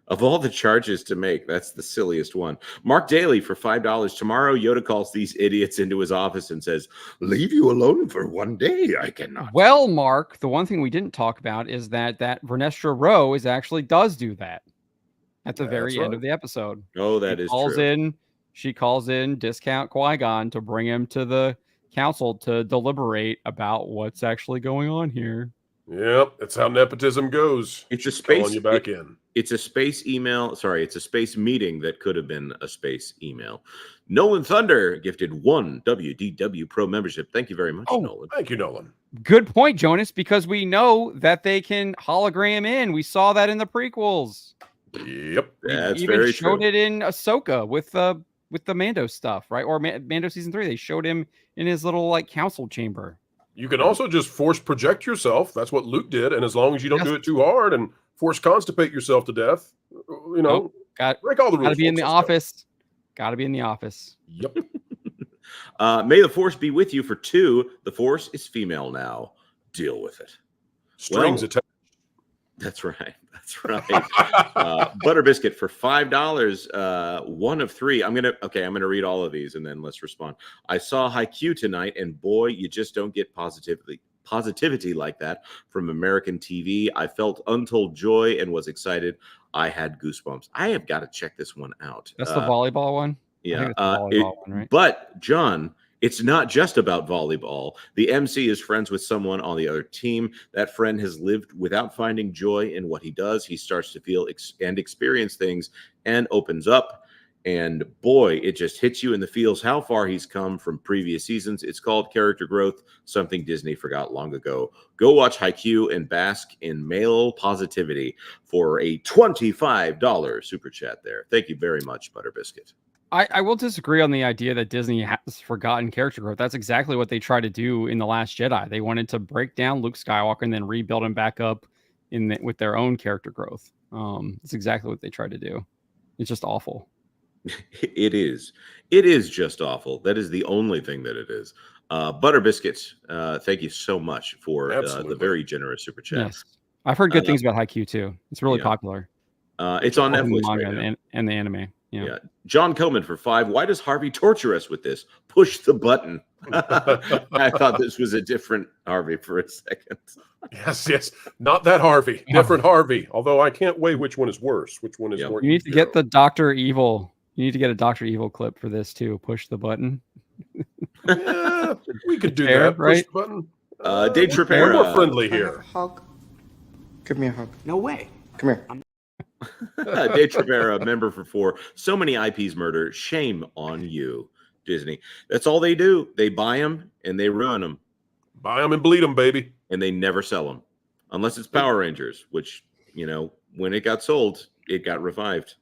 Of all the charges to make, that's the silliest one. Mark Daly for $5. Tomorrow, Yoda calls these idiots into his office and says, "Leave you alone for one day? I cannot." Well, Mark, the one thing we didn't talk about is that Vernestra Rowe does do that at the very end of the episode. Oh, that is true. She calls in Discount Qui-Gon to bring him to the council to deliberate about what's actually going on here. Yep, that's how nepotism goes. It's a space. Calling you back in. It's a space email. Sorry, it's a space meeting that could have been a space email. Nolan Thunder gifted 1 WDW Pro membership. Thank you very much, Nolan. Thank you, Nolan. Good point, Jonas, because we know that they can hologram in. We saw that in the prequels. Yep, that's even very showed true. it in Ahsoka with the Mando stuff, right? Or Mando season 3. They showed him in his little council chamber. You can also just force project yourself. That's what Luke did. And as long as you don't do it too hard and force constipate yourself to death, break all the rules. Gotta be in the office. Gotta be in the office. Yep. May the Force be with you for 2. The Force is female now. Deal with it. Strings attached. That's right. That's right. Butter Biscuit for $5. 1 of 3. I'm gonna read all of these and then let's respond. I saw Haikyuu tonight, and boy, you just don't get positivity like that from American TV. I felt untold joy and was excited. I had goosebumps. I have got to check this one out. That's the volleyball one. Yeah, it's the volleyball one, right? But John, it's not just about volleyball. The MC is friends with someone on the other team. That friend has lived without finding joy in what he does. He starts to feel and experience things and opens up. And boy, it just hits you in the feels how far he's come from previous seasons. It's called character growth, something Disney forgot long ago. Go watch Haikyuu and bask in male positivity for a $25 super chat there. Thank you very much, Butter Biscuit. I will disagree on the idea that Disney has forgotten character growth. That's exactly what they tried to do in The Last Jedi. They wanted to break down Luke Skywalker and then rebuild him back up with their own character growth. It's exactly what they tried to do. It's just awful. It is. It is just awful. That is the only thing that it is. Butter Biscuits, thank you so much for the very generous super chat. Yes. I've heard good things about Haikyuu too. It's really popular. It's on Netflix manga right now. and the anime. Yeah. John Coleman for 5. Why does Harvey torture us with this? Push the button. I thought this was a different Harvey for a second. Yes. Not that Harvey. Different Harvey. Although I can't weigh which one is worse. Which one is more. You need to get the Dr. Evil. You need to get a Dr. Evil clip for this too. Push the button. Yeah, we could do that. Right? Push the button. Dave Tripera. We're more friendly here. Hug. Give me a hug. No way. Come here. Dave Trevera, member for 4. So many IPs murder. Shame on you, Disney. That's all they do. They buy them and they ruin them. Buy them and bleed them, baby. And they never sell them. Unless it's Power Rangers, which, when it got sold, it got revived.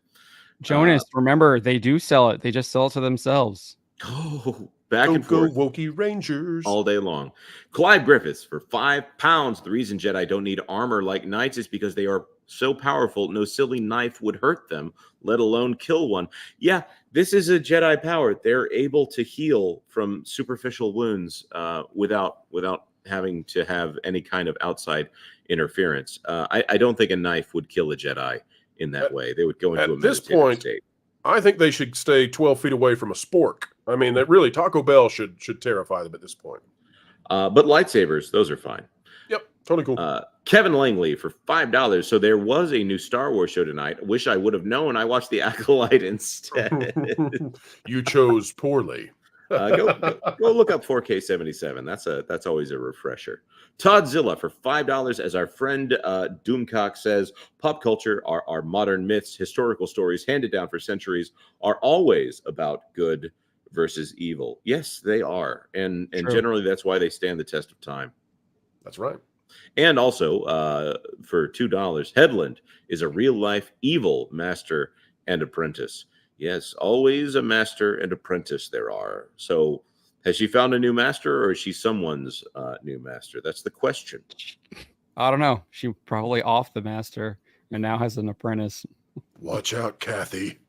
Jonas, remember, they do sell it. They just sell it to themselves. Oh, back and forth. Wokey Rangers. All day long. Clive Griffiths for £5. The reason Jedi don't need armor like knights is because they are so powerful, no silly knife would hurt them, let alone kill one. Yeah, this is a Jedi power. They're able to heal from superficial wounds without having to have any kind of outside interference. I don't think a knife would kill a Jedi in that way. They would go into a meditative state. I think they should stay 12 feet away from a spork. I mean, that really Taco Bell should terrify them at this point. But lightsabers, those are fine. Yep, totally cool. Kevin Langley for $5. So there was a new Star Wars show tonight. Wish I would have known. I watched The Acolyte instead. You chose poorly. Go look up 4K77. That's always a refresher. Toddzilla for $5. As our friend Doomcock says, pop culture are modern myths, historical stories handed down for centuries are always about good versus evil. Yes, they are. And generally that's why they stand the test of time. That's right. And also for $2, Headland is a real-life evil master and apprentice. Yes, always a master and apprentice there are. So has she found a new master, or is she someone's new master? That's the question. I don't know. She probably off the master and now has an apprentice. Watch out, Kathy.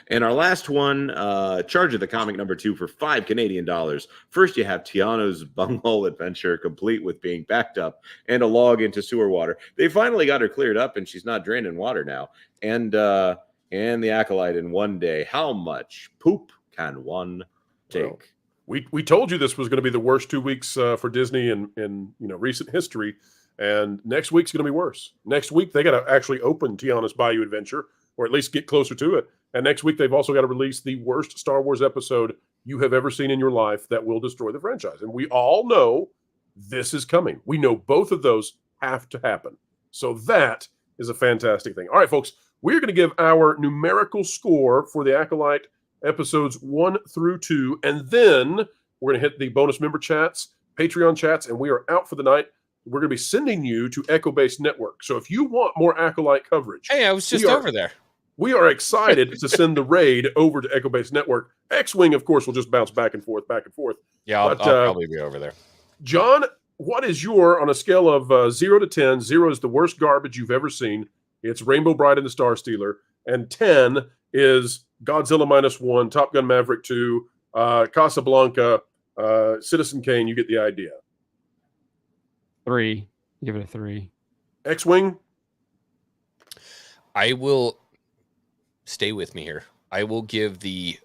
And our last one, Charge of the Comic #2 for $5 Canadian. First, you have Tiano's bunghole adventure, complete with being backed up and a log into sewer water. They finally got her cleared up, and she's not drained in water now. And the Acolyte in one day. How much poop can one take? Well, we told you this was going to be the worst 2 weeks for Disney in recent history, and next week's going to be worse. Next week they got to actually open Tiana's Bayou Adventure, or at least get closer to it. And next week, they've also got to release the worst Star Wars episode you have ever seen in your life that will destroy the franchise. And we all know this is coming. We know both of those have to happen. So that is a fantastic thing. All right, folks, we're going to give our numerical score for the Acolyte episodes 1 through 2. And then we're going to hit the bonus member chats, Patreon chats, and we are out for the night. We're going to be sending you to Echo Base Network. So if you want more Acolyte coverage. Hey, I was just over there. We are excited to send the raid over to Echo Base Network. X-Wing, of course, will just bounce back and forth. Yeah, I'll probably be over there. John, what is your, on a scale of 0 to 10, 0 is the worst garbage you've ever seen. It's Rainbow Bride and the Star Stealer. And 10 is Godzilla -1, Top Gun Maverick 2, Casablanca, Citizen Kane. You get the idea. 3. Give it a 3. X-Wing? I will... Stay with me here. I will give the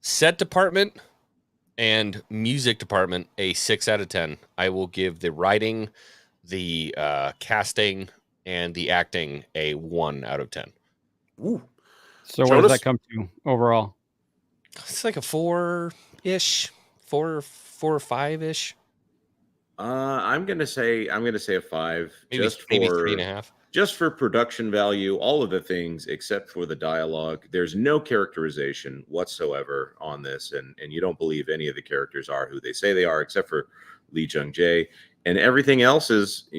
set department and music department a 6 out of 10. I will give the writing, the casting, and the acting a 1 out of 10. Ooh. So what does that come to overall? It's like a 4-ish, 4 or 5-ish. I'm gonna say a 5. Maybe 3.5. Just for production value, all of the things except for the dialogue. There's no characterization whatsoever on this, and you don't believe any of the characters are who they say they are, except for Lee Jung-jae. And everything else is,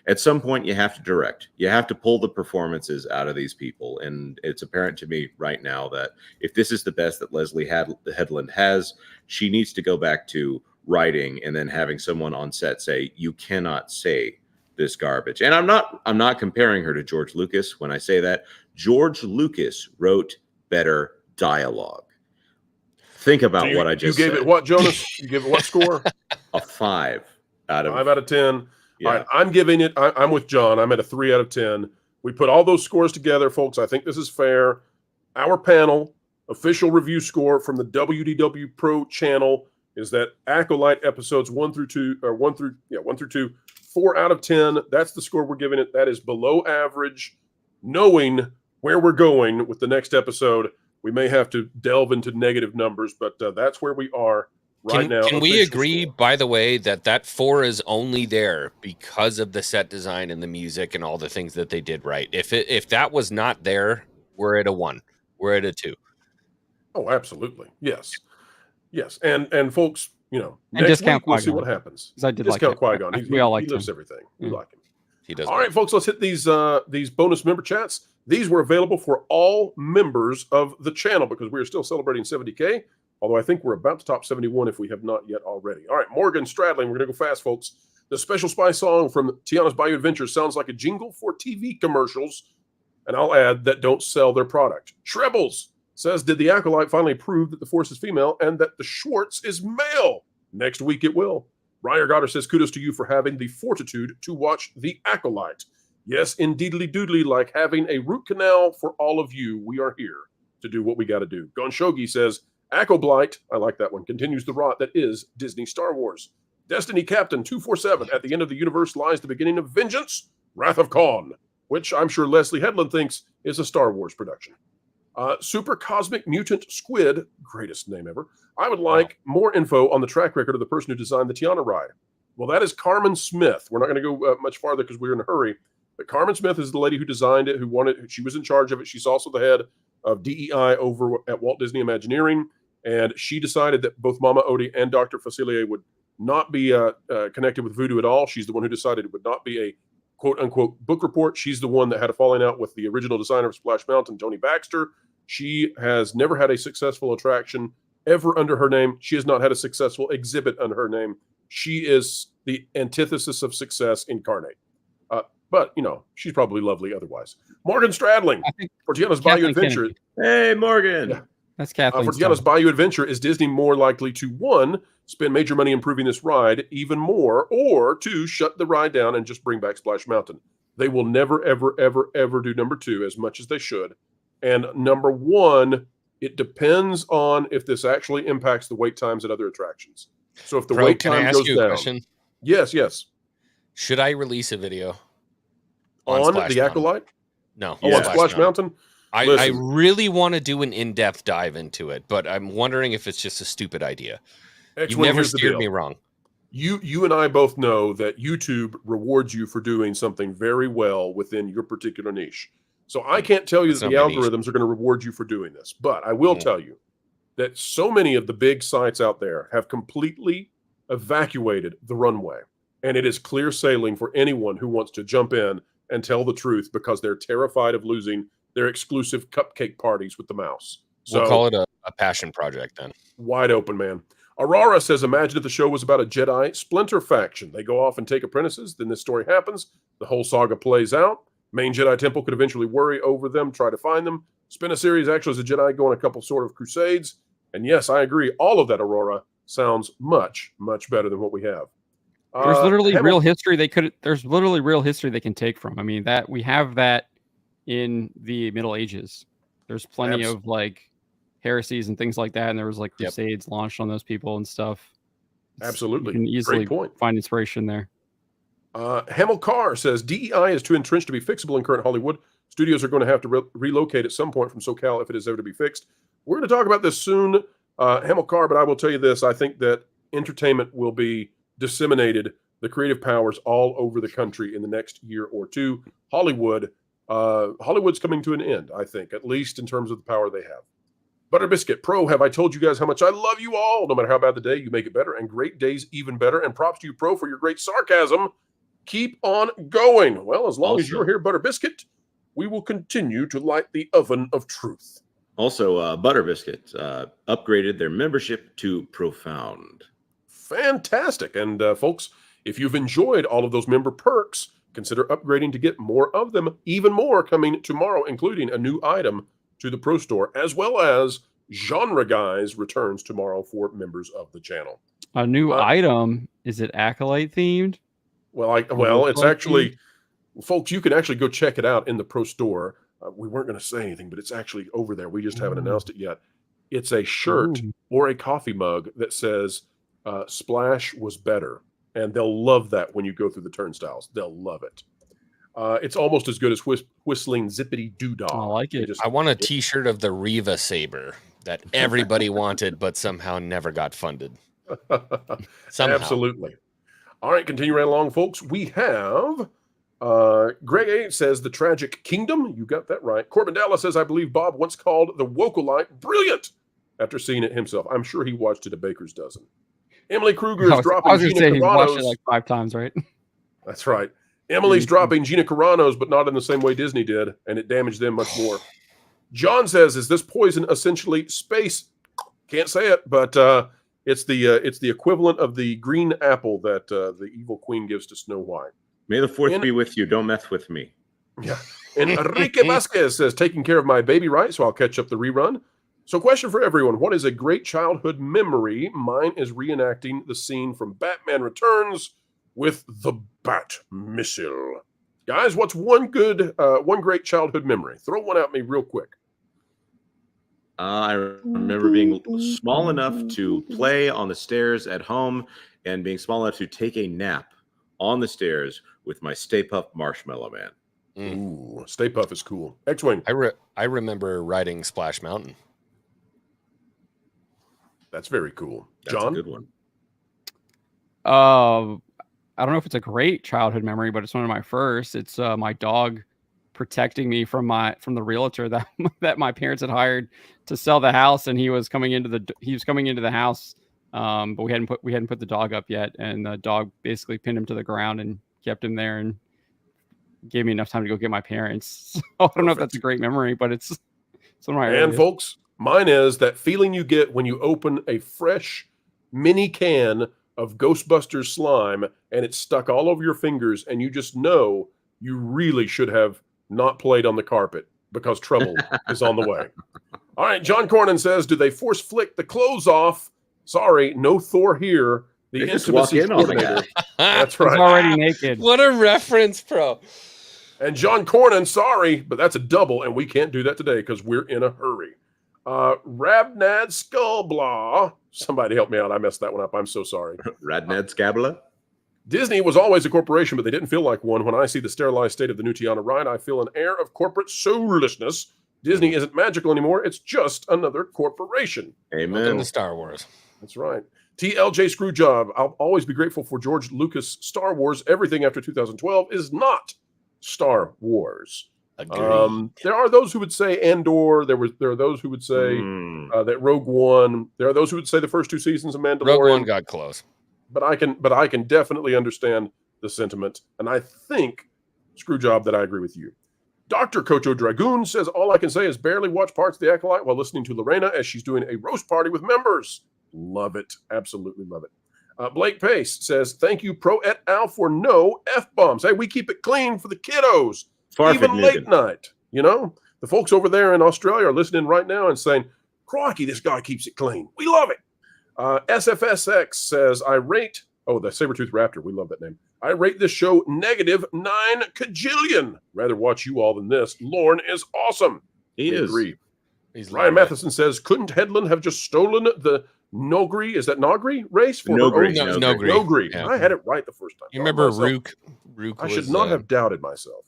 at some point you have to direct. You have to pull the performances out of these people. And it's apparent to me right now that if this is the best that Leslie Headland has, she needs to go back to writing and then having someone on set say, you cannot say this garbage. And I'm not comparing her to George Lucas when I say that. George Lucas wrote better dialogue. Think about what I just said. You gave it what, Jonas? You gave it what score? A 5 out of 5 out of 10. Yeah. All right, I'm giving it. I'm with John. I'm at a 3 out of 10. We put all those scores together, folks. I think this is fair. Our panel official review score from the WDW Pro Channel is that Acolyte episodes 1 through 2, 4 out of 10. That's the score we're giving it. That is below average. Knowing where we're going with the next episode, we may have to delve into negative numbers, but that's where we are right now. Can we agree, by the way, that 4 is only there because of the set design and the music and all the things that they did right? If that was not there, we're at a 1. We're at a 2. Oh, absolutely. Yes. And folks, and next discount week we'll see Qui-Gon. what happens. I did discount like Qui-Gon. we all like he lifts everything. We like him. He does. All right, folks, let's hit these bonus member chats. These were available for all members of the channel because we are still celebrating 70K, although I think we're about to top 71 if we have not yet already. All right, Morgan Stradling, we're going to go fast, folks. The Special Spy song from Tiana's Bayou Adventure sounds like a jingle for TV commercials, and I'll add that don't sell their product. Shrebbles says, did the Acolyte finally prove that the Force is female and that the Schwartz is male? Next week it will. Ryer Goddard says, kudos to you for having the fortitude to watch The Acolyte. Yes, indeedly doodly, like having a root canal for all of you. We are here to do what we got to do. Gonshogi says, Acolyte, I like that one, continues the rot that is Disney Star Wars. Destiny Captain 247, at the end of the universe lies the beginning of Vengeance, Wrath of Khan, which I'm sure Leslie Headland thinks is a Star Wars production. Super Cosmic Mutant Squid, greatest name ever. I would like more info on the track record of the person who designed the Tiana ride. Well, that is Carmen Smith. We're not going to go much farther because we're in a hurry. But Carmen Smith is the lady who designed it, who wanted. She was in charge of it. She's also the head of DEI over at Walt Disney Imagineering. And she decided that both Mama Odie and Dr. Facilier would not be connected with Voodoo at all. She's the one who decided it would not be a quote-unquote book report. She's the one that had a falling out with the original designer of Splash Mountain, Tony Baxter. She has never had a successful attraction ever under her name. She has not had a successful exhibit under her name. She is the antithesis of success incarnate. But, you know, she's probably lovely otherwise. Morgan Stradling for Tiana's Bayou Adventure. Hey, Morgan. Yeah. That's Kathleen. For Tiana's Bayou Adventure, is Disney more likely to, 1, spend major money improving this ride even more, or 2, shut the ride down and just bring back Splash Mountain? They will never, ever, ever, ever do number 2 as much as they should. And number 1, it depends on if this actually impacts the wait times at other attractions. So if the wait time goes down. Question? Yes. Should I release a video on the Acolyte? No. On Splash Mountain? I really want to do an in-depth dive into it, but I'm wondering if it's just a stupid idea. You never steered me wrong. You and I both know that YouTube rewards you for doing something very well within your particular niche. So I can't tell you that the algorithms are going to reward you for doing this, but I will tell you that so many of the big sites out there have completely evacuated the runway, and it is clear sailing for anyone who wants to jump in and tell the truth because they're terrified of losing their exclusive cupcake parties with the mouse. So we'll call it a passion project then. Wide open, man. Aurora says, imagine if the show was about a Jedi splinter faction. They go off and take apprentices. Then this story happens. The whole saga plays out. Main Jedi Temple could eventually worry over them, try to find them. Spin a series actually as a Jedi go on a couple sort of crusades. And yes, I agree. All of that, Aurora, sounds much, much better than what we have. There's literally real history there's literally real history they can take from. I mean, that we have that in the Middle Ages. There's plenty of like heresies and things like that, and there was like crusades launched on those people and stuff. Absolutely. You can easily find inspiration there. Hamel Carr says DEI is too entrenched to be fixable in current Hollywood. Studios are going to have to relocate at some point from SoCal if it is ever to be fixed. We're going to talk about this soon, Hamel Carr, but I will tell you this. I think that entertainment will be disseminated, the creative powers all over the country in the next year or two. Hollywood's coming to an end, I think, at least in terms of the power they have. Butter Biscuit Pro, have I told you guys how much I love you all? No matter how bad the day, you make it better, and great days even better. And props to you, Pro, for your great sarcasm. Keep on going. Well, as long as you're here, Butter Biscuit, we will continue to light the oven of truth. Also, Butter Biscuit upgraded their membership to Profound. Fantastic. And folks, if you've enjoyed all of those member perks, consider upgrading to get more of them, even more coming tomorrow, including a new item to the Pro Store, as well as Genre Guys returns tomorrow for members of the channel. A new item? Is it Acolyte themed? Well, it's actually, folks, you can actually go check it out in the Pro Store. We weren't going to say anything, but it's actually over there. We just haven't announced it yet. It's a shirt or a coffee mug that says Splash was better. And they'll love that when you go through the turnstiles. They'll love it. It's almost as good as whistling Zippity Doo-Dah. I like it. I want a t-shirt of the Riva Saber that everybody wanted, but somehow never got funded. Absolutely. All right, continue right along, folks. We have Greg A says The Tragic Kingdom. You got that right. Corbin Dallas says, I believe Bob once called the Wokolite brilliant after seeing it himself. I'm sure he watched it a baker's dozen. Emily Kruger is dropping. I was going to say he watched it like 5 times, right? That's right. Emily's dropping Gina Carano's, but not in the same way Disney did, and it damaged them much more. John says, "Is this poison essentially space?" Can't say it, but it's the equivalent of the green apple that the evil queen gives to Snow White. May the fourth be with you. Don't mess with me. Yeah. And Enrique Vasquez says, "Taking care of my baby right, so I'll catch up the rerun." So, question for everyone: what is a great childhood memory? Mine is reenacting the scene from Batman Returns with the Bat Missile. Guys, what's one great childhood memory? Throw one at me real quick. I remember being small enough to play on the stairs at home and being small enough to take a nap on the stairs with my Stay Puft Marshmallow Man. Ooh, Stay Puft is cool. X-Wing. I remember riding Splash Mountain. That's very cool. That's John? a good one. I don't know if it's a great childhood memory, but it's one of my first. It's my dog protecting me from the realtor that my parents had hired to sell the house, and he was coming into the house, but we hadn't put the dog up yet, and the dog basically pinned him to the ground and kept him there and gave me enough time to go get my parents. So I don't know if that's a great memory, but it's one of my And folks, mine is that feeling you get when you open a fresh mini can of Ghostbusters slime and it's stuck all over your fingers, and you just know you really should have not played on the carpet because trouble is on the way. All right, John Cornyn says, "Do they force flick the clothes off?" Sorry, no Thor here. The intimacy coordinator. That's right. He's already naked. What a reference, Pro. And John Cornyn, sorry, but that's a double, and we can't do that today because we're in a hurry. Rabnad Skullblaw. Somebody help me out. I messed that one up. I'm so sorry. Radnad Scabla. Disney was always a corporation, but they didn't feel like one. When I see the sterilized state of the new Tiana ride, I feel an air of corporate soullessness. Disney isn't magical anymore. It's just another corporation. Amen. Welcome to Star Wars. That's right. TLJ Screwjob. I'll always be grateful for George Lucas Star Wars. Everything after 2012 is not Star Wars. There are those who would say Andor. There are those who would say that Rogue One. There are those who would say the first two seasons of Mandalorian. Rogue One got close. But I can definitely understand the sentiment, and I think, Screwjob, that I agree with you. Dr. Kocho Dragoon says, "All I can say is barely watch parts of the Acolyte while listening to Lorena as she's doing a roast party with members." Love it. Absolutely love it. Blake Pace says, "Thank you, Pro et al. For no F-bombs. Hey, we keep it clean for the kiddos. Even late night. You know, the folks over there in Australia are listening right now and saying, crikey, this guy keeps it clean. We love it." SFSX says, "I rate," the Sabertooth Raptor. We love that name. "I rate this show -9 kajillion. Rather watch you all than this. Lorne is awesome." He is. Agree. Ryan Matheson says, "Couldn't Headland have just stolen the Nogri?" Is that Nogri race? For Nogri. Nogri. Yeah. I had it right the first time. You remember Rook? I should not have doubted myself.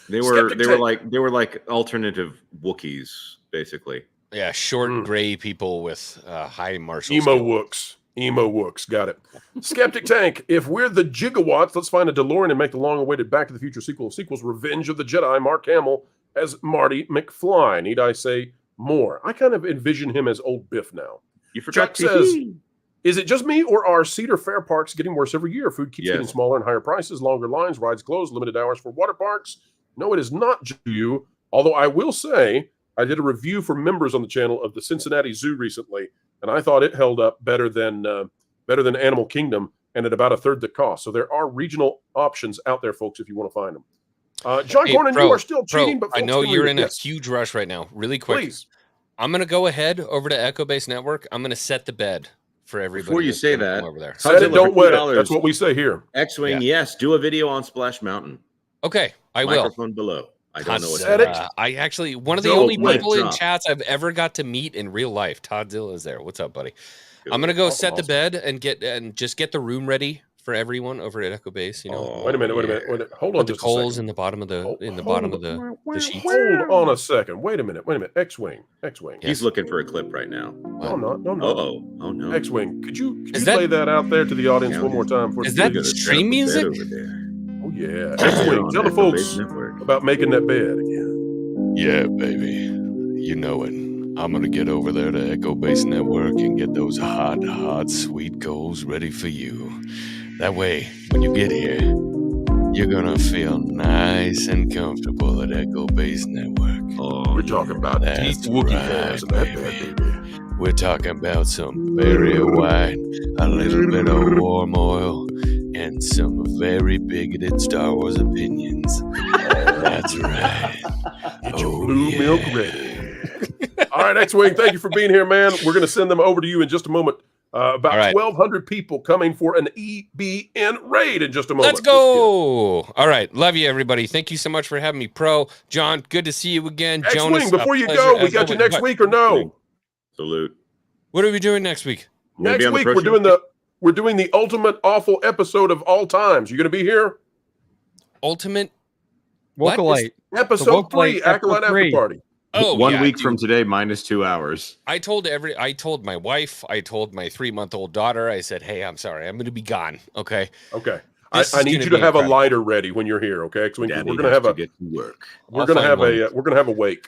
They were like alternative Wookiees, basically. Yeah, short gray people with high martial Emo Wooks. Got it. Skeptic Tank. "If we're the gigawatts, let's find a DeLorean and make the long-awaited Back to the Future sequel of sequels, Revenge of the Jedi, Mark Hamill as Marty McFly. Need I say more?" I kind of envision him as old Biff now. You forgot. Chuck says, "Is it just me, or are Cedar Fair parks getting worse every year? Food keeps getting smaller and higher prices, longer lines, rides closed, limited hours for water parks." No, it is not you. Although I will say, I did a review for members on the channel of the Cincinnati Zoo recently, and I thought it held up better than Animal Kingdom, and at about a third the cost. So there are regional options out there, folks, if you want to find them. John Cornyn, you are still cheating, but I know you're in a huge rush right now. Really quick, please. I'm going to go ahead over to Echo Base Network. I'm going to set the bed for everybody. Before you say that, over there. Set it, don't wet it. That's what we say here. X-Wing, yes. Do a video on Splash Mountain. Okay, I will. Microphone below. I don't know what said it. I actually, one of the only people in chats I've ever got to meet in real life. Todzilla is there. What's up, buddy? I'm gonna go set the bed and just get the room ready for everyone over at Echo Base. You know. Wait a minute. Hold on. The coals in the bottom of the sheets. Hold on a second. Wait a minute. X-Wing. He's looking for a clip right now. No, I'm not. Oh no. X-Wing. Could you play that out there to the audience one more time? Is that stream music? Oh yeah. X-Wing. Tell the folks about making that bed again. Yeah, baby. You know it. I'm going to get over there to Echo Base Network and get those hot, sweet coals ready for you. That way, when you get here, you're gonna feel nice and comfortable at Echo Base Network. Oh, we're talking about deep Wookiee fans in that bed, baby. We're talking about some Barry White, a little bit of warm oil, and some very bigoted Star Wars opinions. That's right. Get your blue milk ready. All right, X-Wing, thank you for being here, man. We're going to send them over to you in just a moment. About 1,200 people coming for an EBN raid in just a moment. Let's go. All right. Love you, everybody. Thank you so much for having me, Pro. John, good to see you again. X-Wing, Jonas, before you go, we got you next week or no? Salute. What are we doing next week? Next week, we're doing the ultimate awful episode of all times. You going to be here? Ultimate? Acolyte. Episode 3, Acolyte After Party. Oh, 1 week from today, minus 2 hours. I told my wife, I told my 3-month-old daughter, I said, hey, I'm sorry, I'm going to be gone. Okay. Okay. I need you to have a lighter ready when you're here. Okay. We're going to have get to work. We're going to have a wake.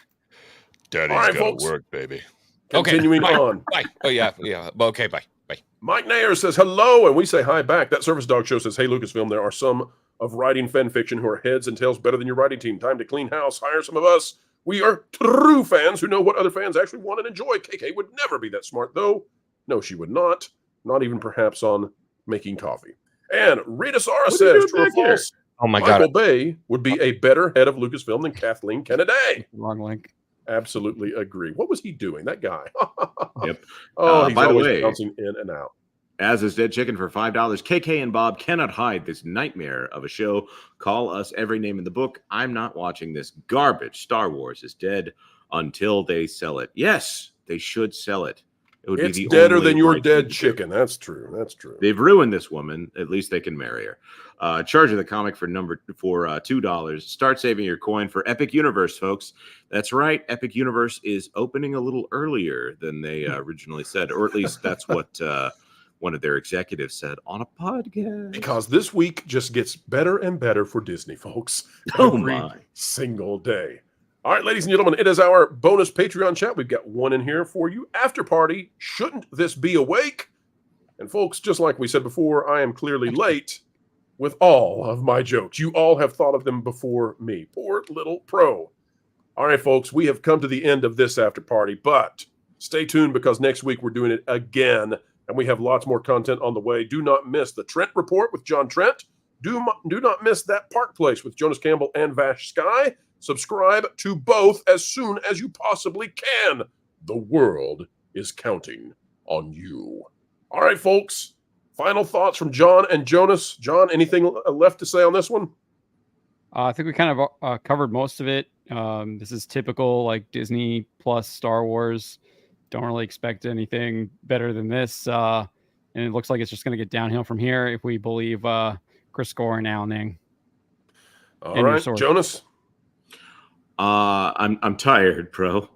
Daddy's got to work, baby. Continuing on. Bye. Oh yeah. Okay. Bye. Mike Nair says hello, and we say hi back. That Service Dog Show says, hey, Lucasfilm, there are some of writing fan fiction who are heads and tails better than your writing team. Time to clean house. Hire some of us. We are true fans who know what other fans actually want and enjoy. KK would never be that smart, though. No, she would not. Not even perhaps on making coffee. And Rita Sara says, true or false, oh my Michael God. Bay would be a better head of Lucasfilm than Kathleen Kennedy. Wrong link. Absolutely agree. What was he doing? That guy. Yep. Oh, he's by the always way, bouncing in and out. As is Dead Chicken for $5, KK and Bob cannot hide this nightmare of a show. Call us every name in the book. I'm not watching this garbage. Star Wars is dead until they sell it. Yes, they should sell it. It would It's be the deader only than your right dead thing to do. chicken. That's true. That's true. They've ruined this woman. At least they can marry her. Charge of the comic for $2. Start saving your coin for Epic Universe, folks. That's right. Epic Universe is opening a little earlier than they originally said, or at least that's what one of their executives said on a podcast. Because this week just gets better and better for Disney, folks. Oh, Every my. single day. All right, ladies and gentlemen, it is our bonus Patreon chat. We've got one in here for you. After party, shouldn't this be awake? And folks, just like we said before, I am clearly late with all of my jokes. You all have thought of them before me. Poor little Pro. All right, folks, we have come to the end of this after party, but stay tuned because next week we're doing it again, and we have lots more content on the way. Do not miss the Trent Report with John Trent. Do not miss That Park Place with Jonas Campbell and Vash Sky. Subscribe to both as soon as you possibly can. The world is counting on you. All right, folks. Final thoughts from John and Jonas. John, anything left to say on this one? I think we kind of covered most of it. This is typical, like Disney plus Star Wars. Don't really expect anything better than this. And it looks like it's just going to get downhill from here if we believe Chris Score and Al Ning. All right, Jonas. I'm tired, Pro.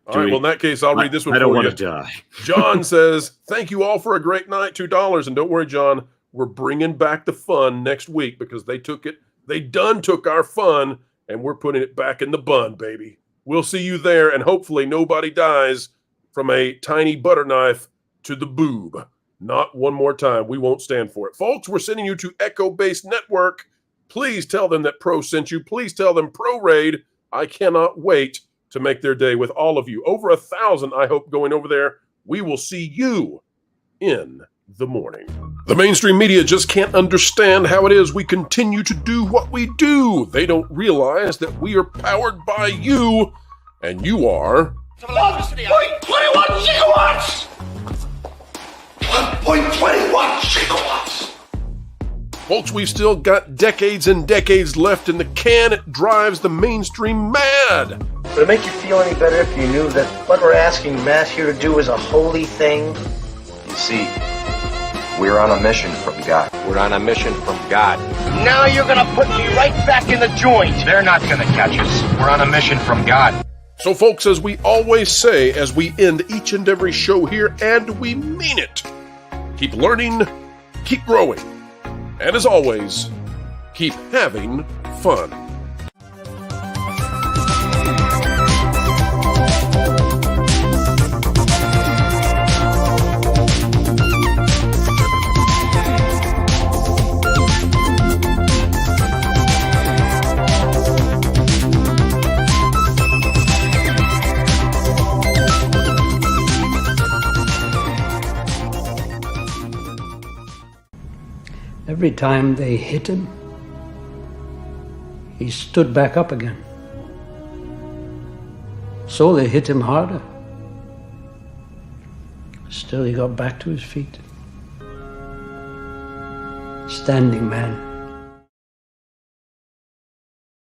All right, well, in that case, I'll read this one for you. I don't want to die. John says, thank you all for a great night, $2. And don't worry, John, we're bringing back the fun next week because they took our fun, and we're putting it back in the bun, baby. We'll see you there, and hopefully nobody dies from a tiny butter knife to the boob. Not one more time. We won't stand for it. Folks, we're sending you to Echo Base Network. Please tell them that Pro sent you. Please tell them Pro Raid. I cannot wait to make their day with all of you. Over 1,000, I hope, going over there. We will see you in the morning. The mainstream media just can't understand how it is we continue to do what we do. They don't realize that we are powered by you, and you are... 1.21 gigawatts! 1.21 gigawatts! Folks, we've still got decades and decades left in the can. It drives the mainstream mad. Would it make you feel any better if you knew that what we're asking Mass here to do is a holy thing? You see, we're on a mission from God. We're on a mission from God. Now you're gonna put me right back in the joint. They're not gonna catch us. We're on a mission from God. So, folks, as we always say as we end each and every show here, and we mean it, keep learning, keep growing, and as always, keep having fun. Every time they hit him, he stood back up again. So they hit him harder. Still, he got back to his feet. Standing man.